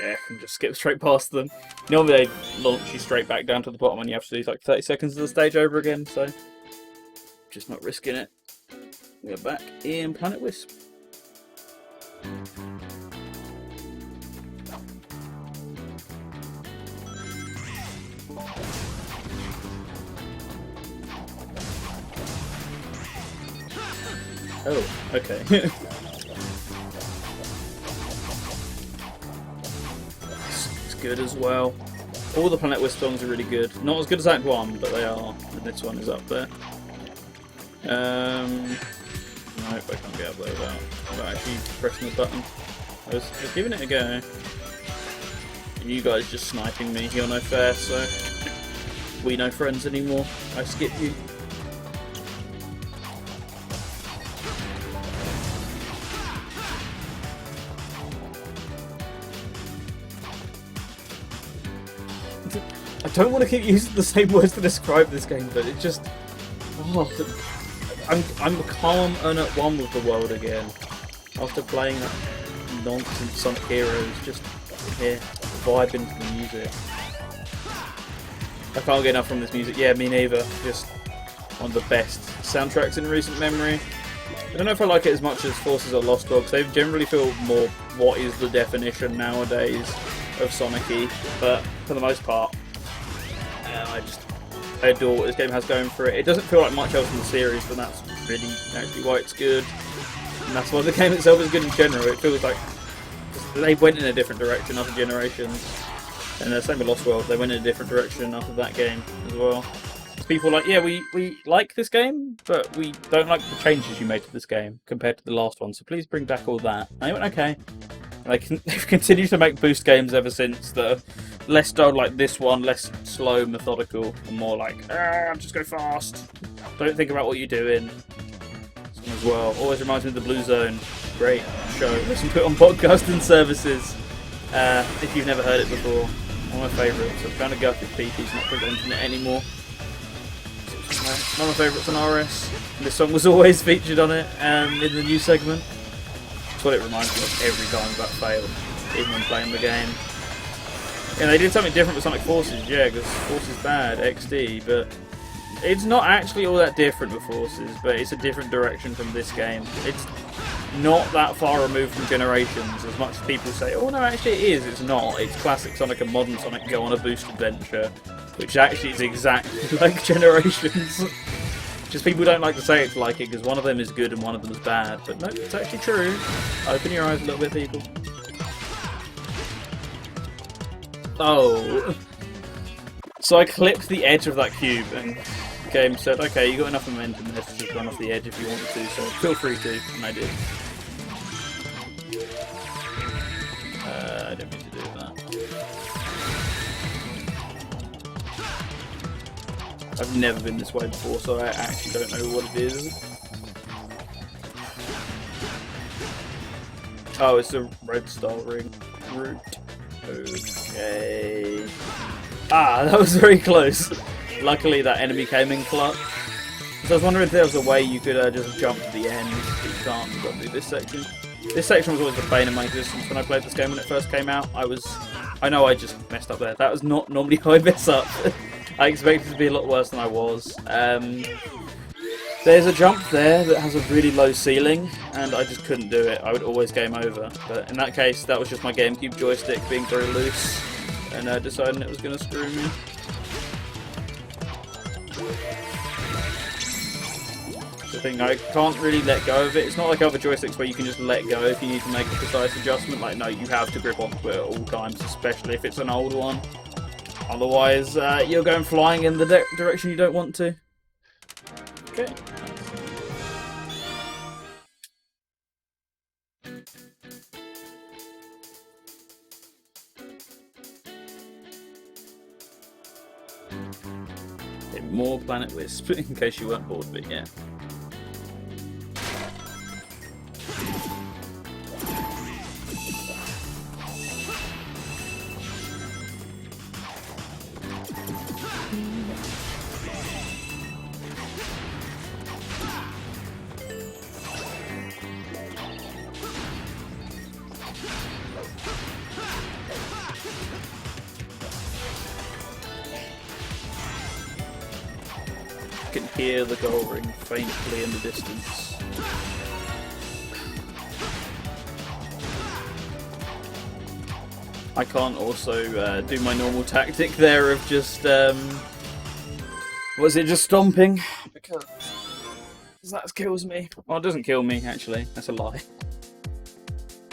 Yeah, I can just skip straight past them. Normally they launch you straight back down to the bottom and you have to do like 30 seconds of the stage over again, so just not risking it. We're back in Planet Wisp. Oh, okay. It's good as well. All the Planet Wisp songs are really good. Not as good as Act 1, but they are. And this one is up there. Nope, I can't get up there without actually pressing the button. I was giving it a go. And you guys just sniping me. You're no fair, so we no friends anymore. I skip you. I don't want to keep using the same words to describe this game, but it just... Oh, I'm calm and at one with the world again. After playing that nonsense Sonic Heroes, just here, vibing to the music. I can't get enough from this music. Yeah, me neither. Just one of the best soundtracks in recent memory. I don't know if I like it as much as Forces or Lost Dogs. They generally feel more what is the definition nowadays of Sonic-y, but for the most part, I adore what this game has going for it. It doesn't feel like much else in the series, but that's really actually why it's good. And that's why the game itself is good in general. It feels like they went in a different direction after Generations. And the same with Lost World, they went in a different direction after that game as well. People are like, yeah, we like this game, but we don't like the changes you made to this game compared to the last one, so please bring back all that. And I went, okay. And they've continued to make boost games ever since that are less styled like this one, less slow, methodical, and more like, just go fast. Don't think about what you're doing. As well. Always reminds me of the Blue Zone. Great show. Listen to it on podcasting services. If you've never heard it before. One of my favourites. I'm kind of gutted PT's not presenting it anymore. One of my favourites on RS. And this song was always featured on it in the new segment. That's what it reminds me of every time that failed, even when playing the game. And they did something different with Sonic Forces, yeah, because Forces bad, XD, but it's not actually all that different with Forces, but it's a different direction from this game. It's not that far removed from Generations, as much as people say, oh no, actually it is. It's not. It's classic Sonic and modern Sonic go on a boost adventure, which actually is exactly like Generations. Just people don't like to say it's like it, because one of them is good and one of them is bad, but no, it's actually true. Open your eyes a little bit, people. Oh. So I clipped the edge of that cube, and the game said, okay, you got enough momentum in this to just run off the edge if you want to, so feel free to, and I did. I didn't mean to do that. I've never been this way before, so I actually don't know what it is. Oh, it's a red star ring route. Okay. Ah, that was very close. Luckily that enemy came in clutch. So I was wondering if there was a way you could just jump to the end, but you can't. You've got to do this section. This section was always the bane of my existence when I played this game when it first came out. I know I just messed up there. That was not normally how I mess up. I expected it to be a lot worse than I was. There's a jump there that has a really low ceiling, and I just couldn't do it. I would always game over. But in that case, that was just my GameCube joystick being very loose, and deciding it was going to screw me. The thing, I can't really let go of it. It's not like other joysticks where you can just let go if you need to make a precise adjustment. Like, no, you have to grip onto it at all times, especially if it's an old one. Otherwise, you're going flying in the direction you don't want to. Okay. More Planet Wisp, in case you weren't bored of it yet. You can hear the goal ring faintly in the distance. I can't also do my normal tactic there of just, was it just stomping? Because that kills me. Well, it doesn't kill me, actually. That's a lie.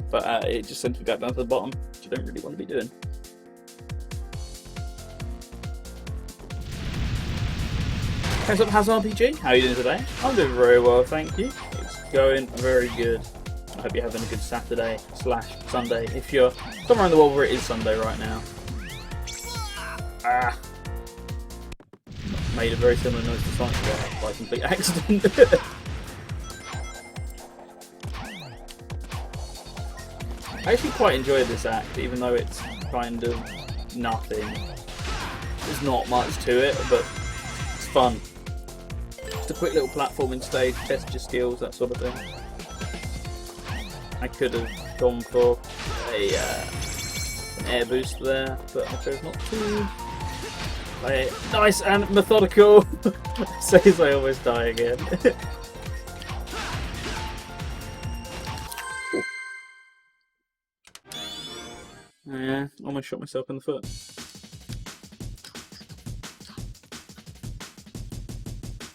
But it just sends me back down to the bottom, which I don't really want to be doing. What's up, How's RPG? How are you doing today? I'm doing very well, thank you. It's going very good. I hope you're having a good Saturday / Sunday. If you're somewhere in the world where it is Sunday right now. Ah! Made a very similar noise to Sonic GBA by complete accident. I actually quite enjoyed this act, even though it's kind of nothing. There's not much to it, but it's fun. Just a quick little platforming stage, test your skills, that sort of thing. I could have gone for an air boost there, but I chose not to. Play it nice and methodical. Says I always die again. Yeah, almost shot myself in the foot.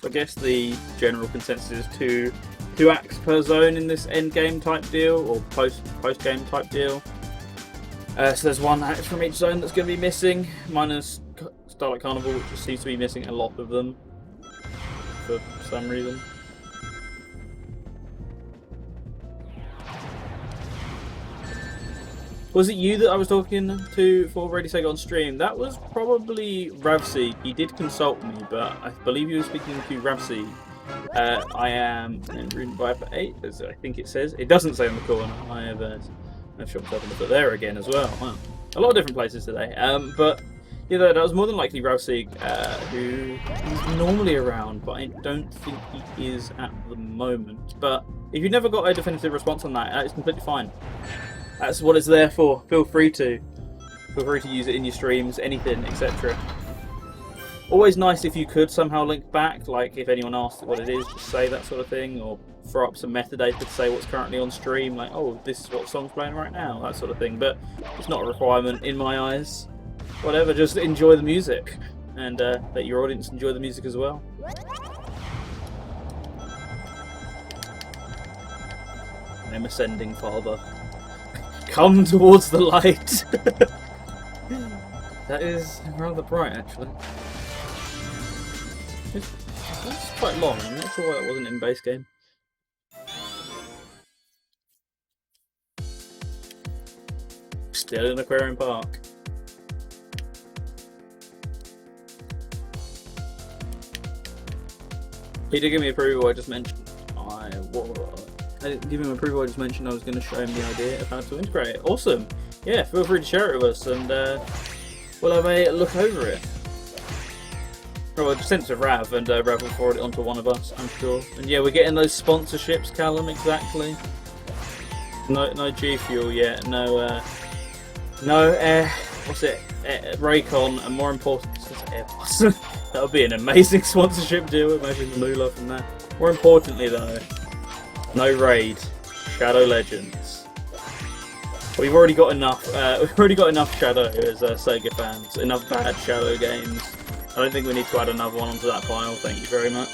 I guess the general consensus is two acts per zone in this end game type deal, or post game type deal. So there's one act from each zone that's going to be missing, minus Starlight Carnival, which just seems to be missing a lot of them for some reason. Was it you that I was talking to for Ready Sega on stream? That was probably Ravseed. He did consult me, but I believe he was speaking to Ravseed. I am in Rune Viper 8, as I think it says. It doesn't say on the corner. I've shot myself in the foot there again as well. Wow. A lot of different places today. But yeah, that was more than likely Ravseed, who is normally around, but I don't think he is at the moment. But if you've never got a definitive response on that, it's completely fine. That's what it's there for. Feel free to use it in your streams, anything, etc. Always nice if you could somehow link back, like if anyone asks what it is, just say that sort of thing, or throw up some metadata to say what's currently on stream, like, oh, this is what song's playing right now, that sort of thing. But it's not a requirement in my eyes. Whatever, just enjoy the music, and let your audience enjoy the music as well. I'm ascending, Father. Come towards the light! That is rather bright, actually. It's quite long, I'm not sure why that wasn't in base game. Still in Aquarium Park. He did give me approval, I just mentioned. I didn't give him approval, I just mentioned I was going to show him the idea of how to integrate it. Awesome! Yeah, feel free to share it with us, and we'll have a look over it. Well, I just sent it to Rav, and Rav will forward it onto one of us, I'm sure. And yeah, we're getting those sponsorships, Callum, exactly. No G Fuel yet, no what's it? Raycon, and more important, Airbus. That would be an amazing sponsorship deal. Imagine the moolah from that. More importantly, though, no Raid, Shadow Legends. We've already got enough. We've already got enough Shadow as Sega fans. Enough bad Shadow games. I don't think we need to add another one onto that pile. Thank you very much.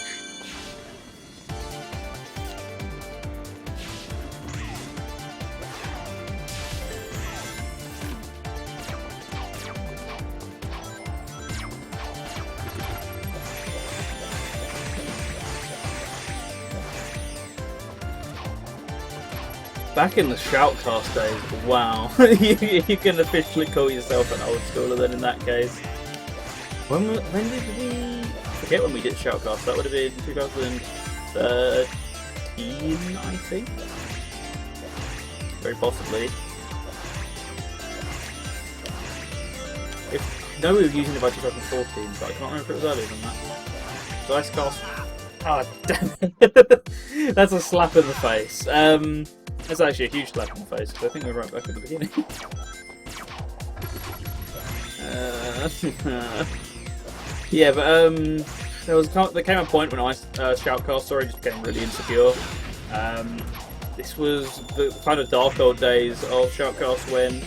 Back in the Shoutcast days, wow. You can officially call yourself an old schooler then in that case. When did we... I forget when we did Shoutcast. That would have been 2013, I think? Very possibly. No, we were using it by 2014, but I can't remember if it was earlier than that. So Icecast... Ah, damn it. That's a slap in the face. That's actually a huge slap in the face, because I think we're right back at the beginning. Yeah, but there came a point when Shoutcast just became really insecure. This was the kind of dark old days of Shoutcast when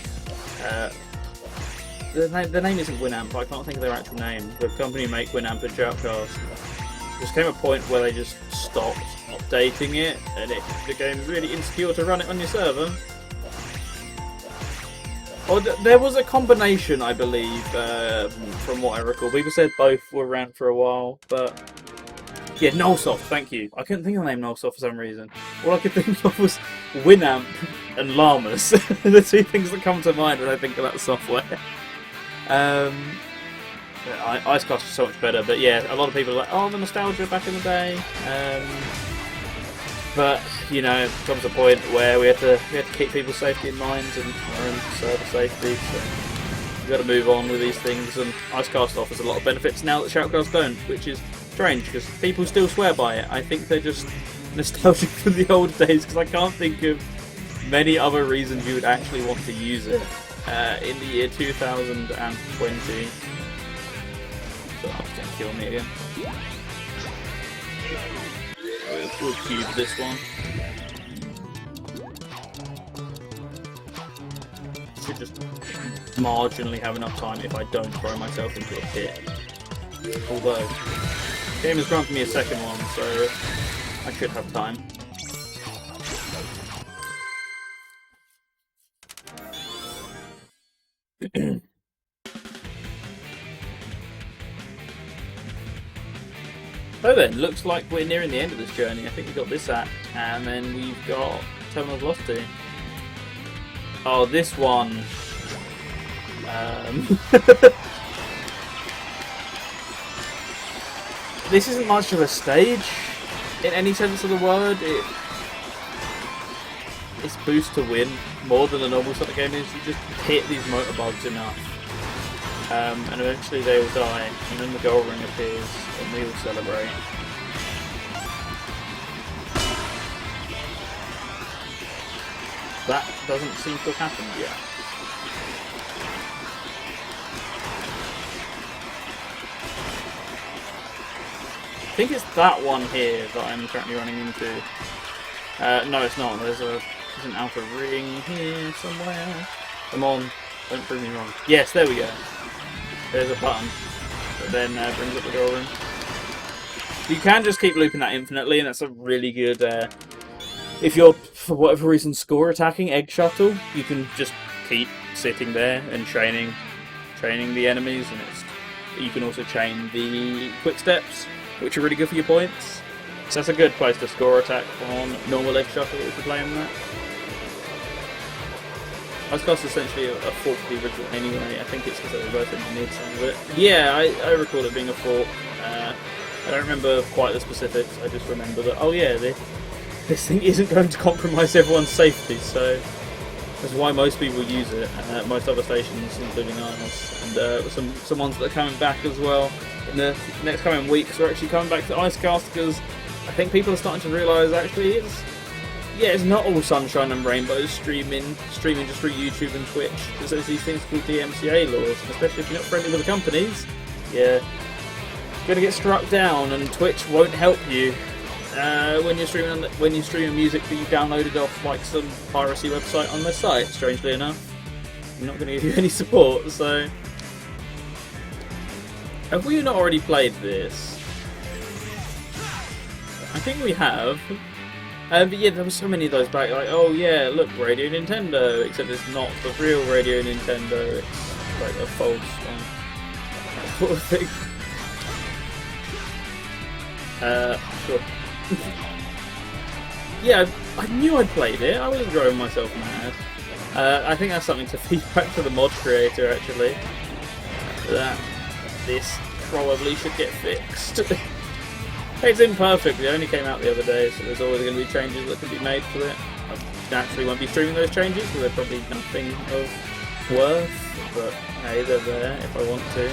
the name isn't Winamp, I can't think of their actual name. The company make Winamp and Shoutcast. There came a point where they just stopped updating it, and it became really insecure to run it on your server. Or there was a combination, I believe, from what I recall. People said both were around for a while, but yeah, Nullsoft, thank you. I couldn't think of the name Nullsoft for some reason. All I could think of was Winamp and Llamas. The two things that come to mind when I think about software. Icecast is so much better, but yeah, a lot of people are like, oh, the nostalgia back in the day. But you know, it comes a point where we have to keep people's safety in mind and our own server safety. So we've got to move on with these things. And Icecast offers a lot of benefits now that Shoutcast don't, which is strange because people still swear by it. I think they're just nostalgic from the old days because I can't think of many other reasons you would actually want to use it in the year 2020. So I'm just gonna kill me again. We'll cube this one. Should just marginally have enough time if I don't throw myself into a pit. Although, the game has granted me a second one, so I should have time. So then, looks like we're nearing the end of this journey. I think we've got this act, and then we've got Terminal Velocity. Oh, this one. This isn't much of a stage, in any sense of the word. It's boost to win, more than a normal Sonic game is. You just hit these motorbugs enough. And eventually they will die, and then the gold ring appears, and we will celebrate. That doesn't seem to have happened yet. I think it's that one here that I'm currently running into. No, it's not. There's an outer ring here somewhere. Come on, don't prove me wrong. Yes, there we go. There's a button that then brings up the gold ring. You can just keep looping that infinitely, and that's a really good... if you're, for whatever reason, score attacking Egg Shuttle, you can just keep sitting there and training the enemies, and you can also chain the quick steps, which are really good for your points. So that's a good place to score attack on normal Egg Shuttle if you're playing that. Icecast is essentially a fork of the original anyway. I think it's because they were both engineered some of it. Yeah, I recall it being a fork. I don't remember quite the specifics. I just remember that, oh yeah, this thing isn't going to compromise everyone's safety, so that's why most people use it. Most other stations, including ours, and some ones that are coming back as well. In the next coming weeks, we're actually coming back to Icecast because I think people are starting to realise actually it's not all sunshine and rainbows streaming just through YouTube and Twitch. There's these things called DMCA laws, and especially if you're not friendly with the companies, you're going to get struck down, and Twitch won't help you when you're streaming music that you downloaded off like some piracy website on their site. Strangely enough, I'm not going to give you any support. So, have we not already played this? I think we have. But yeah, there were so many of those back, like, oh yeah, look, Radio Nintendo, except it's not the real Radio Nintendo, it's like a false one. That sort of thing. Sure. Yeah, I knew I'd played it, I wasn't driving myself mad. I think that's something to feed back to the mod creator, actually. That this probably should get fixed. It's imperfect, it only came out the other day, so there's always going to be changes that can be made to it. I naturally won't be streaming those changes because they're probably nothing of worth, but hey, they're there if I want to.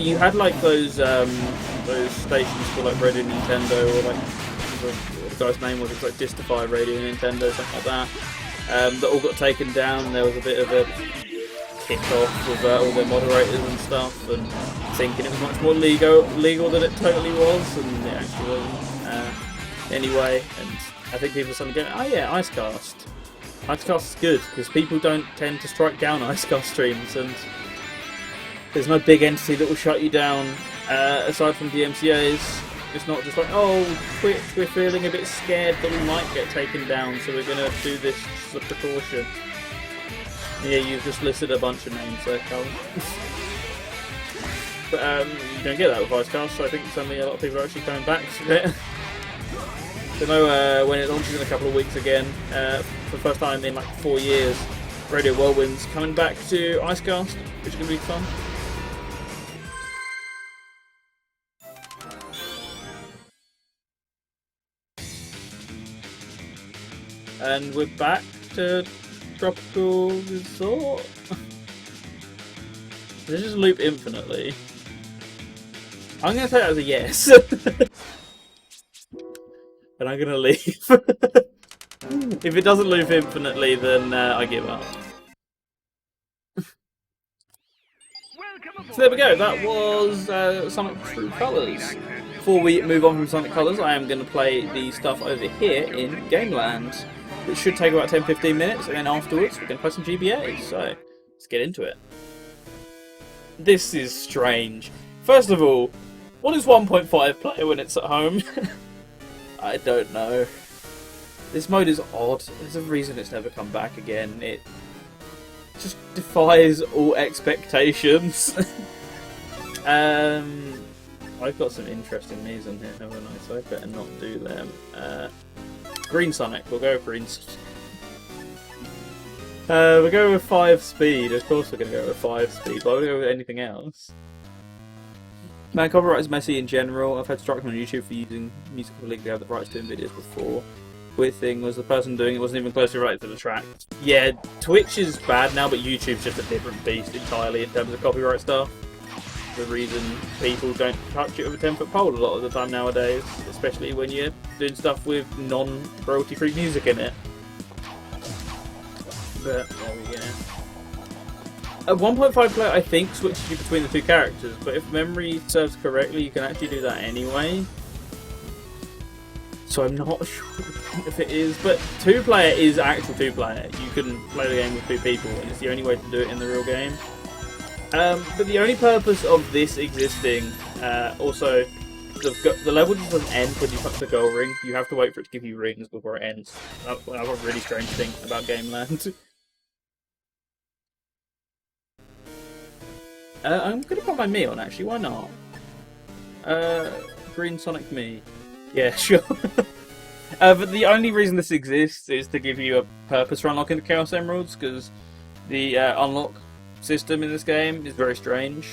You had like those stations for like Radio Nintendo, or like what the guy's name was, it's like Distify Radio Nintendo, something like that. That all got taken down. There was a bit of a kick-off with all their moderators and stuff, and thinking it was much more legal than it totally was, and it actually wasn't. Anyway, and I think people are suddenly going, oh yeah, Icecast. Icecast is good because people don't tend to strike down Icecast streams, and there's no big entity that will shut you down aside from DMCAs. It's not just like, oh, we're feeling a bit scared that we might get taken down, so we're going to do this as a precaution. Yeah, you've just listed a bunch of names there, Colin. But you don't get that with Icecast, so I think suddenly a lot of people are actually coming back to it. So know when it launches in a couple of weeks again, for the first time in like 4 years, Radio Whirlwind's coming back to Icecast, which is going to be fun. And we're back to Tropical Resort. Does it just loop infinitely? I'm going to take that as a yes. And I'm going to leave. If it doesn't loop infinitely, then I give up. So there we go, that was Sonic True Colours. Before we move on from Sonic Colours, I am going to play the stuff over here in Gameland, which should take about 10-15 minutes, and then afterwards we're going to play some GBA, so let's get into it. This is strange. First of all, what is 1.5 play when it's at home? I don't know. This mode is odd. There's a reason it's never come back again. It just defies all expectations. I've got some interesting news on here, haven't I? So I better not do them. Green Sonic. We'll go with Green Sonic. We'll go with 5 speed. Of course we're going to go with 5 speed, but I'll go with anything else. Man, copyright is messy in general. I've had strikes on YouTube for using music illegally. They have the rights to in videos before. Weird thing was the person doing it wasn't even closely related to the track. Yeah, Twitch is bad now, but YouTube's just a different beast entirely in terms of copyright stuff. The reason people don't touch it with a 10-foot pole a lot of the time nowadays, especially when you're doing stuff with non-royalty-free music in it. But there we go. At 1.5 play, I think, switches you between the two characters, but if memory serves correctly, you can actually do that anyway. So I'm not sure if it is, but 2-player is actual 2-player. You can play the game with 2 people, and it's the only way to do it in the real game. But the only purpose of this existing, also, the level just doesn't end when you touch the goal ring. You have to wait for it to give you rings before it ends. That's a really strange thing about Gameland. I'm going to put my Mii on, actually. Why not? Green Sonic Mii. Yeah, sure. But the only reason this exists is to give you a purpose for unlocking the Chaos Emeralds, because the unlock system in this game is very strange.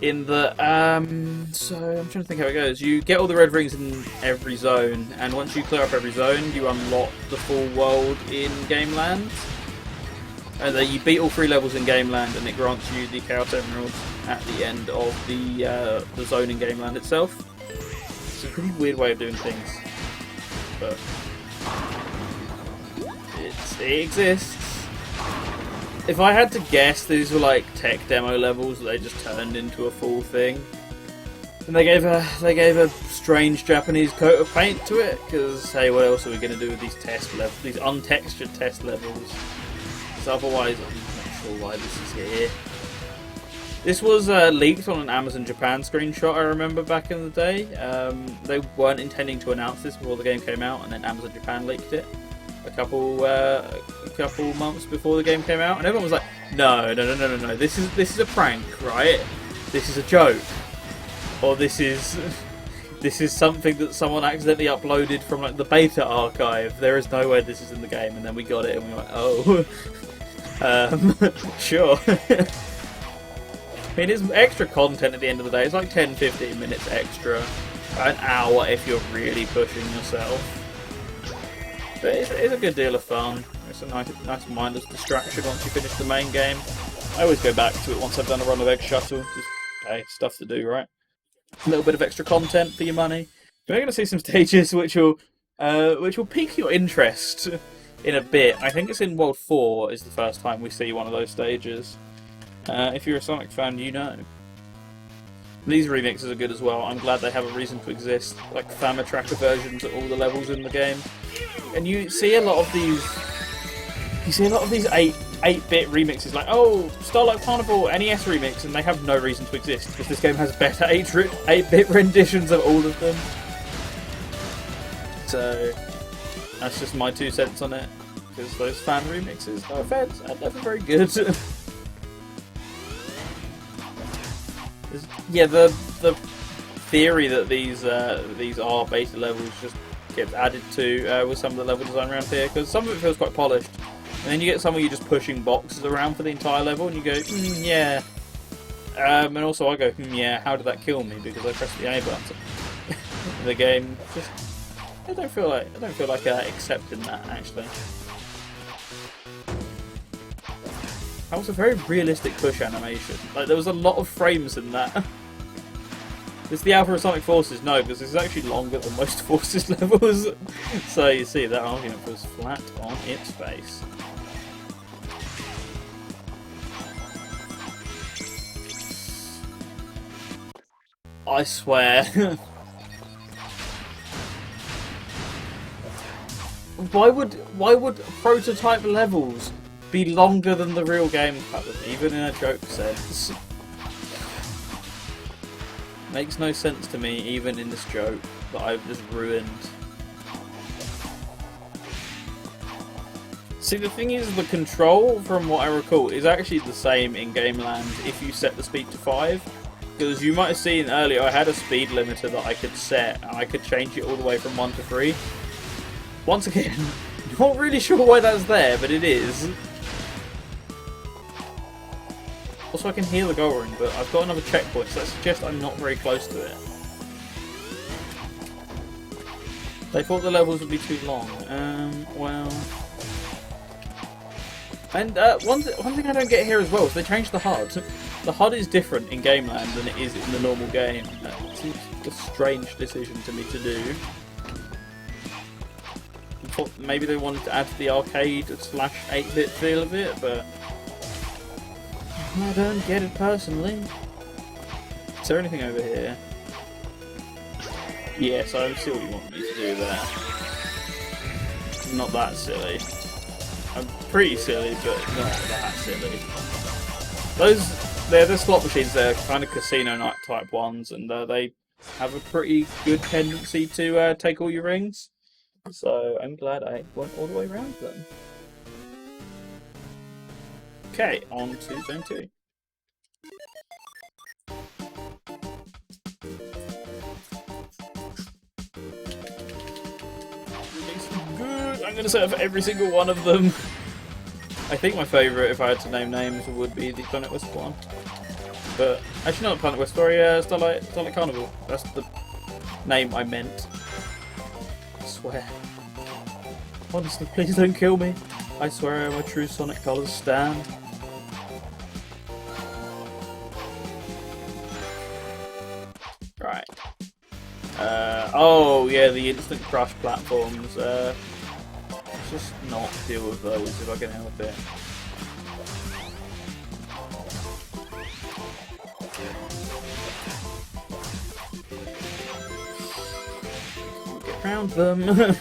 In the so I'm trying to think how it goes. You get all the red rings in every zone, and once you clear up every zone, you unlock the full world in Gameland. And then you beat all 3 levels in Gameland, and it grants you the Chaos Emeralds at the end of the zone in Gameland itself. It's a pretty weird way of doing things, but it exists. If I had to guess, these were like tech demo levels that they just turned into a full thing, and they gave a strange Japanese coat of paint to it. Because hey, what else are we going to do with these test levels, these untextured test levels? So otherwise, I'm not sure why this is here. This was leaked on an Amazon Japan screenshot, I remember back in the day. They weren't intending to announce this before the game came out, and then Amazon Japan leaked it a couple months before the game came out, and everyone was like, no, this is a prank, right? This is a joke. Or this is this is something that someone accidentally uploaded from like the beta archive. There is no way this is in the game, and then we got it and we went, oh, sure. I mean, it's extra content at the end of the day. It's like 10-15 minutes extra, an hour if you're really pushing yourself. But it's a good deal of fun. It's a nice mindless distraction once you finish the main game. I always go back to it once I've done a run of Egg Shuttle. Just, hey, stuff to do, right? A little bit of extra content for your money. We're going to see some stages which will pique your interest in a bit. I think it's in World 4 is the first time we see one of those stages. If you're a Sonic fan, you know. These remixes are good as well. I'm glad they have a reason to exist, like Fama Tracker versions of all the levels in the game. And you see a lot of these 8-bit remixes, like, oh, Starlight Carnival NES remix, and they have no reason to exist because this game has better 8-bit renditions of all of them. So that's just my 2 cents on it, because those fan remixes, no offense, are never very good. Yeah, the theory that these are beta levels just gets added to with some of the level design around here, because some of it feels quite polished, and then you get some of you just pushing boxes around for the entire level, and you go, yeah. And also I go, yeah, how did that kill me? Because I pressed the A button. The game just, I don't feel like accepting that actually. That was a very realistic push animation. Like, there was a lot of frames in that. Is the Alpha of Sonic Forces? No, because it's actually longer than most Forces levels. So you see, that argument was flat on its face. I swear. Why would prototype levels be longer than the real game, even in a joke sense? Makes no sense to me, even in this joke that I've just ruined. See, the thing is, the control, from what I recall, is actually the same in Game Land if you set the speed to 5. Because you might have seen earlier, I had a speed limiter that I could set, and I could change it all the way from 1 to 3. Once again, not really sure why that's there, but it is. Also, I can hear the goal ring, but I've got another checkpoint, so that suggests I'm not very close to it. They thought the levels would be too long. Well... And one thing I don't get here as well is they changed the HUD. The HUD is different in Game Land than it is in the normal game. That seems a strange decision to me to do. I thought maybe they wanted to add to the arcade / 8-bit feel of it, but... I don't get it personally. Is there anything over here? Yes, I see what you want me to do there. Not that silly. I'm pretty silly, but not that silly. They're the slot machines, they're kind of casino night type ones, and they have a pretty good tendency to take all your rings. So I'm glad I went all the way around them. Okay, on to Zone 2. Good. I'm going to set up every single one of them. I think my favourite, if I had to name names, would be the Planet West one. But actually not Planet West, sorry, Starlight Carnival. That's the name I meant. I swear. Honestly, please don't kill me. I swear my true Sonic colours stand. Right. Oh yeah, the instant crush platforms. Let's just not deal with those if I can help it. Get around them.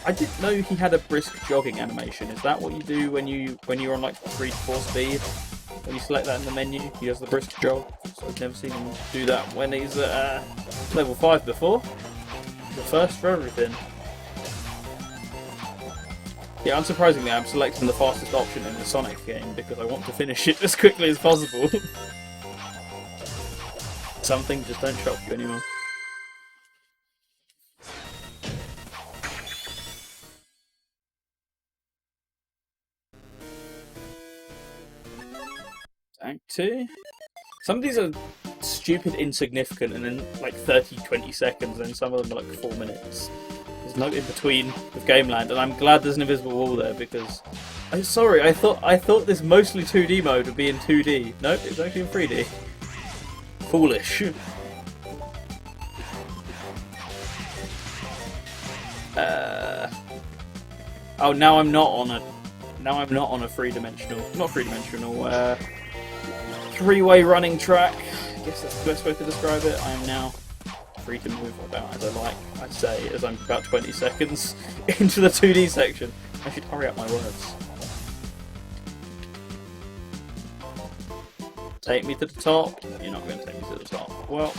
I didn't know he had a brisk jogging animation. Is that what you do when you're on like 3 to 4 speed? When you select that in the menu, he has the brisk jog. So I've never seen him do that when he's at level 5 before. The first for everything. Yeah, unsurprisingly, I'm selecting the fastest option in the Sonic game because I want to finish it as quickly as possible. Some things just don't shock you anymore. Act 2. Some of these are stupid insignificant and then like 30-20 seconds, and then some of them are like 4 minutes. There's no in between with Gameland, and I'm glad there's an invisible wall there because I'm sorry, I thought this mostly 2D mode would be in 2D. Nope, it's actually in 3D. Foolish. Oh, now I'm not on a three-way running track. I guess that's the best way to describe it. I am now free to move about as I like, I say, as I'm about 20 seconds into the 2D section. I should hurry up my words. Take me to the top. You're not going to take me to the top. Well.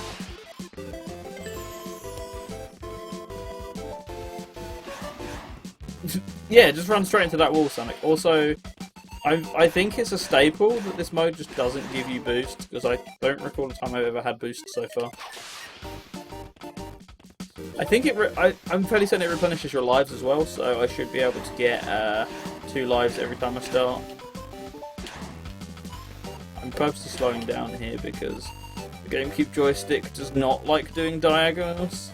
Yeah, just run straight into that wall, Sonic. Also, I think it's a staple that this mode just doesn't give you boosts, because I don't recall a time I've ever had boosts so far. I think I'm fairly certain it replenishes your lives as well, so I should be able to get 2 lives every time I start. I'm purposely slowing down here because the GameCube joystick does not like doing diagonals.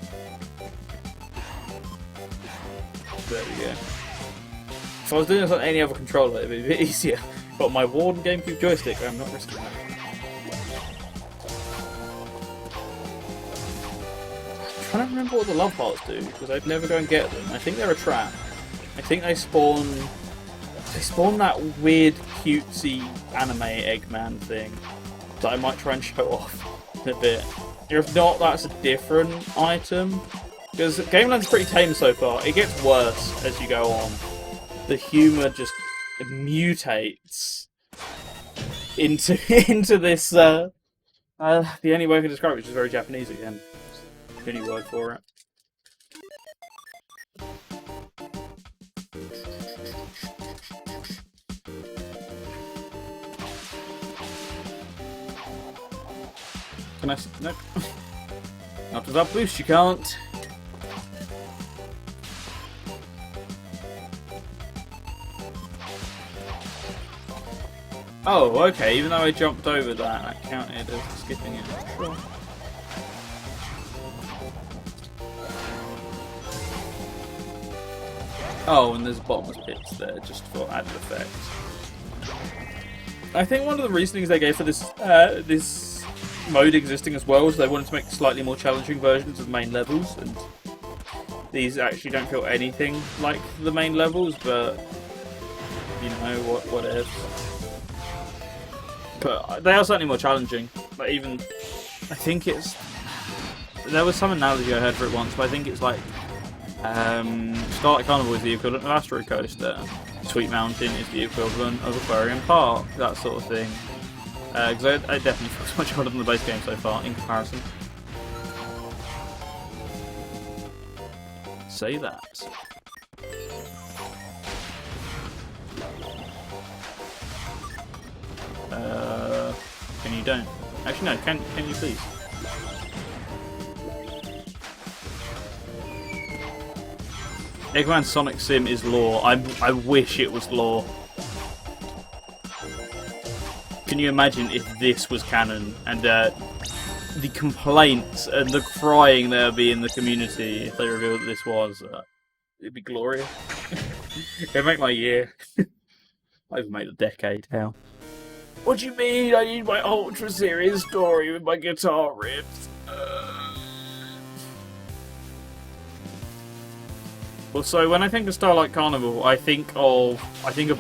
There we go. If I was doing this on any other controller, it would be a bit easier. But my worn GameCube joystick, I'm not risking that. I'm trying to remember what the love hearts do, because I'd never go and get them. I think they're a trap. I think they spawn that weird, cutesy anime Eggman thing that I might try and show off a bit. If not, that's a different item. Because Gameland's pretty tame so far. It gets worse as you go on. The humour just mutates into this. The only way I can describe it, which is very Japanese again. The only word for it. Can I? Nope. Not without boost, you can't. Oh, okay, even though I jumped over that, I counted as skipping it. Sure. Oh, and there's bottomless pits there, just for added effect. I think one of the reasonings they gave for this this mode existing as well is they wanted to make slightly more challenging versions of main levels, and these actually don't feel anything like the main levels, but you know, what if. But they are certainly more challenging. But even, I think it's, there was some analogy I heard for it once, but I think it's like Starlight Carnival is the equivalent of Astro Coaster, Sweet Mountain is the equivalent of Aquarium Park, that sort of thing. Because I definitely feel much harder than the base game so far in comparison. Say that. Can you don't? Actually no, can you please? Eggman Sonic Sim is lore. I wish it was lore. Can you imagine if this was canon and the complaints and the crying there would be in the community if they revealed that this was? It'd be glorious. It'd make my year. I've made a decade now. What do you mean? I need my ultra serious story with my guitar riffs. Well, so when I think of Starlight Carnival, I think of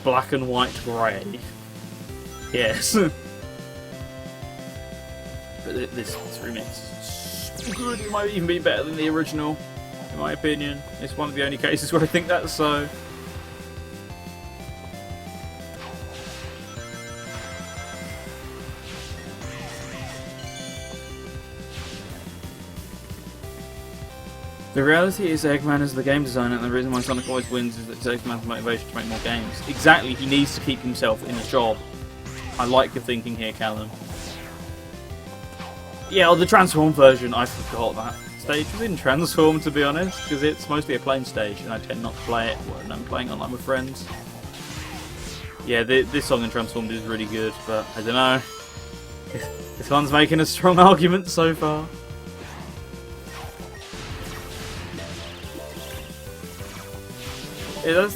black and white grey. Yes. But this remix is good. It might even be better than the original, in my opinion. It's one of the only cases where I think that's so. The reality is Eggman is the game designer, and the reason why Sonic always wins is that it's Eggman's motivation to make more games. Exactly, he needs to keep himself in a job. I like your thinking here, Callum. Yeah, or the Transform version, I forgot that stage was in Transform, to be honest, because it's mostly a plain stage, and I tend not to play it when I'm playing online with friends. Yeah, this song in Transformed is really good, but I don't know. This one's making a strong argument so far. It does.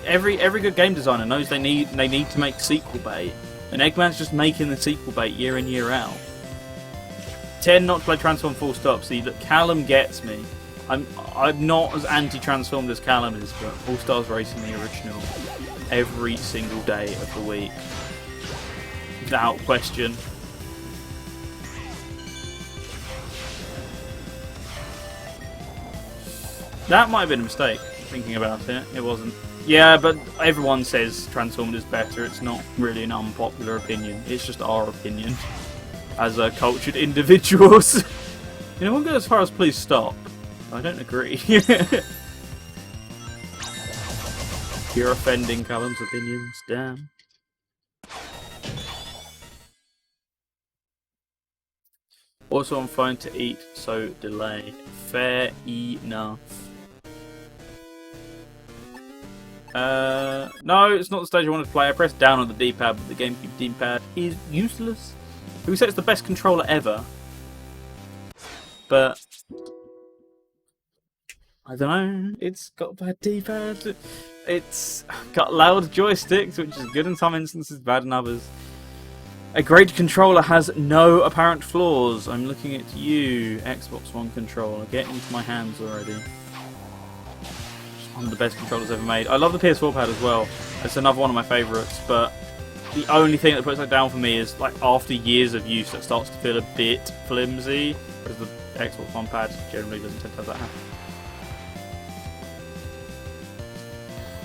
Every good game designer knows they need to make sequel bait, and Eggman's just making the sequel bait year in year out. Tend not to play Transform full stop. See, look, Callum gets me. I'm not as anti-Transformed as Callum is, but All Stars Racing the original every single day of the week, without question. That might have been a mistake, thinking about it. It wasn't. Yeah, but everyone says Transformed is better. It's not really an unpopular opinion. It's just our opinion as cultured individuals. You know, we'll go as far as please stop. I don't agree. You're offending Callum's opinions. Damn. Also, I'm fine to eat, so delay. Fair enough. No, it's not the stage I wanted to play. I pressed down on the D-pad, but the GameCube D-pad is useless. Who said it's the best controller ever? But I don't know. It's got a bad D-pad. It's got loud joysticks, which is good in some instances, bad in others. A great controller has no apparent flaws. I'm looking at you, Xbox One controller. Get into my hands already. It's one of the best controllers ever made. I love the PS4 pad as well. It's another one of my favourites, but the only thing that puts that down for me is, like, after years of use, it starts to feel a bit flimsy, whereas the Xbox One pad generally doesn't tend to have that happen.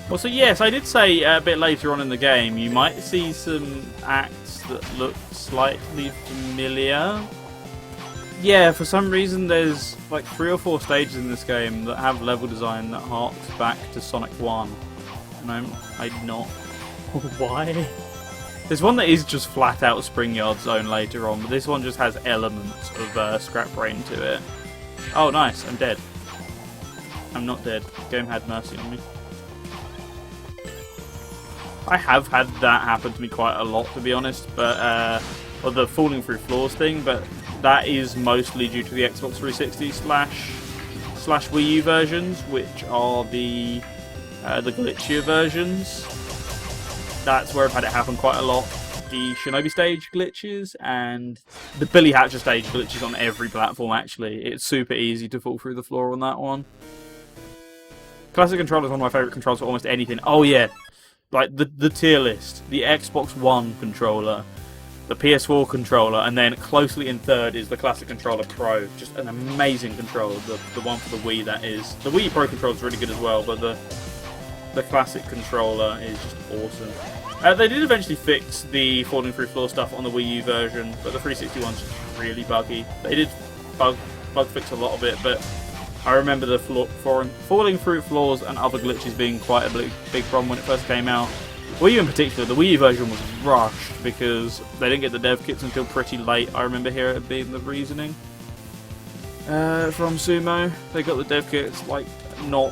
Well, so yes, I did say a bit later on in the game, you might see some acts that look slightly familiar. Yeah, for some reason there's like 3 or 4 stages in this game that have level design that harks back to Sonic 1. And I'm not... Why? There's one that is just flat out Spring Yard Zone later on, but this one just has elements of Scrap Brain to it. Oh nice, I'm dead. I'm not dead. The game had mercy on me. I have had that happen to me quite a lot, to be honest, but or the falling through floors thing, but that is mostly due to the Xbox 360 slash Wii U versions, which are the glitchier versions. That's where I've had it happen quite a lot. The Shinobi stage glitches and the Billy Hatcher stage glitches on every platform. Actually, it's super easy to fall through the floor on that one. Classic controller is one of my favourite controls for almost anything. Oh yeah. Like the tier list, the Xbox One controller, the PS4 controller, and then closely in third is the Classic Controller Pro. Just an amazing controller, the one for the Wii that is. The Wii Pro controller is really good as well, but the Classic Controller is just awesome. They did eventually fix the falling through floor stuff on the Wii U version, but the 360 one's just really buggy. They did bug fix a lot of it, but I remember the falling through floors and other glitches being quite a big problem when it first came out. Wii U in particular, the Wii U version was rushed because they didn't get the dev kits until pretty late. I remember here it being the reasoning from Sumo. They got the dev kits, like, not...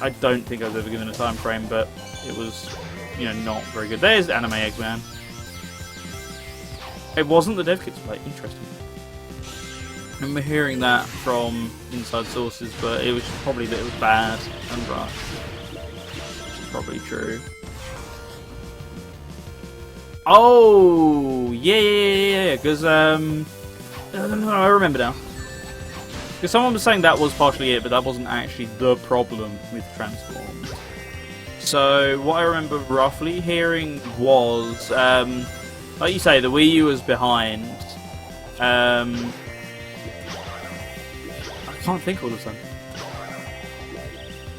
I don't think I was ever given a time frame, but it was, you know, not very good. There's Anime Eggman. It wasn't the dev kits play. Interesting. I remember hearing that from inside sources, but it was probably that it was bad and rushed. Which is probably true. Oh, yeah, because, I remember now. Because someone was saying that was partially it, but that wasn't actually the problem with Transformed. So, what I remember roughly hearing was, like you say, the Wii U was behind. I can't think all of a sudden.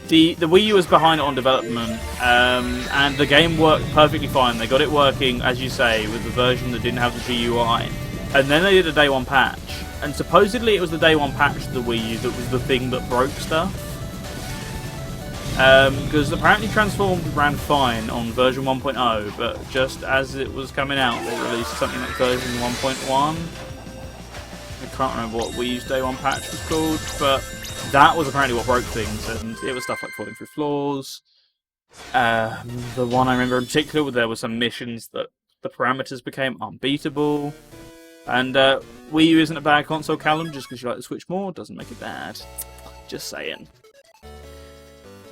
The Wii U was behind on development, and the game worked perfectly fine. They got it working, as you say, with the version that didn't have the GUI. And then they did a day one patch. And supposedly it was the day one patch to the Wii U that was the thing that broke stuff. Because apparently Transformed ran fine on version 1.0, but just as it was coming out, they released something like version 1.1. I can't remember what Wii U's Day 1 patch was called, but that was apparently what broke things, and it was stuff like falling through floors. The one I remember in particular, there were some missions that the parameters became unbeatable. And Wii U isn't a bad console, Callum, just because you like the Switch more doesn't make it bad. Just saying.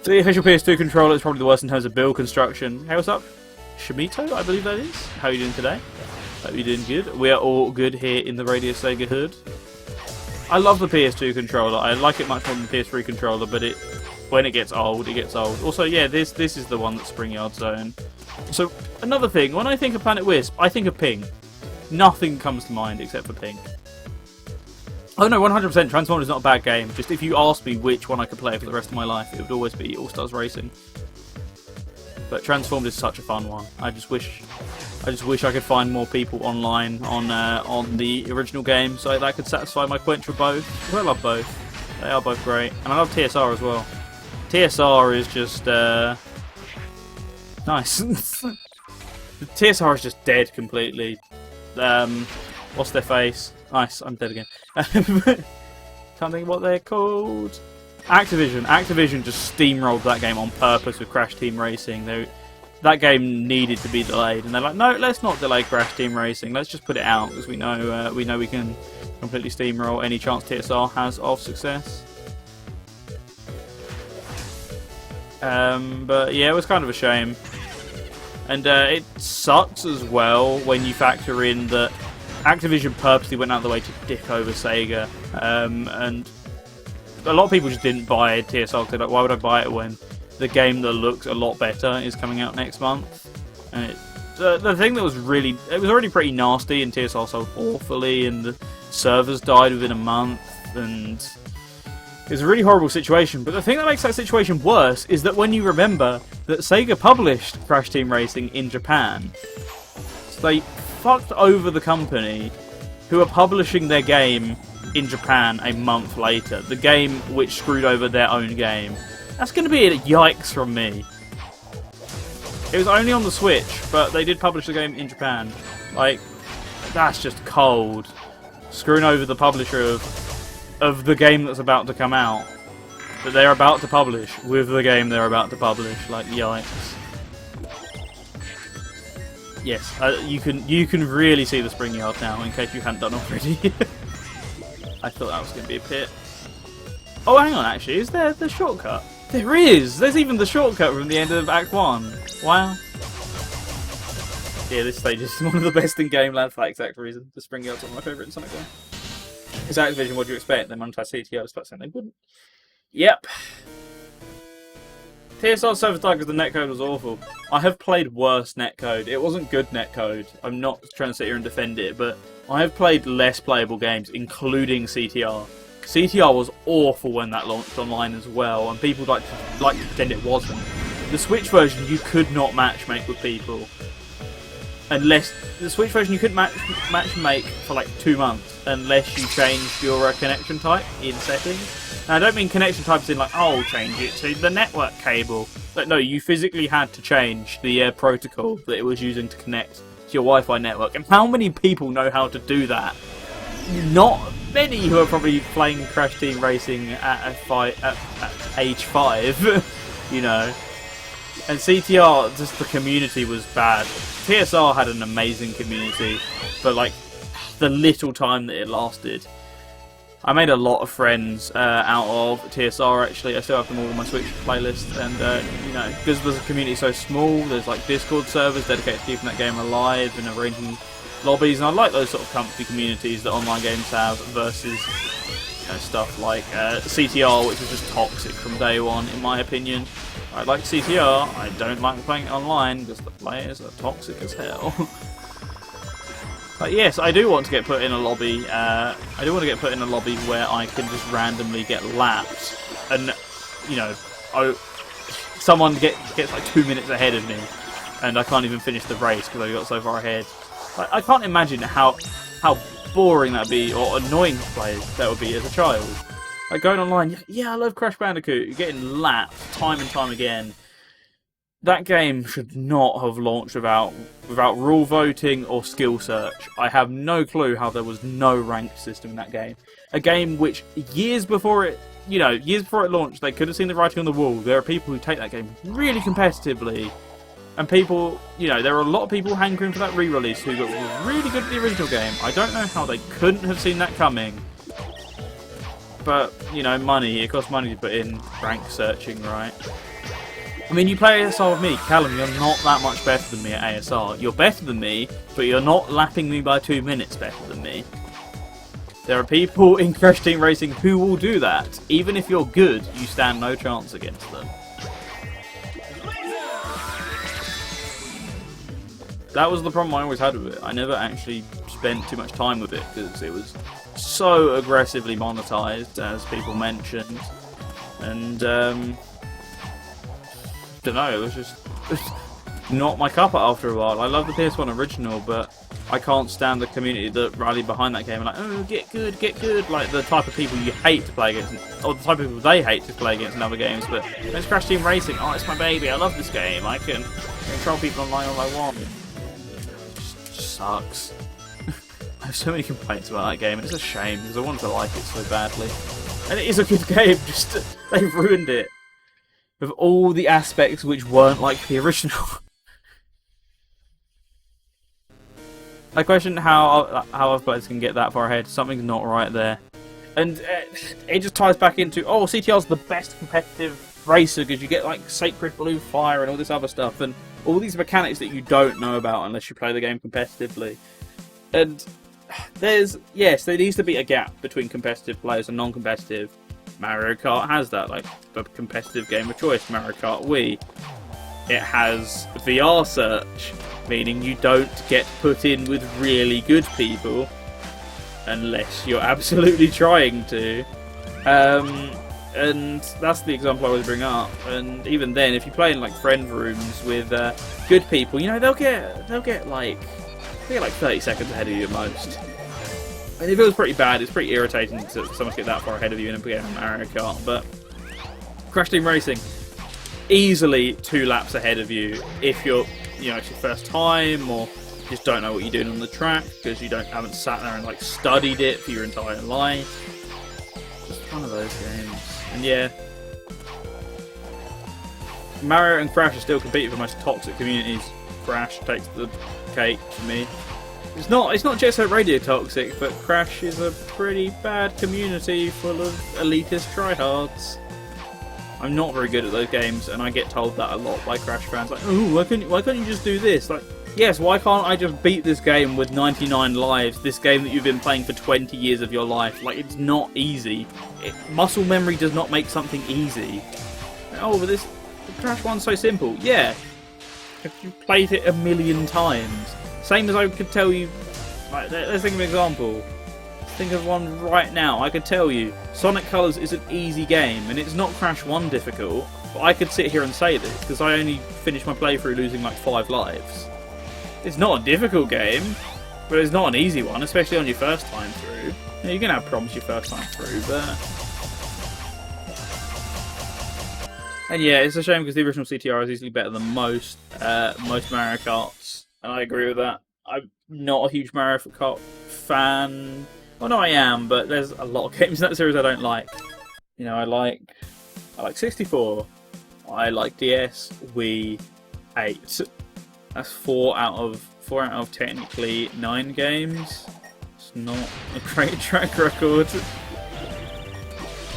The official PS2 controller is probably the worst in terms of build construction. Hey, what's up? Shimito, I believe that is. How are you doing today? Hope you're doing good. We are all good here in the Radio Sega hood. I love the PS2 controller. I like it much more than the PS3 controller, but when it gets old, it gets old. Also, yeah, this is the one that's Spring Yard Zone. So, another thing, when I think of Planet Wisp, I think of Ping. Nothing comes to mind except for Ping. Oh no, 100%, Transformed is not a bad game. Just if you ask me which one I could play for the rest of my life, it would always be All-Stars Racing. But Transformed is such a fun one. I just wish I could find more people online on the original game so that could satisfy my quench for both. Because I love both. They are both great. And I love TSR as well. TSR is just nice. The TSR is just dead completely. What's their face? Nice, I'm dead again. Can't think what they're called. Activision. Activision just steamrolled that game on purpose with Crash Team Racing. That game needed to be delayed, and they're like, no, let's not delay Crash Team Racing. Let's just put it out because we know we can completely steamroll any chance TSR has of success. But yeah, it was kind of a shame, and it sucks as well when you factor in that Activision purposely went out of the way to dick over Sega, and a lot of people just didn't buy TSR because they're like, why would I buy it when the game that looks a lot better is coming out next month? And the thing that was it was already pretty nasty, and TSR sold awfully, and the servers died within a month, and it was a really horrible situation. But the thing that makes that situation worse is that when you remember that Sega published Crash Team Racing in Japan, so they fucked over the company who are publishing their game in Japan a month later. The game which screwed over their own game. That's going to be a yikes from me. It was only on the Switch, but they did publish the game in Japan. Like, that's just cold. Screwing over the publisher of the game that's about to come out. That they're about to publish with the game they're about to publish. Like, yikes. Yes, you can really see the spring yard now, in case you hadn't done already. I thought that was going to be a pit. Oh, hang on, actually, is there the shortcut? There is! There's even the shortcut from the end of Act 1. Wow. Yeah, this stage is one of the best in game land for that exact reason. The spring yard's one of my favourite in Sonic 1. It's Activision, what do you expect? They monetize CTO, I was about to say they wouldn't. Yep. TSR server died because the netcode was awful. I have played worse netcode. It wasn't good netcode. I'm not trying to sit here and defend it, but I have played less playable games, including CTR. CTR was awful when that launched online as well, and people like to pretend it wasn't. The Switch version you could not matchmake with people. Unless the Switch version you couldn't matchmake for like 2 months unless you changed your connection type in settings. Now, I don't mean connection types in like, oh, change it to the network cable. But no, you physically had to change the protocol that it was using to connect to your Wi-Fi network. And how many people know how to do that? Not many who are probably playing Crash Team Racing at age 5, you know. And CTR, just the community was bad. TSR had an amazing community for like the little time that it lasted. I made a lot of friends out of TSR actually. I still have them all on my Switch playlist, and you know, because the community is so small, there's like Discord servers dedicated to keeping that game alive and arranging lobbies, and I like those sort of comfy communities that online games have versus, you know, stuff like CTR, which was just toxic from day one, in my opinion. I like CTR, I don't like playing it online because the players are toxic as hell. But yes, I do want to get put in a lobby. I do want to get put in a lobby where I can just randomly get lapped, and you know, someone gets like 2 minutes ahead of me, and I can't even finish the race because I got so far ahead. I can't imagine how boring that would be, or annoying to play that would be as a child. Like going online, yeah, I love Crash Bandicoot. You're getting lapped time and time again. that game should not have launched without rule voting or skill search. I have no clue how there was no ranked system in that game. A game which years before it launched, they could have seen the writing on the wall. There are people who take that game really competitively, and people, there are a lot of people hankering for that re-release who got really good at the original game. I don't know how they couldn't have seen that coming. But, money. It costs money to put in rank searching, right? I mean, you play ASR with me. Callum, you're not that much better than me at ASR. You're better than me, but you're not lapping me by 2 minutes better than me. There are people in Crash Team Racing who will do that. Even if you're good, you stand no chance against them. That was the problem I always had with it. I never actually spent too much time with it because it was so aggressively monetized, as people mentioned. And, don't know, it was just not my cuppa after a while. I love the PS1 original, but I can't stand the community that rallied behind that game and like, oh, get good, like the type of people you hate to play against, or the type of people they hate to play against in other games. But it's Crash Team Racing. Oh, it's my baby. I love this game. I can control people online all I want. It just sucks. I have so many complaints about that game, and it's a shame because I wanted to like it so badly. And it is a good game. Just they've ruined it with all the aspects which weren't like the original. I question how other players can get that far ahead. Something's not right there. And it just ties back into, oh, CTR's the best competitive racer because you get like Sacred Blue Fire and all this other stuff and all these mechanics that you don't know about unless you play the game competitively. And there needs to be a gap between competitive players and non-competitive. Mario Kart has that, like the competitive game of choice, Mario Kart Wii. It has VR search, meaning you don't get put in with really good people unless you're absolutely trying to. And that's the example I always bring up. And even then, if you play in like friend rooms with good people, they'll get like 30 seconds ahead of you at most. And it feels pretty bad. It's pretty irritating to someone get that far ahead of you in a game of Mario Kart. But Crash Team Racing, easily 2 laps ahead of you if you're, it's your first time or you just don't know what you're doing on the track because you haven't sat there and like studied it for your entire life. Just one of those games. And yeah, Mario and Crash are still competing for the most toxic communities. Crash takes the cake for me. It's not Jet Set Radio toxic, but Crash is a pretty bad community full of elitist tryhards. I'm not very good at those games, and I get told that a lot by Crash fans. Like, oh, why can't you just do this? Like, yes, why can't I just beat this game with 99 lives? This game that you've been playing for 20 years of your life. Like, it's not easy. Muscle memory does not make something easy. Oh, but the Crash one's so simple. Yeah, if you played it a million times. Same as I could tell you, like, let's think of an example. Think of one right now. I could tell you, Sonic Colors is an easy game, and it's not Crash 1 difficult, but I could sit here and say this, because I only finished my playthrough losing like 5 lives. It's not a difficult game, but it's not an easy one, especially on your first time through. You're going to have problems your first time through, but... And yeah, it's a shame because the original CTR is easily better than most Mario Karts. And I agree with that. I'm not a huge Mario Kart fan. Well, no, I am, but there's a lot of games in that series I don't like. I like 64. I like DS, Wii, 8. That's 4 out of technically 9 games. It's not a great track record.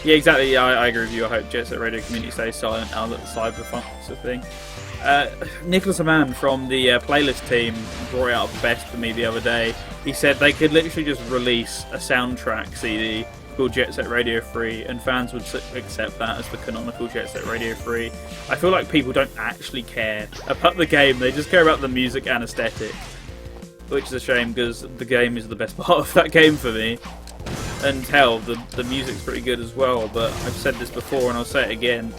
Yeah, exactly. Yeah, I agree with you. I hope Jet Set Radio community stays silent now that the Cyberpunk sort of thing. Nicholas Aman from the playlist team brought it out best for me the other day. He said they could literally just release a soundtrack CD called Jet Set Radio Free and fans would accept that as the canonical Jet Set Radio Free. I feel like people don't actually care about the game, they just care about the music and aesthetic. Which is a shame because the game is the best part of that game for me. And hell, the music's pretty good as well, but I've said this before and I'll say it again.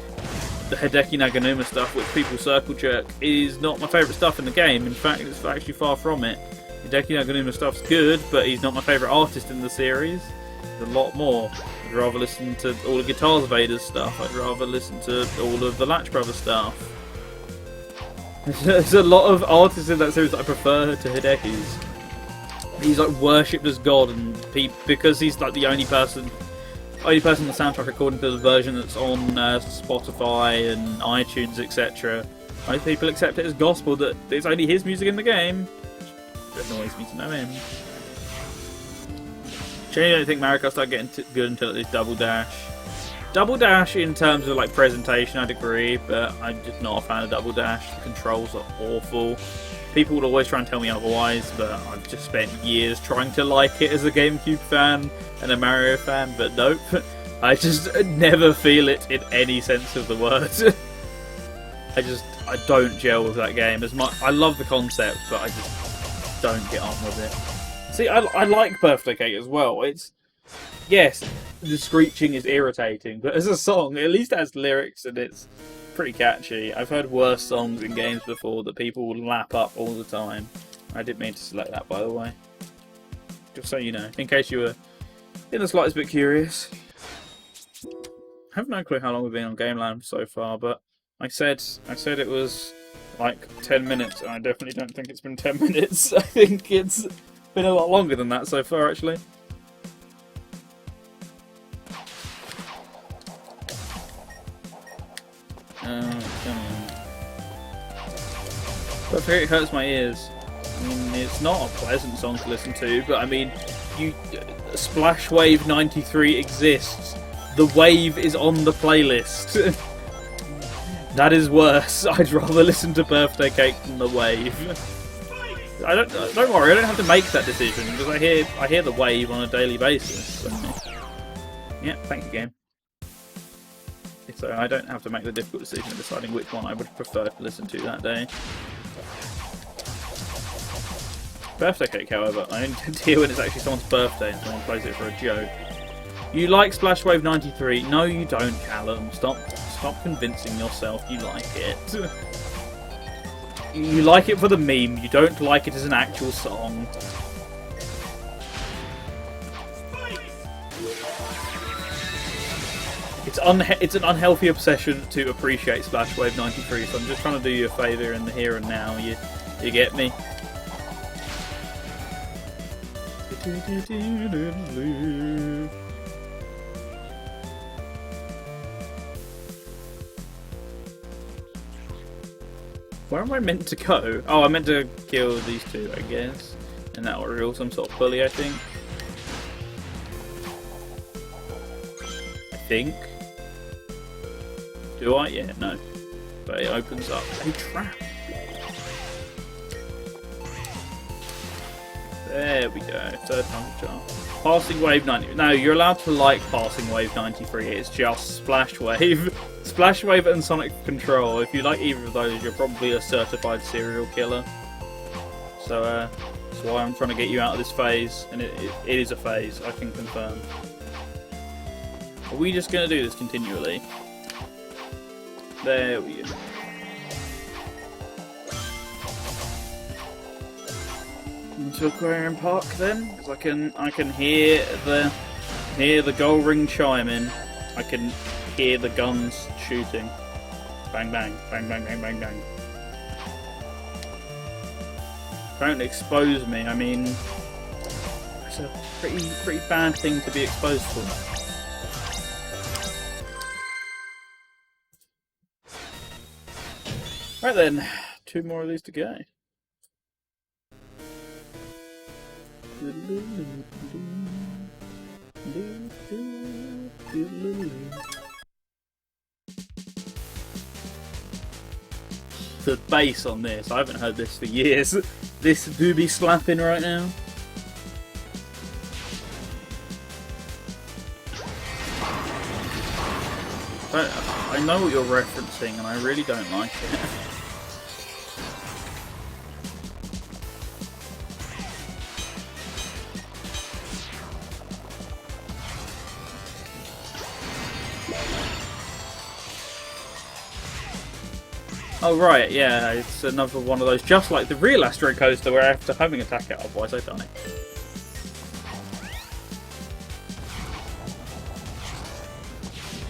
The Hideki Naganuma stuff, which people circle jerk, is not my favourite stuff in the game. In fact, it's actually far from it. Hideki Naganuma stuff's good, but he's not my favourite artist in the series. There's a lot more. I'd rather listen to all the Guitars Vader's stuff. I'd rather listen to all of the Latch Brothers stuff. There's a lot of artists in that series that I prefer to Hideki's. He's like worshipped as god, and because he's like the only person on the soundtrack according to the version that's on Spotify and iTunes, etc. Most people accept it as gospel that it's only his music in the game. It annoys me to no end. Generally, don't think Mario Kart started getting good until at least Double Dash. Double Dash, in terms of like presentation, I'd agree, but I'm just not a fan of Double Dash. The controls are awful. People would always try and tell me otherwise, but I've just spent years trying to like it as a GameCube fan and a Mario fan, but nope. I just never feel it in any sense of the word. I don't gel with that game as much. I love the concept, but I just don't get on with it. See, I like Birthday Cake as well. Yes, the screeching is irritating, but as a song, at least it has lyrics and it's pretty catchy. I've heard worse songs in games before that people will lap up all the time. I didn't mean to select that, by the way. Just so you know, in case you were in the slightest bit curious. I have no clue how long we've been on Gameland so far, but I said it was like 10 minutes, and I definitely don't think it's been 10 minutes. I think it's been a lot longer than that so far, actually. But it hurts my ears. I mean, it's not a pleasant song to listen to, but I mean, Splash Wave 93 exists. The wave is on the playlist. That is worse. I'd rather listen to Birthday Cake than the wave. Don't worry, I don't have to make that decision because I hear the wave on a daily basis. So, yeah, thank you, game. So I don't have to make the difficult decision of deciding which one I would prefer to listen to that day. Birthday Cake, however, I only tend to hear when it's actually someone's birthday and someone plays it for a joke. You like Splash Wave 93? No, you don't, Callum. Stop convincing yourself you like it. You like it for the meme. You don't like it as an actual song. It's an unhealthy obsession to appreciate Splash Wave 93, so I'm just trying to do you a favour in the here and now. You get me? Where am I meant to go? Oh, I'm meant to kill these two, I guess. And that will reveal some sort of bully, I think. Do I? Yeah, no. But it opens up a trap. There we go. Third time charm. Passing Wave 90. No, you're allowed to like Passing Wave 93. It's just Splash Wave. Splash Wave and Sonic Control. If you like either of those, you're probably a certified serial killer. So that's why I'm trying to get you out of this phase. And it is a phase, I can confirm. Are we just going to do this continually? There we go. Into Aquarium Park then, because I can hear the gold ring chiming. I can hear the guns shooting. Bang bang, bang bang bang bang bang. Don't expose me. I mean, it's a pretty bad thing to be exposed for. Right then, 2 more of these to go. The bass on this, I haven't heard this for years. This do be slapping right now. I know what you're referencing and I really don't like it. Oh right, yeah, it's another one of those, just like the real Astro Coaster where I have to homing attack it, otherwise I die.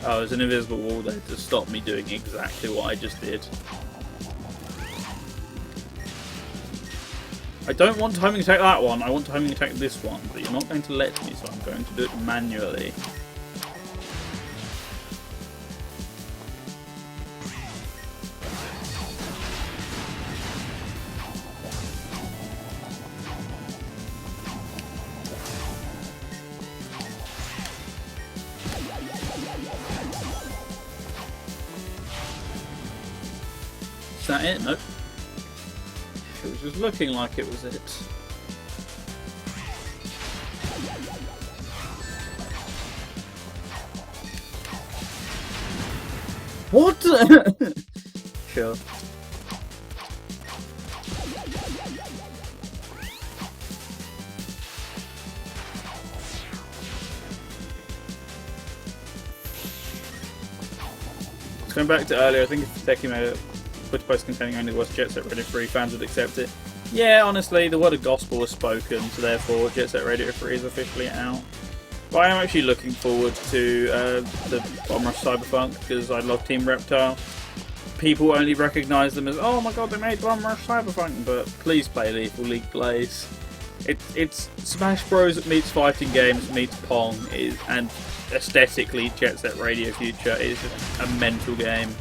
Oh, there's an invisible wall there to stop me doing exactly what I just did. I don't want to homing attack that one, I want to homing attack this one, but you're not going to let me, so I'm going to do it manually. Is that it? Nope. It was just looking like it was it. What? Sure. Going back to earlier, I think if Techie made it Twitter post containing only was Jet Set Radio 3, fans would accept it. Yeah, honestly, the word of gospel was spoken, so therefore Jet Set Radio 3 is officially out. But I am actually looking forward to the Bomb Rush Cyberpunk, because I love Team Reptile. People only recognise them as, oh my god, they made Bomb Rush Cyberpunk, but please play Lethal League Blaze. It's Smash Bros meets fighting games meets Pong, and aesthetically Jet Set Radio Future is just a mental game.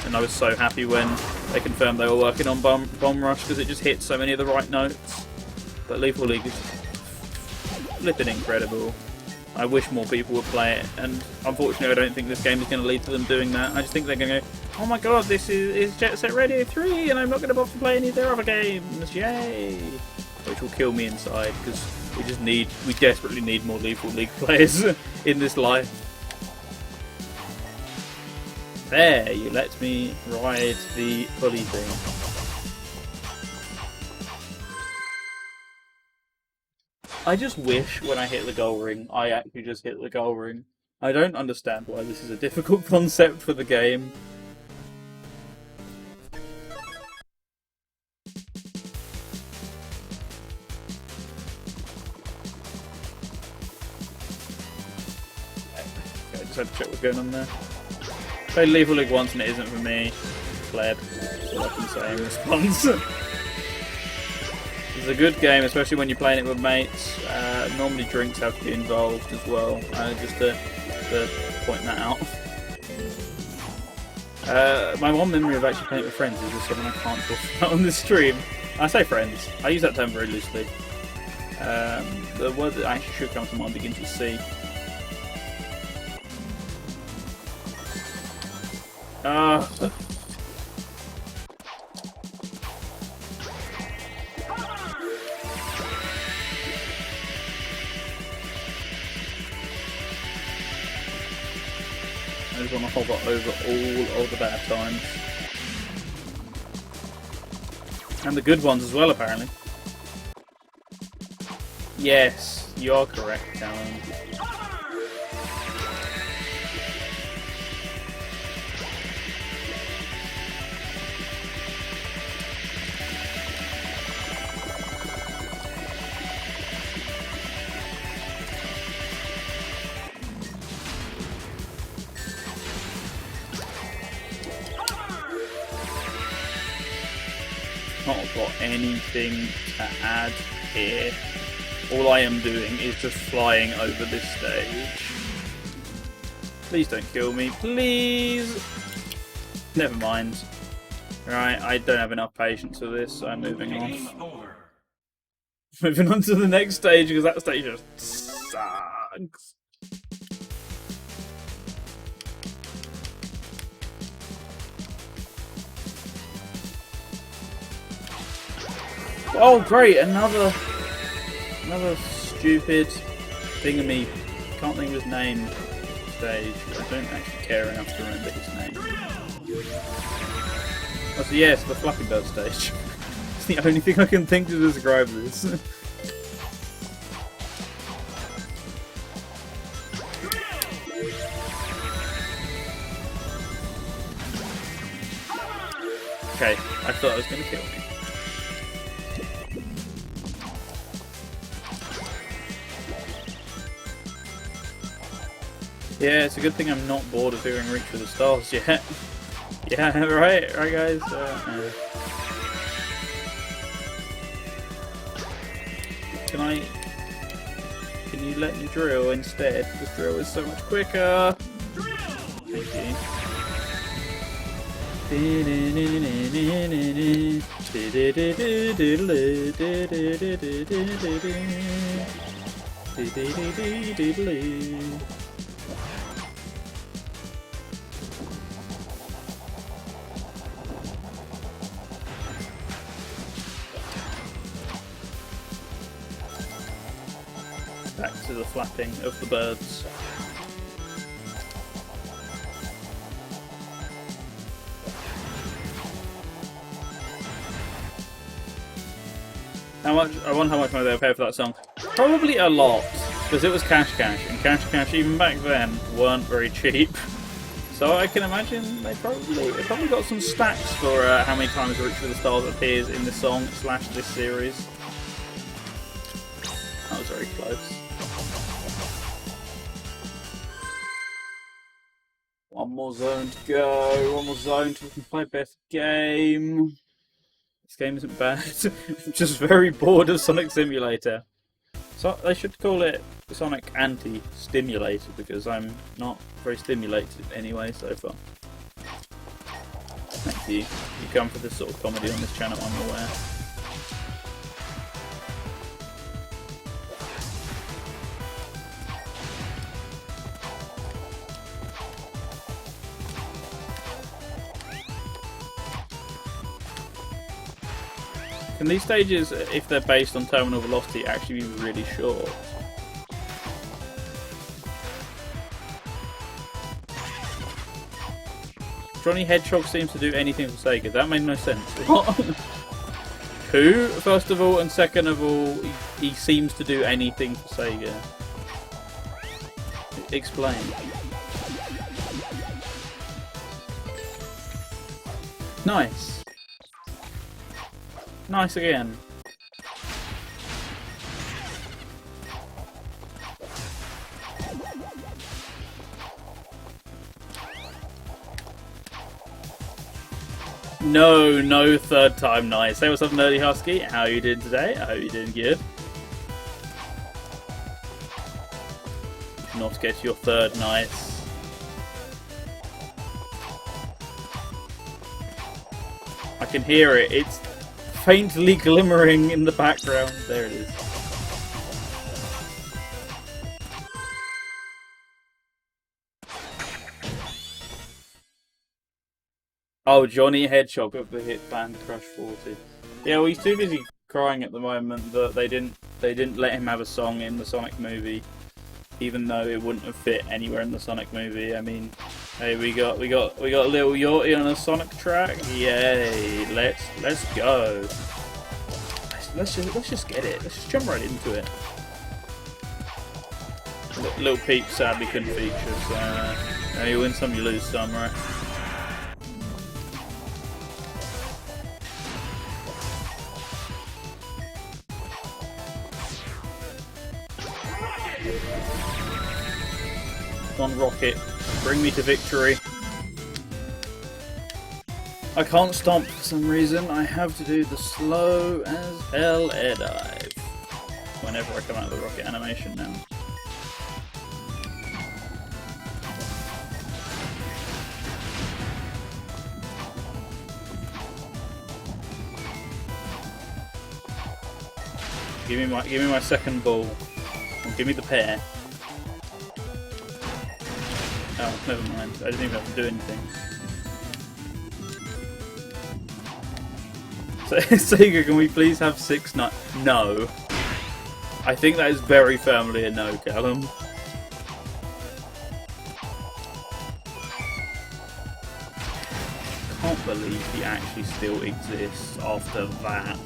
And I was so happy when they confirmed they were working on Bomb Rush, because it just hits so many of the right notes. But Lethal League is flipping incredible. I wish more people would play it, and unfortunately I don't think this game is going to lead to them doing that. I just think they're going to go, oh my god, this is Jet Set Radio 3 and I'm not going to bother to play any of their other games, yay! Which will kill me inside, because we desperately need more Lethal League players in this life. There, you let me ride the pulley thing. I just wish when I hit the goal ring, I actually just hit the goal ring. I don't understand why this is a difficult concept for the game. Okay, I just had to check what's going on there. Played Lethal League once and it isn't for me. Fled. That's all I can say in response. It's a good game, especially when you're playing it with mates. Normally drinks have to be involved as well, just to point that out. My one memory of actually playing it with friends is just something I can't talk about on this stream. I say friends, I use that term very loosely. The word that actually should come to mind begins with C. I just want to hover over all of the bad times. And the good ones as well, apparently. Yes, you are correct, Callum. Not got anything to add here. All I am doing is just flying over this stage. Please don't kill me, please! Never mind. Right, I don't have enough patience for this, so I'm moving on. Moving on to the next stage, because that stage just sucks. Oh great, another stupid thingamy, can't think of his name, stage. I don't actually care enough to remember his name. Oh, so yes, the Fluffy Bird stage. It's the only thing I can think to describe this. Okay, I thought it was going to kill me. Yeah, it's a good thing I'm not bored of hearing Reach for the Stars yet. Yeah, right guys? Can you let me drill instead? This drill is so much quicker. Thank you. Back to the flapping of the birds. I wonder how much money they were paid for that song. Probably a lot, because it was Cash Cash, and Cash Cash even back then weren't very cheap. So I can imagine they probably got some stats for how many times Reach for the Stars appears in the song / this series. That was very close. One more zone to go. One more zone till we can play best game. This game isn't bad. I'm just very bored of Sonic Simulator. So they should call it Sonic Anti-Stimulator because I'm not very stimulated anyway so far. Thank you. You come for this sort of comedy on this channel, I'm aware. Can these stages, if they're based on terminal velocity, actually be really short? Johnny Hedgehog seems to do anything for Sega. That made no sense. What? Who, first of all, and second of all, he seems to do anything for Sega. Explain. Nice. Nice again. No third time nice. Say what's up, Nerdy Husky. How are you doing today? I hope you're doing good. Not get your third nice. I can hear it. It's faintly glimmering in the background. There it is. Oh, Johnny Hedgehog of the hit band Crush 40. Yeah, well, he's too busy crying at the moment that they didn't let him have a song in the Sonic movie, even though it wouldn't have fit anywhere in the Sonic movie. I mean, hey, we got Lil Yorty on a Sonic track. Yay! Let's go. Let's just get it. Let's just jump right into it. Lil Peep sadly couldn't feature, so you win some, you lose some, right? Come on, Rocket. Bring me to victory. I can't stomp for some reason. I have to do the slow as hell air dive whenever I come out of the rocket animation now. Give me my second ball. And give me the pair. Oh, never mind. I didn't even have to do anything. So, Sega, can we please have 6 nights? No. I think that is very firmly a no, Callum. Can't believe he actually still exists after that.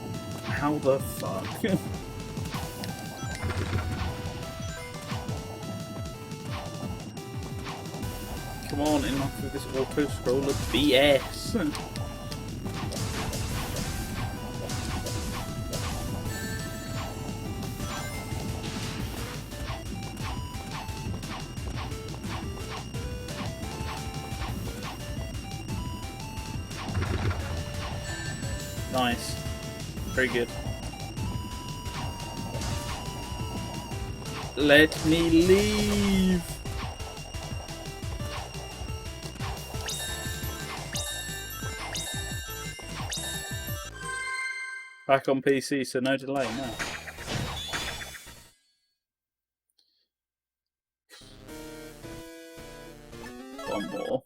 How the fuck? Come on, enough of this auto-scroller BS. Nice. Very good. Let me leave. Back on PC, so no delay now. One more.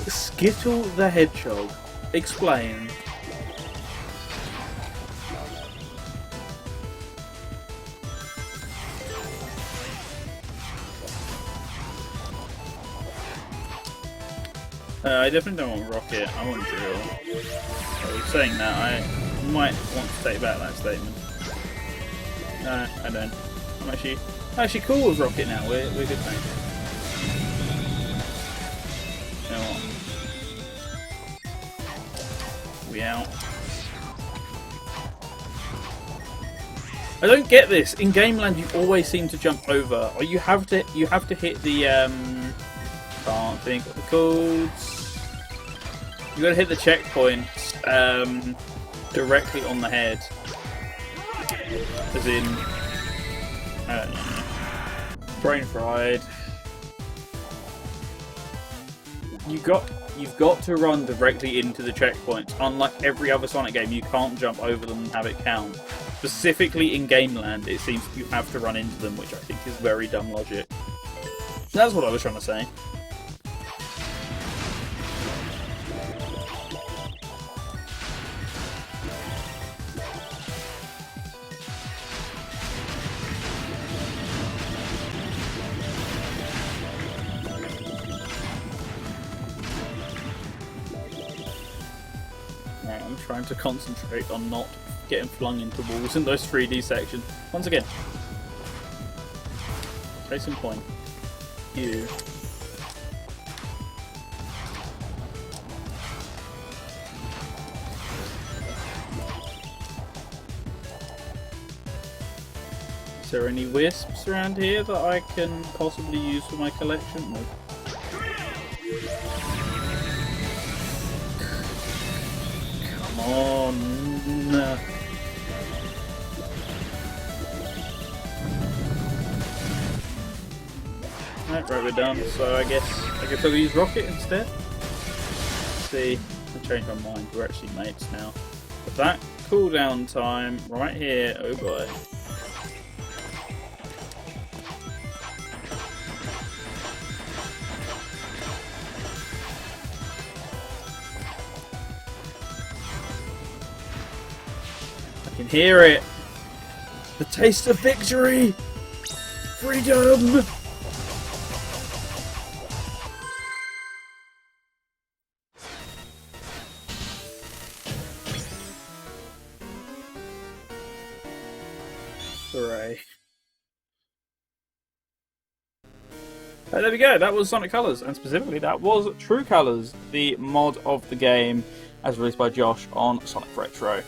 Skittle the Hedgehog. Explain. I definitely don't want Rocket, I want Drill. I was saying that, I might want to take back that statement. No, I don't. I'm actually cool with Rocket now, we're good thanks. You know what? We out. I don't get this. In Gameland you always seem to jump over. Or you have to hit the can't think what they're called. You gotta hit the checkpoints directly on the head. As in, I don't know. Brain fried. You've got to run directly into the checkpoints. Unlike every other Sonic game, you can't jump over them and have it count. Specifically in Gameland, it seems you have to run into them, which I think is very dumb logic. That's what I was trying to say. I'm trying to concentrate on not getting flung into walls in those 3D sections. Once again. Case in point. You. Is there any wisps around here that I can possibly use for my collection? No. Come on. Right, we're done. So I guess I'll use Rocket instead. Let's see, I changed my mind. We're actually mates now. But that cooldown time right here. Oh boy. I can hear it. The taste of victory. Freedom. Hooray. There we go, that was Sonic Colors, and specifically that was True Colors, the mod of the game as released by Josh on Sonic Retro.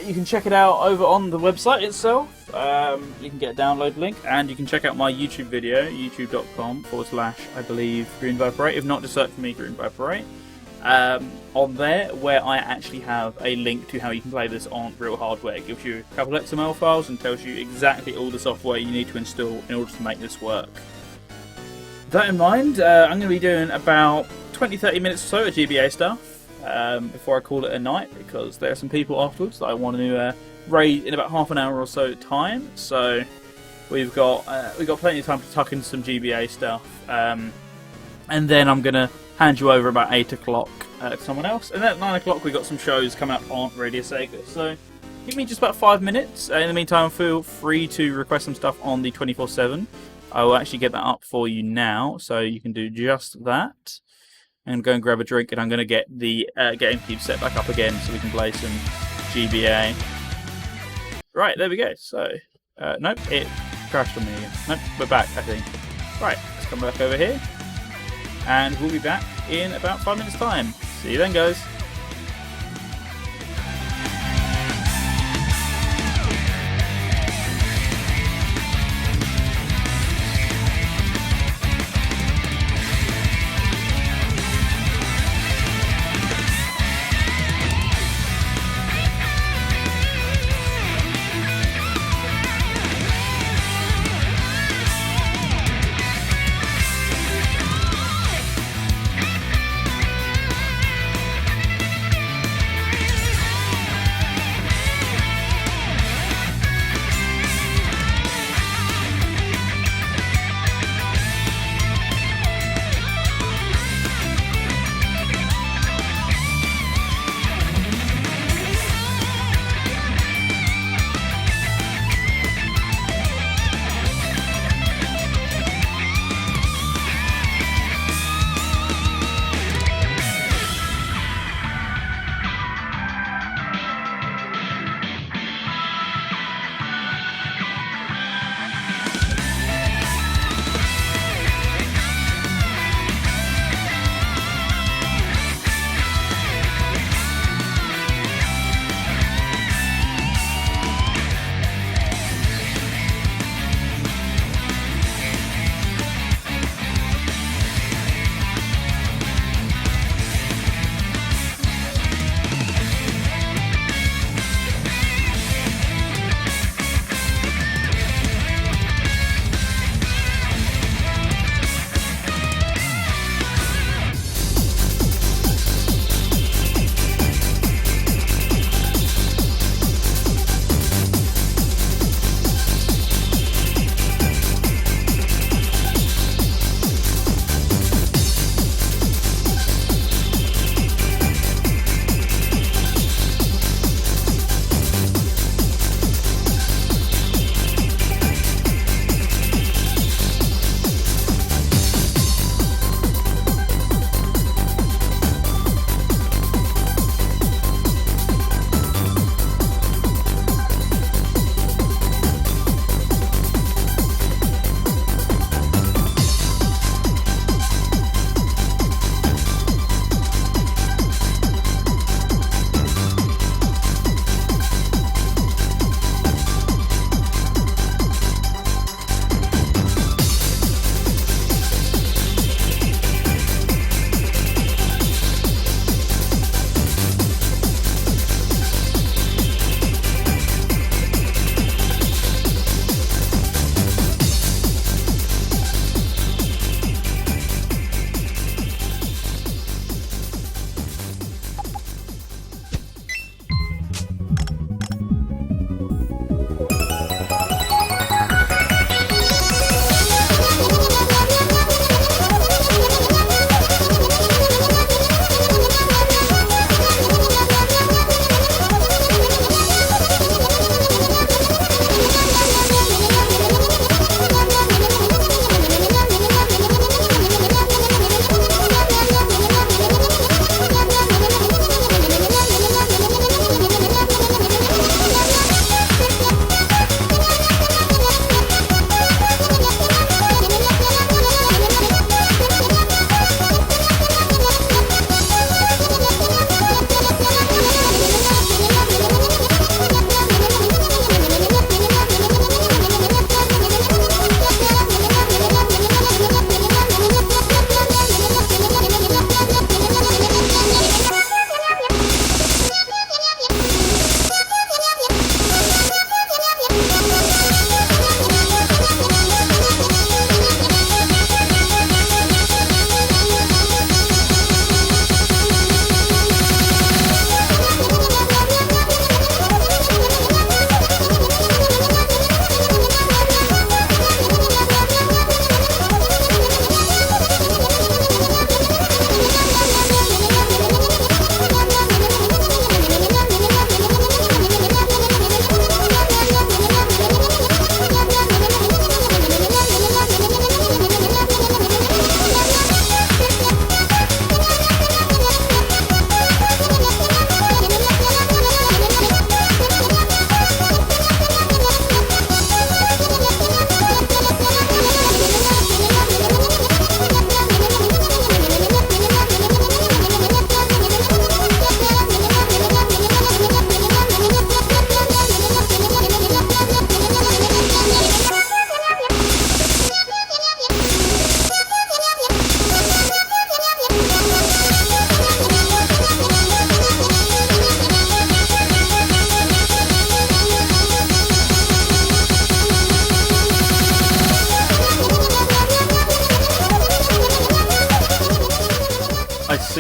You can check it out over on the website itself. You can get a download link, and you can check out my YouTube video, youtube.com/ I believe Green Viper 8. If not, just search for me, Green Viper 8. On there, where I actually have a link to how you can play this on real hardware. It gives you a couple of XML files and tells you exactly all the software you need to install in order to make this work. With that in mind, I'm going to be doing about 20-30 minutes or so of GBA stuff before I call it a night, because there are some people afterwards that I want to raid in about half an hour or so time. So we've got plenty of time to tuck in some GBA stuff, and then I'm going to hand you over about 8 o'clock to someone else. And then at 9 o'clock we've got some shows coming up on Radio Sega. So give me just about 5 minutes. In the meantime, feel free to request some stuff on the 24/7. I will actually get that up for you now, so you can do just that. And go and grab a drink, and I'm going to get the GameCube set back up again so we can play some GBA. Right, there we go. So, nope, it crashed on me again. Nope, we're back, I think. Right, let's come back over here. And we'll be back in about 5 minutes' time. See you then, guys.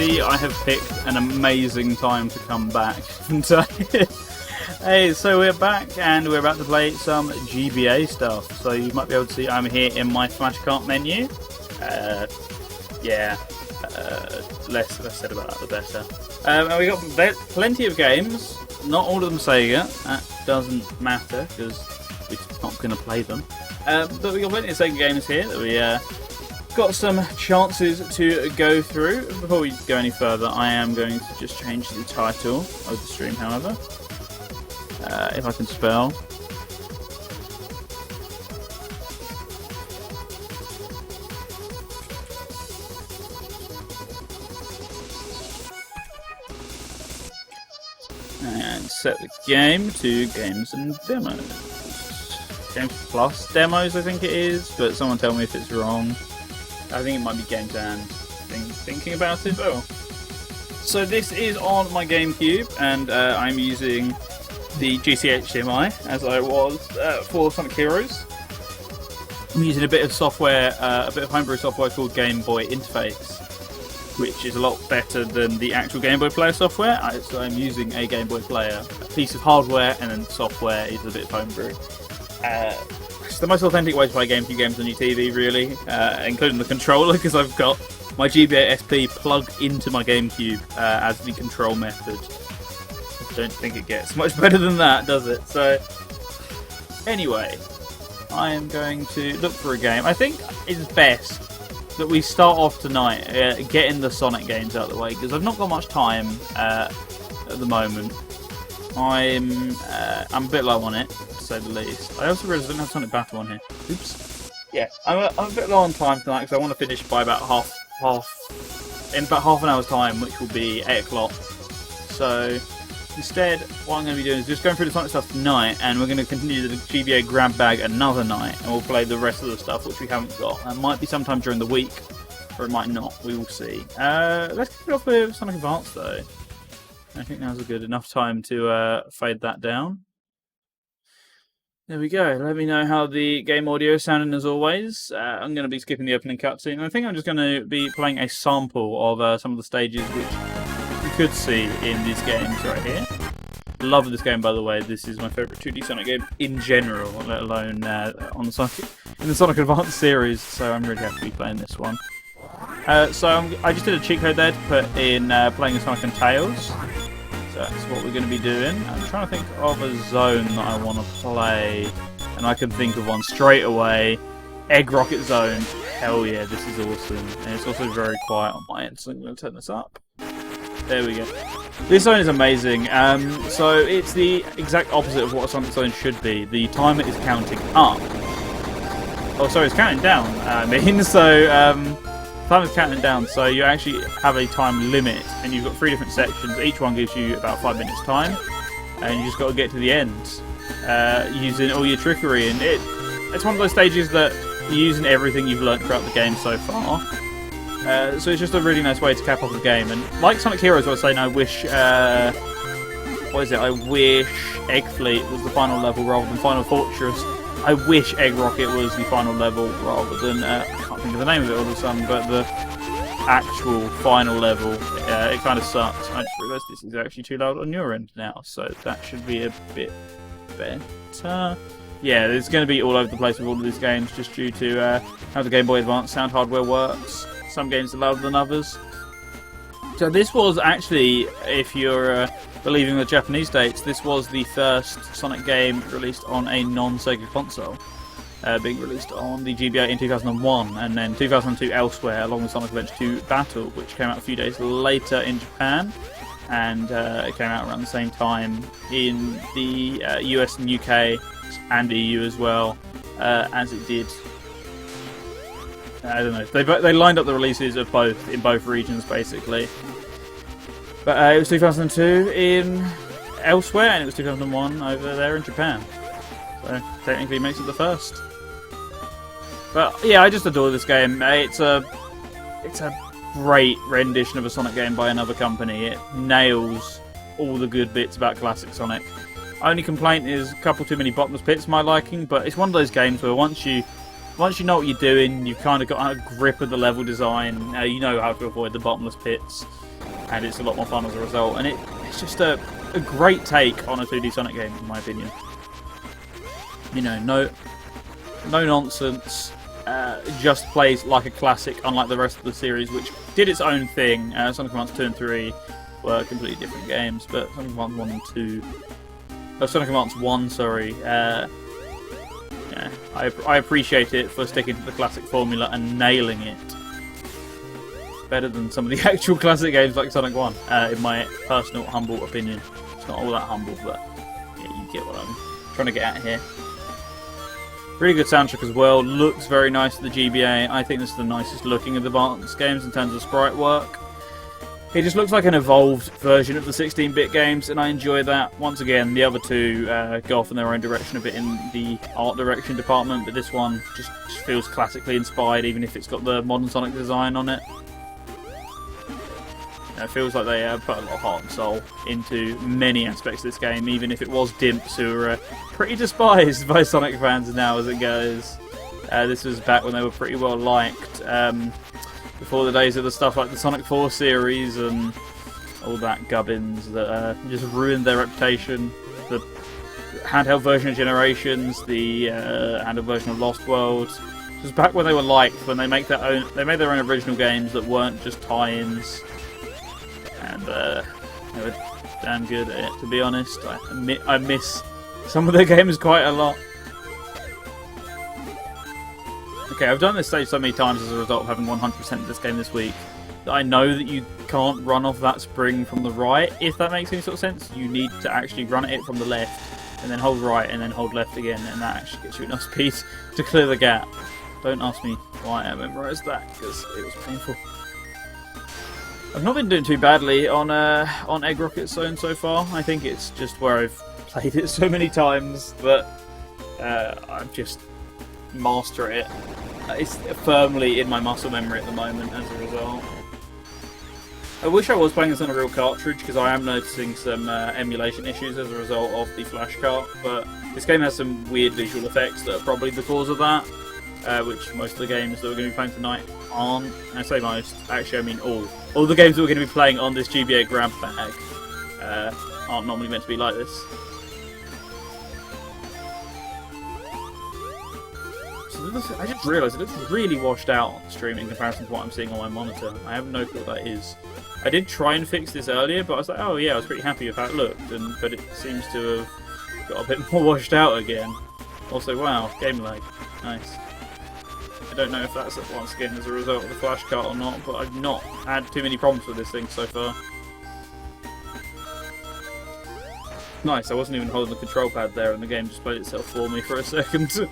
see I have picked an amazing time to come back. Hey, so we're back and we're about to play some GBA stuff. So you might be able to see I'm here in my flashcart menu. Less said about that, the better. And we got plenty of games. Not all of them Sega. That doesn't matter because we're not going to play them. But we got plenty of Sega games here that we got some chances to go through. Before we go any further, I am going to just change the title of the stream, however. If I can spell. And set the game to Games and Demos. Games Plus Demos, I think it is, but someone tell me if it's wrong. I think it might be Games and thinking about it. Oh. So this is on my GameCube, and I'm using the GCHDMI as I was for Sonic Heroes. I'm using a bit of software, a bit of homebrew software called Game Boy Interface, which is a lot better than the actual Game Boy Player software. So I'm using a Game Boy Player, a piece of hardware, and then software is a bit of homebrew. It's the most authentic way to play GameCube games on your TV, really, including the controller, because I've got my GBA SP plugged into my GameCube as the control method. I don't think it gets much better than that, does it? So, anyway, I am going to look for a game. I think it's best that we start off tonight getting the Sonic games out of the way, because I've not got much time at the moment. I'm a bit low on it, to say the least. I also realised I don't have Sonic Battle on here. Oops. Yeah, I'm a bit low on time tonight, because I want to finish by about in about half an hour's time, which will be 8 o'clock. So instead, what I'm going to be doing is just going through the Sonic stuff tonight, and we're going to continue the GBA Grabbag another night, and we'll play the rest of the stuff which we haven't got. It might be sometime during the week, or it might not. We will see. Let's kick it off with Sonic Advance, though. I think now's a good enough time to fade that down. There we go. Let me know how the game audio is sounding as always. I'm going to be skipping the opening cutscene. I think I'm just going to be playing a sample of some of the stages which you could see in these games right here. Love this game, by the way. This is my favourite 2D Sonic game in general, let alone on the in the Sonic Advance series. So I'm really happy to be playing this one. I just did a cheat code there to put in playing as Sonic and Tails. So that's what we're going to be doing. I'm trying to think of a zone that I want to play, and I can think of one straight away. Egg Rocket Zone. Hell yeah, this is awesome. And it's also very quiet on my end, so I'm going to turn this up. There we go. This zone is amazing. So it's the exact opposite of what a Sonic Zone should be. The timer is counting up. Oh, sorry, it's counting down. Time is counting down, so you actually have a time limit, and you've got 3 different sections. Each one gives you about 5 minutes time, and you just got to get to the end using all your trickery. And it's one of those stages that you're using everything you've learnt throughout the game so far. So it's just a really nice way to cap off the game. And like Sonic Heroes, I was saying, I wish I wish Egg Fleet was the final level rather than Final Fortress. I wish Egg Rocket was the final level rather than, I can't think of the name of it all of a sudden, but the actual final level. It kind of sucks. I just realised this is actually too loud on your end now, so that should be a bit better. Yeah, it's going to be all over the place with all of these games just due to how the Game Boy Advance sound hardware works. Some games are louder than others. So this was actually, if you're believing the Japanese dates, this was the first Sonic game released on a non-Sega console, being released on the GBA in 2001, and then 2002 elsewhere, along with Sonic Adventure 2 Battle, which came out a few days later in Japan, and it came out around the same time in the US and UK and EU as well, as it did. I don't know. They lined up the releases of both in both regions, basically. But it was 2002 in elsewhere, and it was 2001 over there in Japan. So technically, it makes it the first. But yeah, I just adore this game. It's a great rendition of a Sonic game by another company. It nails all the good bits about classic Sonic. Only complaint is a couple too many bottomless pits, my liking. But it's one of those games where once you know what you're doing, you've kind of got a grip of the level design. You know how to avoid the bottomless pits. and it's a lot more fun as a result. And it's just a great take on a 2D Sonic game, in my opinion. You know, no nonsense. Just plays like a classic, unlike the rest of the series, which did its own thing. Sonic Advance 2 and 3 were completely different games, but Sonic Advance 1 and 2... Oh, Sonic Advance 1, sorry. Yeah, I appreciate it for sticking to the classic formula and nailing it. Better than some of the actual classic games like Sonic 1, in my personal, humble opinion. It's not all that humble, but yeah, you get what I'm trying to get at here. Really good soundtrack as well. Looks very nice with the GBA. I think this is the nicest looking of the Advance games in terms of sprite work. It just looks like an evolved version of the 16-bit games, and I enjoy that. Once again, the other two go off in their own direction a bit in the art direction department, but this one just feels classically inspired, even if it's got the modern Sonic design on it. It feels like they put a lot of heart and soul into many aspects of this game, even if it was dimps who are pretty despised by Sonic fans now as it goes. This was back when they were pretty well liked, before the days of the stuff like the Sonic 4 series and all that gubbins that just ruined their reputation. The handheld version of Generations, the handheld version of Lost Worlds. It was back when they were liked, when they made their own original games that weren't just tie-ins. And they were damn good at it, to be honest. I miss some of their games quite a lot. Okay, I've done this stage so many times as a result of having 100% of this game this week that I know that you can't run off that spring from the right, if that makes any sort of sense. You need to actually run at it from the left, and then hold right, and then hold left again, and that actually gets you enough speed to clear the gap. Don't ask me why I memorised that, because it was painful. I've not been doing too badly on Egg Rocket Zone so far. I think it's just where I've played it so many times that I'm just master it. It's firmly in my muscle memory at the moment as a result. I wish I was playing this on a real cartridge, because I am noticing some emulation issues as a result of the flash cart, but this game has some weird visual effects that are probably the cause of that, which most of the games that we're going to be playing tonight aren't. And I say most, actually I mean all. All the games that we're going to be playing on this GBA Grabbag aren't normally meant to be like this. I just realised it looks really washed out on the stream in comparison to what I'm seeing on my monitor. I have no clue what that is. I did try and fix this earlier, but I was like, oh yeah, I was pretty happy with how it looked, but it seems to have got a bit more washed out again. Also, wow, game lag. Nice. I don't know if that's, once again, as a result of the flash cart or not, but I've not had too many problems with this thing so far. Nice, I wasn't even holding the control pad there and the game just played itself for me for a second.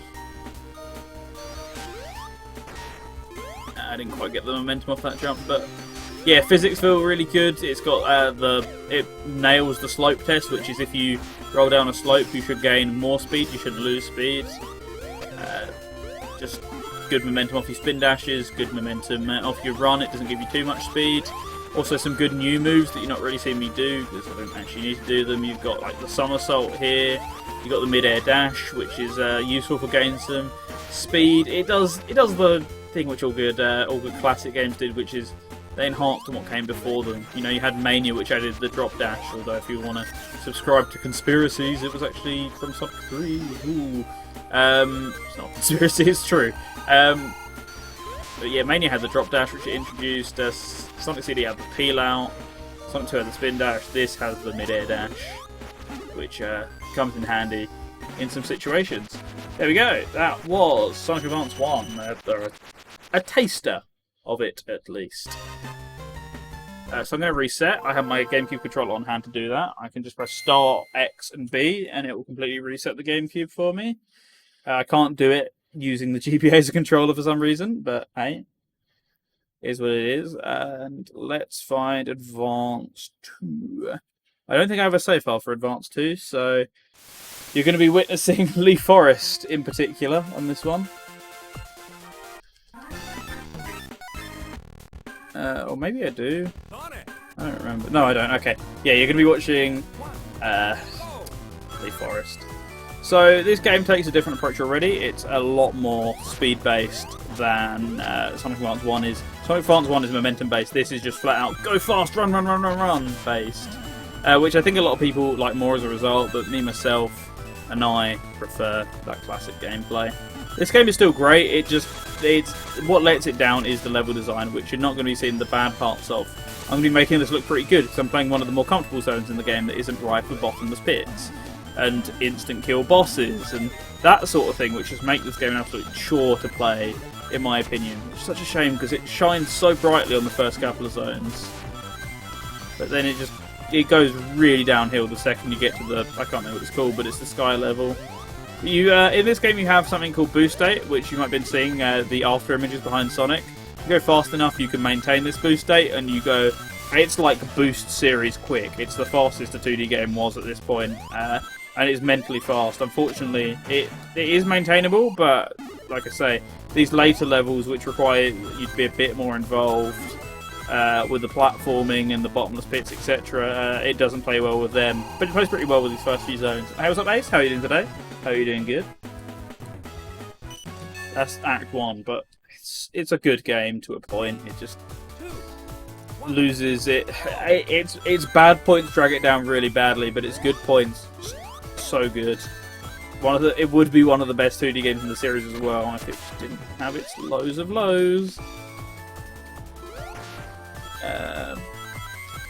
I didn't quite get the momentum off that jump, but yeah, physics feel really good. It's got it nails the slope test, which is if you roll down a slope, you should gain more speed, you should lose speed. Just good momentum off your spin dashes, good momentum off your run. It doesn't give you too much speed. Also, some good new moves that you're not really seeing me do, because I don't actually need to do them. You've got like the somersault here. You've got the mid-air dash, which is useful for gaining some speed. It does the thing which all good classic games did, which is they enhanced on what came before them. You know, you had Mania, which added the drop dash, although if you want to subscribe to conspiracies, it was actually from Sonic 3. Ooh. It's not a conspiracy, it's true. But yeah, Mania had the drop dash, which it introduced. Sonic CD had the peel out. Sonic 2 had the spin dash. This has the mid-air dash, which comes in handy in some situations. There we go. That was Sonic Advance 1. A taster of it, at least. So I'm going to reset. I have my GameCube controller on hand to do that. I can just press Start, X, and B, and it will completely reset the GameCube for me. I can't do it using the GBA as a controller for some reason, but hey, is what it is. And let's find Advance 2. I don't think I have a save file for Advance 2, so you're going to be witnessing Lee Forest in particular on this one. Or maybe I do. I don't remember. No, I don't. Okay. Yeah, you're going to be watching Lee Forest. So this game takes a different approach already. It's a lot more speed-based than Sonic Advance 1 is. Sonic Advance 1 is momentum based. This is just flat out go fast, run, run, run, run, run based. Which I think a lot of people like more as a result, but me, myself, and I prefer that classic gameplay. This game is still great, it's what lets it down is the level design, which you're not going to be seeing the bad parts of. I'm going to be making this look pretty good, because I'm playing one of the more comfortable zones in the game that isn't rife with bottomless pits, and instant kill bosses, and that sort of thing, which just make this game an absolute chore to play, in my opinion. It's such a shame, because it shines so brightly on the first couple of zones, but then it goes really downhill the second you get to the, I can't remember what it's called, but it's the sky level. In this game you have something called boost state, which you might have been seeing, the after images behind Sonic. You go fast enough, you can maintain this boost state, and you go, it's like Boost Series quick. It's the fastest a 2D game was at this point, and it's mentally fast. Unfortunately, it is maintainable, but like I say, these later levels which require you to be a bit more involved, with the platforming and the bottomless pits, etc. It doesn't play well with them, but it plays pretty well with these first few zones. Hey, what's up, Ace? How are you doing today? How are you doing? Good. That's Act 1, but it's a good game to a point. It just loses it. It's bad points drag it down really badly, but its good points so good. It would be one of the best 2D games in the series as well if it didn't have its lows of lows.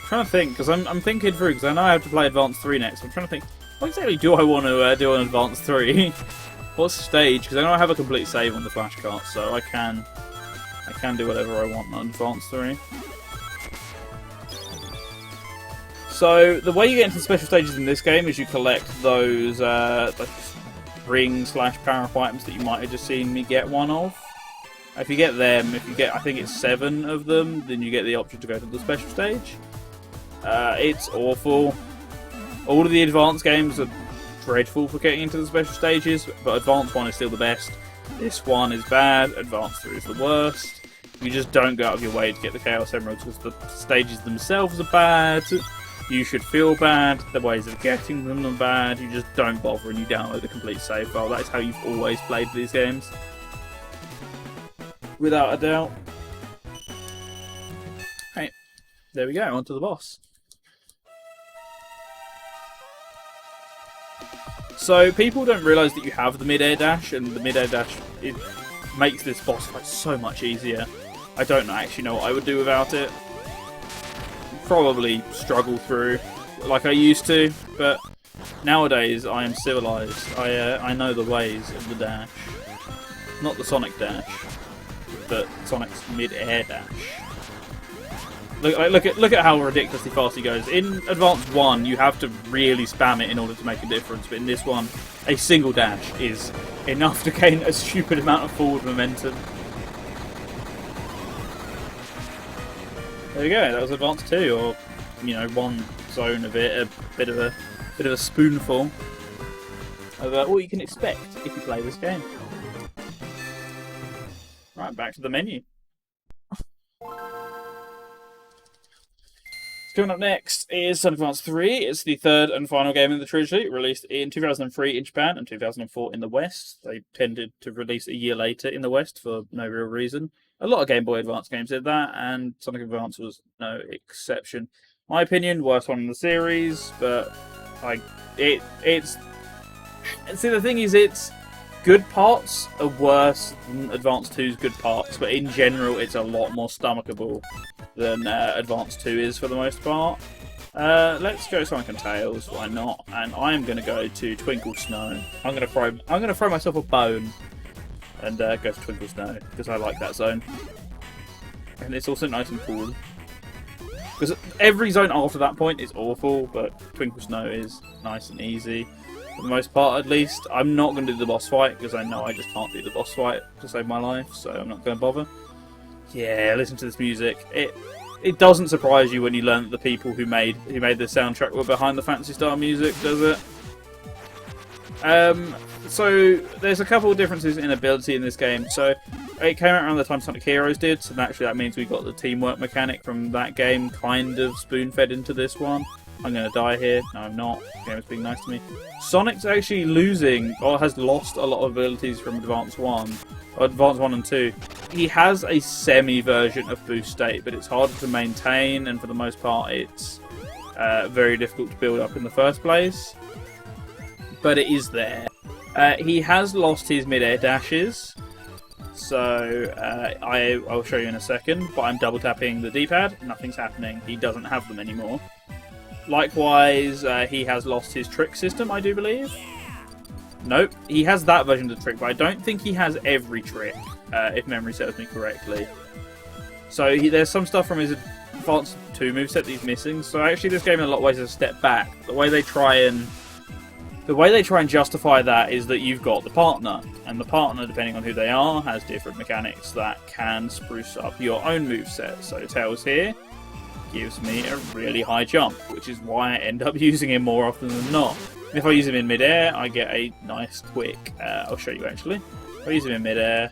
Trying to think, because I'm thinking through, because I know I have to play Advance 3 next. I'm trying to think, what exactly do I want to do on Advance 3? What stage? Because I know I have a complete save on the flashcard, so I can do whatever I want on Advance 3. So the way you get into the special stages in this game is you collect those like ring/power-up items that you might have just seen me get one of. If you get them, I think it's 7 of them, then you get the option to go to the special stage. It's awful. All of the Advanced games are dreadful for getting into the special stages, but Advanced 1 is still the best. This one is bad, Advanced 3 is the worst. You just don't go out of your way to get the Chaos Emeralds because the stages themselves are bad. You should feel bad, the ways of getting them are bad, you just don't bother and you download the complete save file. That is how you've always played these games. Without a doubt. Hey, there we go, on to the boss. So people don't realise that you have the mid-air dash, and the mid-air dash it makes this boss fight so much easier. I don't actually know what I would do without it. Probably struggle through like I used to, but nowadays I am civilised. I know the ways of the dash. Not the Sonic dash, but Sonic's mid-air dash. Look at how ridiculously fast he goes. In Advanced 1, you have to really spam it in order to make a difference, but in this one, a single dash is enough to gain a stupid amount of forward momentum. There we go, that was Advanced 2, or, you know, one zone of it, a bit of a spoonful of what you can expect if you play this game. Right, back to the menu. Coming up next is Sonic Advance 3. It's the third and final game in the trilogy, released in 2003 in Japan and 2004 in the West. They tended to release a year later in the West for no real reason. A lot of Game Boy Advance games did that, and Sonic Advance was no exception. My opinion, worst one in the series, but it's... See, the thing is, it's good parts are worse than Advance 2's good parts, but in general, it's a lot more stomachable than Advance 2 is for the most part. Let's go Sonic and Tails, why not? And I am going to go to Twinkle Snow. I'm going to throw myself a bone and go to Twinkle Snow because I like that zone, and it's also nice and cool. Because every zone after that point is awful, but Twinkle Snow is nice and easy for the most part, at least. I'm not going to do the boss fight because I know I just can't do the boss fight to save my life, so I'm not going to bother. Yeah, listen to this music. It doesn't surprise you when you learn that the people who made the soundtrack were behind the Phantasy Star music, does it? So there's a couple of differences in ability in this game. So it came out around the time Sonic Heroes did, so naturally that means we got the teamwork mechanic from that game kind of spoon-fed into this one. I'm going to die here. No, I'm not. The game is being nice to me. Sonic's actually losing, or has lost a lot of abilities from Advance 1. Or Advance 1 and 2. He has a semi-version of boost state, but it's harder to maintain, and for the most part it's very difficult to build up in the first place. But it is there. He has lost his mid-air dashes. So, I'll show you in a second, but I'm double tapping the D-pad, nothing's happening, he doesn't have them anymore. Likewise, he has lost his trick system, I do believe. Nope, he has that version of the trick, but I don't think he has every trick, if memory serves me correctly. So, there's some stuff from his Advance 2 moveset that he's missing, so actually this game in a lot of ways is a step back. The way they try and justify that is that you've got the partner, and the partner, depending on who they are, has different mechanics that can spruce up your own moveset. So Tails here gives me a really high jump, which is why I end up using him more often than not. And if I use him in mid-air, I get a nice quick... I'll show you actually. If I use him in mid-air...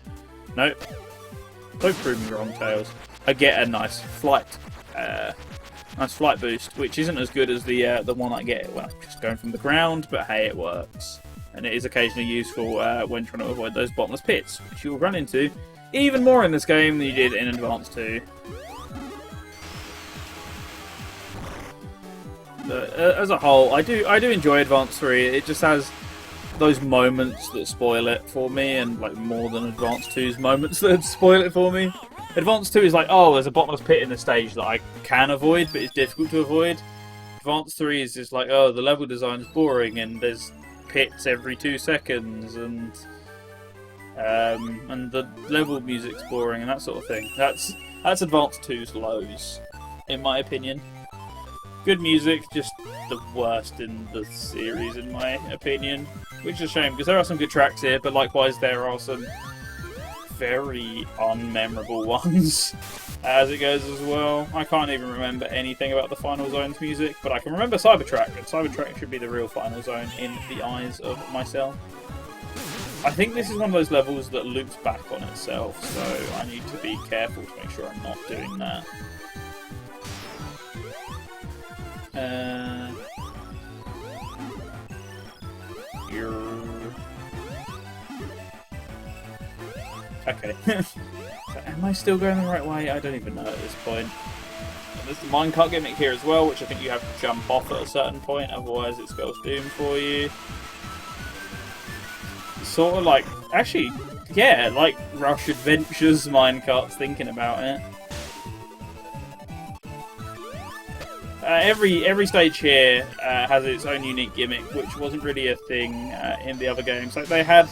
Nope. Don't prove me wrong, Tails. I get a nice flight boost, which isn't as good as the one I get when I'm just going from the ground, but hey, it works. And it is occasionally useful when trying to avoid those bottomless pits, which you'll run into even more in this game than you did in Advance 2. But, as a whole, I do enjoy Advance 3. It just has those moments that spoil it for me, and like more than Advance 2's moments that spoil it for me. Advance 2 is like, oh, there's a bottomless pit in the stage that I can avoid, but it's difficult to avoid. Advance 3 is just like, oh, the level design is boring, and there's pits every 2 seconds, and the level music's boring, and that sort of thing. That's Advance 2's lows, in my opinion. Good music, just the worst in the series, in my opinion. Which is a shame, because there are some good tracks here, but likewise there are some very unmemorable ones as it goes as well. I can't even remember anything about the Final Zone's music, but I can remember Cybertrack, and Cybertrack should be the real Final Zone in the eyes of myself. I think this is one of those levels that loops back on itself, so I need to be careful to make sure I'm not doing that. Okay. So am I still going the right way? I don't even know at this point. There's the minecart gimmick here as well, which I think you have to jump off at a certain point, otherwise it spells doom for you. Sort of like, actually, yeah, like Rush Adventures minecarts, thinking about it. Every stage here has its own unique gimmick, which wasn't really a thing in the other games. Like they had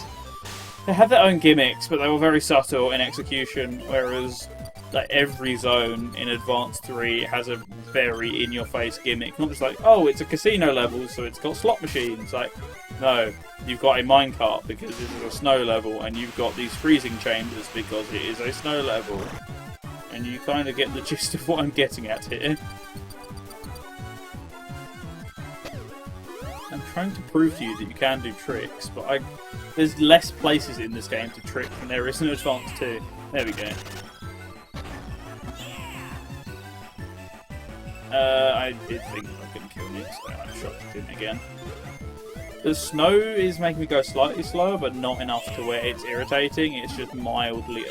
their own gimmicks, but they were very subtle in execution. Whereas like every zone in Advance 3 has a very in-your-face gimmick. Not just like, oh, it's a casino level, so it's got slot machines. Like, no, you've got a minecart because this is a snow level, and you've got these freezing chambers because it is a snow level. And you kind of get the gist of what I'm getting at here. I'm trying to prove to you that you can do tricks, but there's less places in this game to trick than there is in Advance 2. There we go. I did think I couldn't kill me, so I shot it in again. The snow is making me go slightly slower, but not enough to where it's irritating. It's just mildly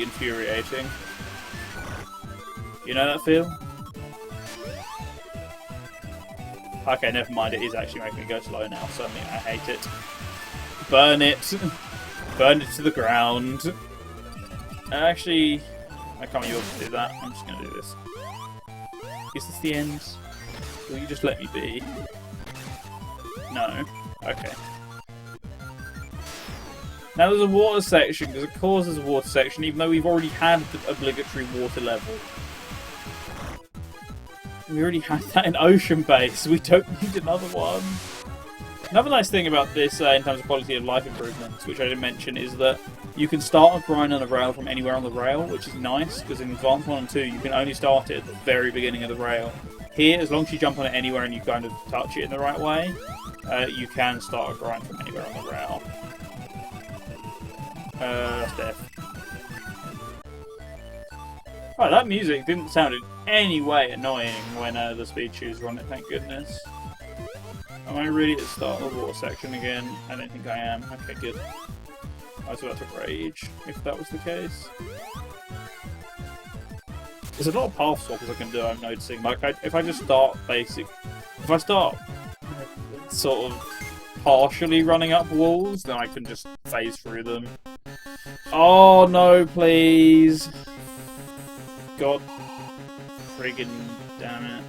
infuriating. You know that feel? Okay, never mind, it is actually making me go slow now, suddenly I hate it. Burn it! Burn it to the ground. Actually, I can't be able to do that, I'm just going to do this. Is this the end? Will you just let me be? No. Okay. Now there's a water section, because it causes a water section, even though we've already had the obligatory water level. We already had that in Ocean Base, we don't need another one. Another nice thing about this in terms of quality of life improvements, which I didn't mention, is that you can start a grind on a rail from anywhere on the rail, which is nice, because in Advance 1 and 2 you can only start it at the very beginning of the rail. Here, as long as you jump on it anywhere and you kind of touch it in the right way, you can start a grind from anywhere on the rail. That's death. Right, that music didn't sound in any way annoying when the speed shoes were on it, thank goodness. Am I really at the start of the water section again? I don't think I am. Okay, good. I was about to rage if that was the case. There's a lot of path swappers I can do, I'm noticing. Like, if I just start if I start sort of partially running up walls, then I can just phase through them. Oh no, please! God friggin' damn it.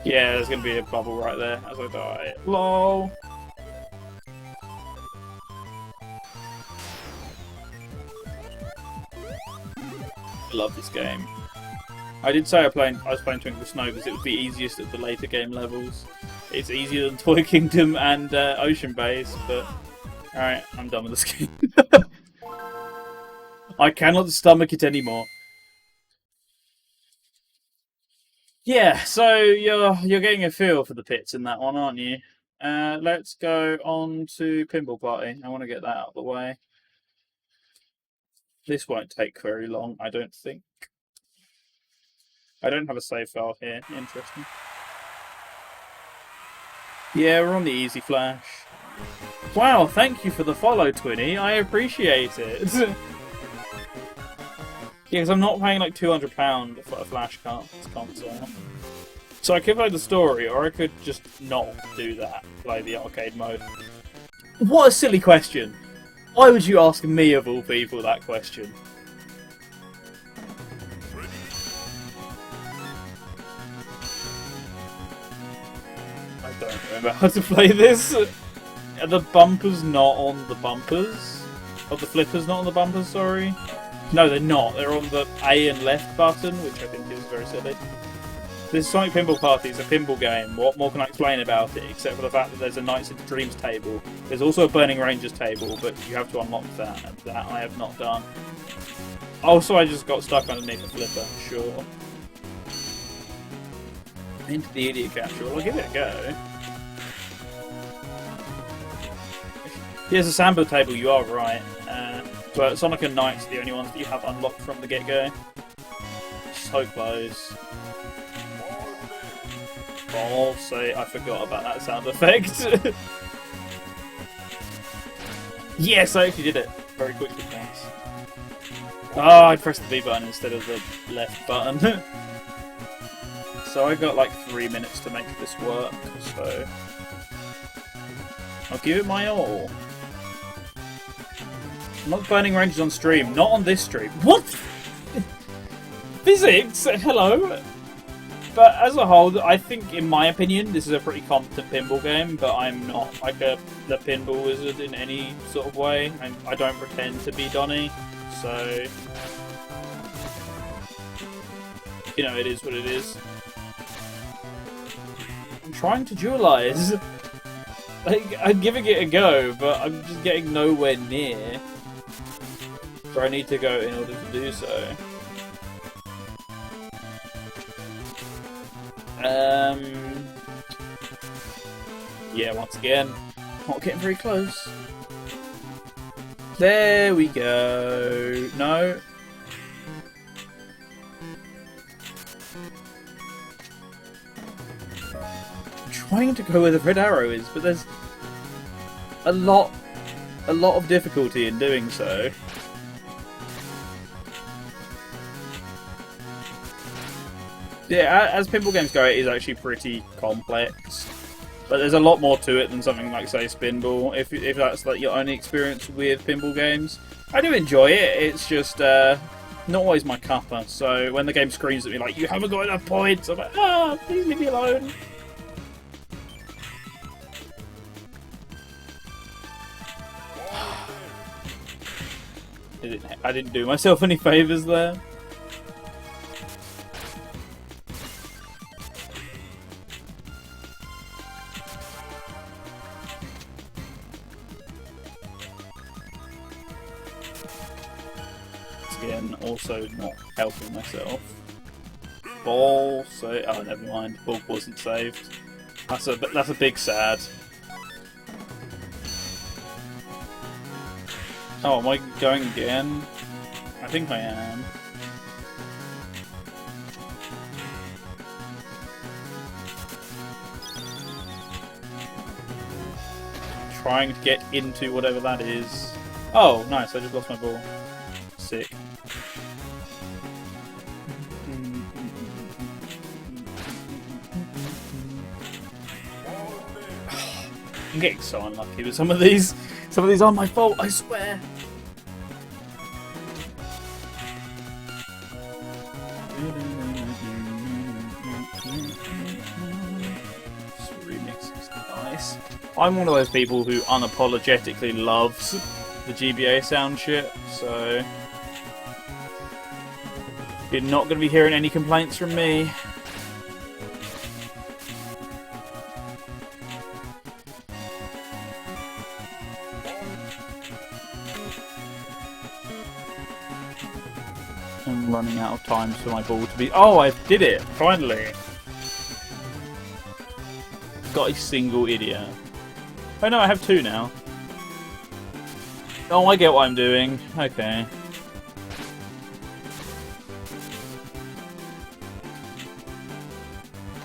Yeah, there's gonna be a bubble right there as I die. LOL! I love this game. I did say I was playing Twinkle Snow because it was the easiest of the later game levels. It's easier than Toy Kingdom and Ocean Base, but alright, I'm done with this game. I cannot stomach it anymore. Yeah, so you're getting a feel for the pits in that one, aren't you? Let's go on to Pinball Party. I want to get that out of the way. This won't take very long, I don't think. I don't have a save file here. Interesting. Yeah, we're on the Easy Flash. Wow, thank you for the follow, Twinny. I appreciate it. Yeah, because I'm not paying like £200 for a Flash console. So I could play the story, or I could just not do that. Play the arcade mode. What a silly question! Why would you ask me, of all people, that question? I don't remember how to play this. Are the bumpers not on the bumpers? Or the flippers not on the bumpers, sorry? No, they're not. They're on the A and left button, which I think is very silly. This Sonic Pinball Party is a pinball game. What more can I explain about it, except for the fact that there's a Nights into Dreams table. There's also a Burning Rangers table, but you have to unlock that, and that I have not done. Also, I just got stuck underneath the flipper, sure. Into the idiot capsule. I'll give it a go. Here's a Sambo table, you are right. But Sonic and Knights are the only ones that you have unlocked from the get-go. So close. Oh, say I forgot about that sound effect. Yes, I actually did it very quickly, thanks. Oh, I pressed the B button instead of the left button. So I got like 3 minutes to make this work, so I'll give it my all. I'm not Burning Rangers on stream, not on this stream. What? Physics? Hello? But as a whole, I think, in my opinion, this is a pretty competent pinball game, but I'm not like the pinball wizard in any sort of way. I don't pretend to be Donnie, so you know, it is what it is. I'm trying to dualize. Like, I'm giving it a go, but I'm just getting nowhere near where I need to go in order to do so. Yeah, once again, not getting very close. There we go. No. I'm trying to go where the red arrow is, but there's a lot of difficulty in doing so. Yeah, as pinball games go, it is actually pretty complex. But there's a lot more to it than something like, say, Spinball, if that's like your only experience with pinball games. I do enjoy it, it's just not always my cuppa, so when the game screams at me like, you haven't got enough points, I'm like, ah, please leave me alone. I didn't do myself any favours there. Again, also not helping myself. Ball, so oh, never mind. Ball wasn't saved. That's a big sad. Oh, am I going again? I think I am. Trying to get into whatever that is. Oh, nice, I just lost my ball. Sick. I'm getting so unlucky with some of these. Some of these are my fault, I swear. Remix is nice. I'm one of those people who unapologetically loves the GBA sound shit, so you're not going to be hearing any complaints from me. I'm running out of time for my ball to be... Oh, I did it! Finally! Got a single idiot. Oh no, I have two now. Oh, I get what I'm doing. Okay.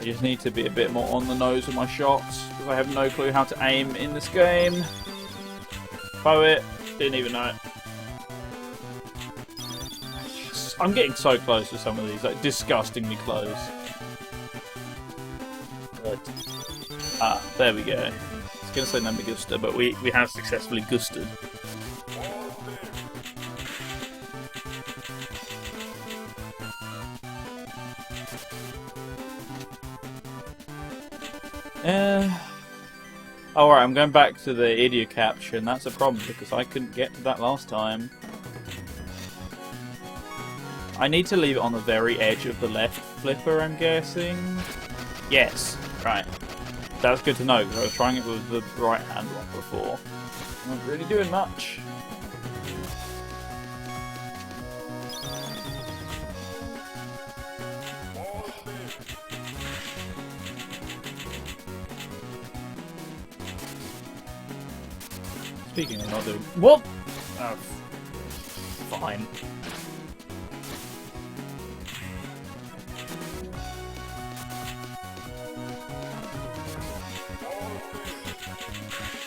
I just need to be a bit more on the nose with my shots, because I have no clue how to aim in this game. Poet, didn't even know it. I'm getting so close to some of these, like disgustingly close. But, there we go. I was going to say number guster, but we have successfully gusted. Alright, I'm going back to the idiot capture, and that's a problem because I couldn't get to that last time. I need to leave it on the very edge of the left flipper, I'm guessing. Yes, right. That's good to know because I was trying it with the right hand one before. I'm not really doing much. Speaking of not doing... What? Oh, fine.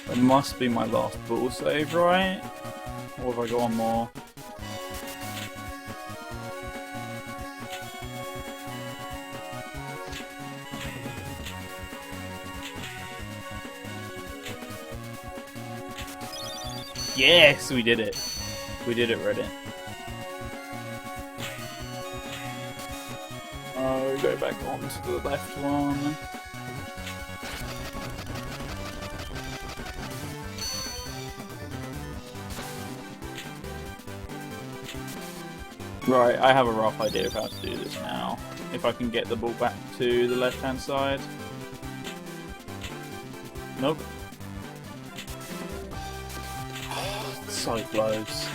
It must be my last ball save, right? Or have I got one more? Yes, we did it. We did it, Reddit. Oh, go back on to the left one. Right, I have a rough idea of how to do this now. If I can get the ball back to the left-hand side. Nope. So close.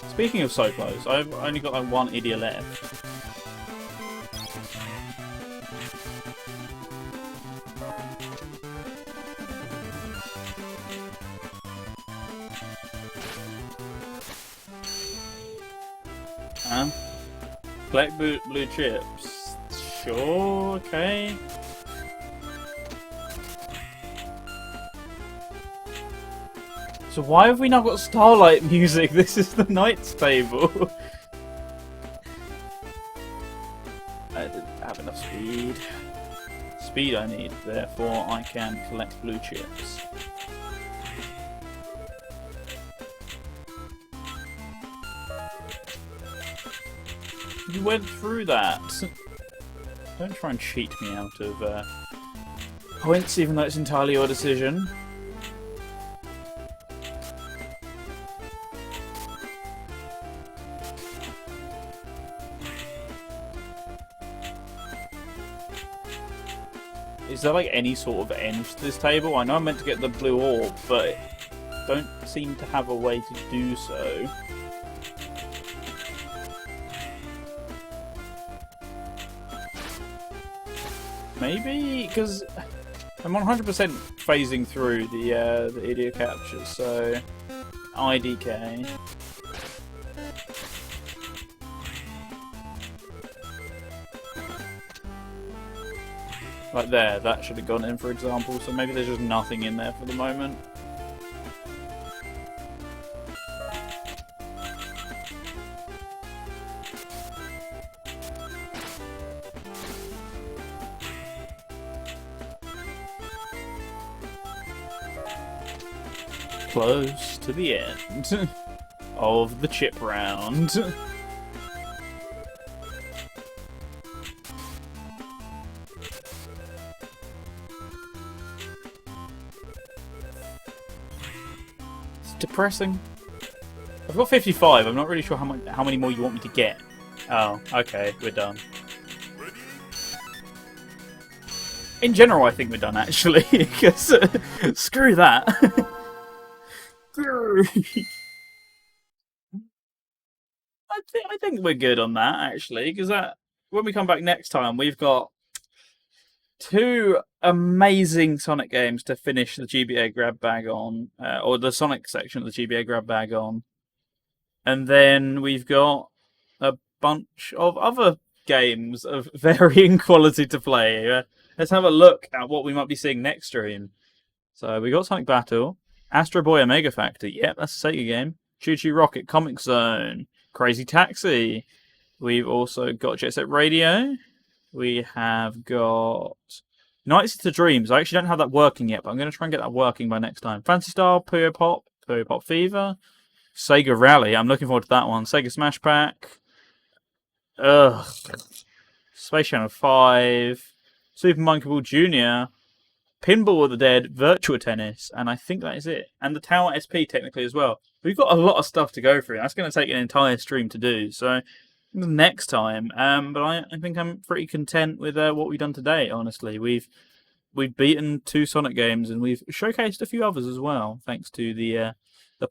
Speaking of so close, I've only got like one idiot left. Collect blue chips. Sure, okay. So why have we not got Starlight music? This is the Knights table. I didn't have enough speed. Speed I need, therefore I can collect blue chips. You went through that. Don't try and cheat me out of points, even though it's entirely your decision. Is there like any sort of end to this table? I know I'm meant to get the blue orb, but don't seem to have a way to do so. Maybe? Because I'm 100% phasing through the idiot captures, so IDK. Like there, that should have gone in, for example, so maybe there's just nothing in there for the moment. Close to the end of the chip round. It's depressing. I've got 55. I'm not really sure how many more you want me to get. Oh, okay, we're done. In general, I think we're done actually, because screw that. I think we're good on that actually, because when we come back next time, we've got 2 amazing Sonic games to finish the GBA Grabbag on, or the Sonic section of the GBA Grabbag on, and then we've got a bunch of other games of varying quality to play. Let's have a look at what we might be seeing next stream. So we got Sonic Battle. Astro Boy Omega Factor, yep, that's a Sega game. Choo Choo Rocket Comic Zone, Crazy Taxi. We've also got Jet Set Radio. We have got Night City Dreams. I actually don't have that working yet, but I'm going to try and get that working by next time. Fancy Star, Puyo Pop Fever, Sega Rally. I'm looking forward to that one. Sega Smash Pack. Space Channel 5, Super Monkey Ball Jr., Pinball of the Dead, Virtua Tennis, and I think that is it. And the Tower SP technically as well. We've got a lot of stuff to go through. That's going to take an entire stream to do. So next time, but I think I'm pretty content with what we've done today. Honestly, we've beaten 2 Sonic games and we've showcased a few others as well, thanks to the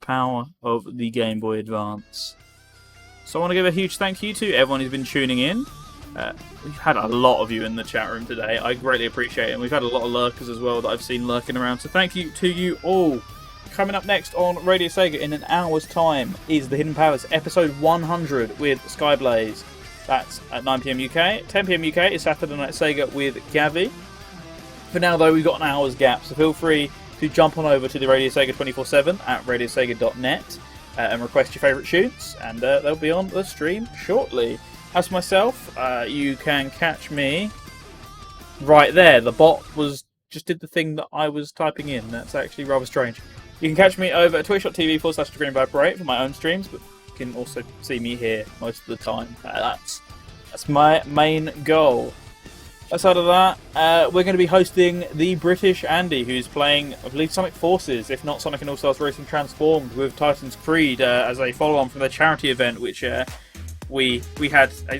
power of the Game Boy Advance. So I want to give a huge thank you to everyone who's been tuning in. We've had a lot of you in the chat room today. I greatly appreciate it. And we've had a lot of lurkers as well that I've seen lurking around. So thank you to you all. Coming up next on Radio Sega in an hour's time is The Hidden Powers, episode 100 with Skyblaze. That's at 9 PM UK. 10 PM UK is Saturday Night Sega with Gavi. For now, though, we've got an hour's gap. So feel free to jump on over to the Radio Sega 24/7 at radiosega.net and request your favourite tunes. And they'll be on the stream shortly. As for myself, you can catch me right there. The bot just did the thing that I was typing in. That's actually rather strange. You can catch me over at twitch.tv/TheGreenVibrate for my own streams, but you can also see me here most of the time. That's my main goal. Aside of that, we're going to be hosting the British Andy, who's playing, I believe, Sonic Forces, if not Sonic and All-Stars Racing Transformed, with Titan's Creed as a follow-on from their charity event, which we had a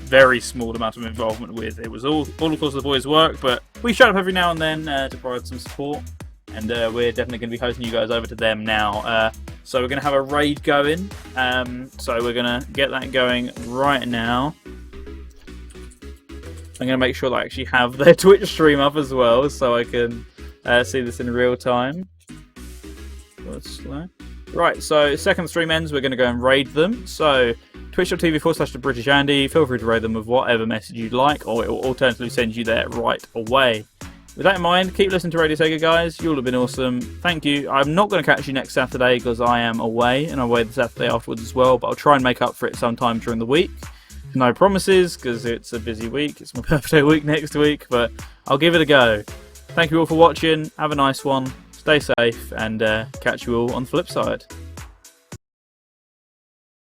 very small amount of involvement with. It was all of course the boys' work, but we showed up every now and then to provide some support, and we're definitely going to be hosting you guys over to them now. So we're going to have a raid going, so we're going to get that going right now. I'm going to make sure that I actually have their Twitch stream up as well, so I can see this in real time. Right, so second stream ends, we're going to go and raid them. So twitch.tv/TheBritishAndy, feel free to raid them with whatever message you'd like, or it will alternatively send you there right away. With that in mind, keep listening to Radio Sega, guys. You all have been awesome. Thank you. I'm not going to catch you next Saturday because I am away, and I'm away the Saturday afterwards as well, but I'll try and make up for it sometime during the week. No promises, because it's a busy week. It's my birthday week next week, but I'll give it a go. Thank you all for watching. Have a nice one. Stay safe, and catch you all on the flip side.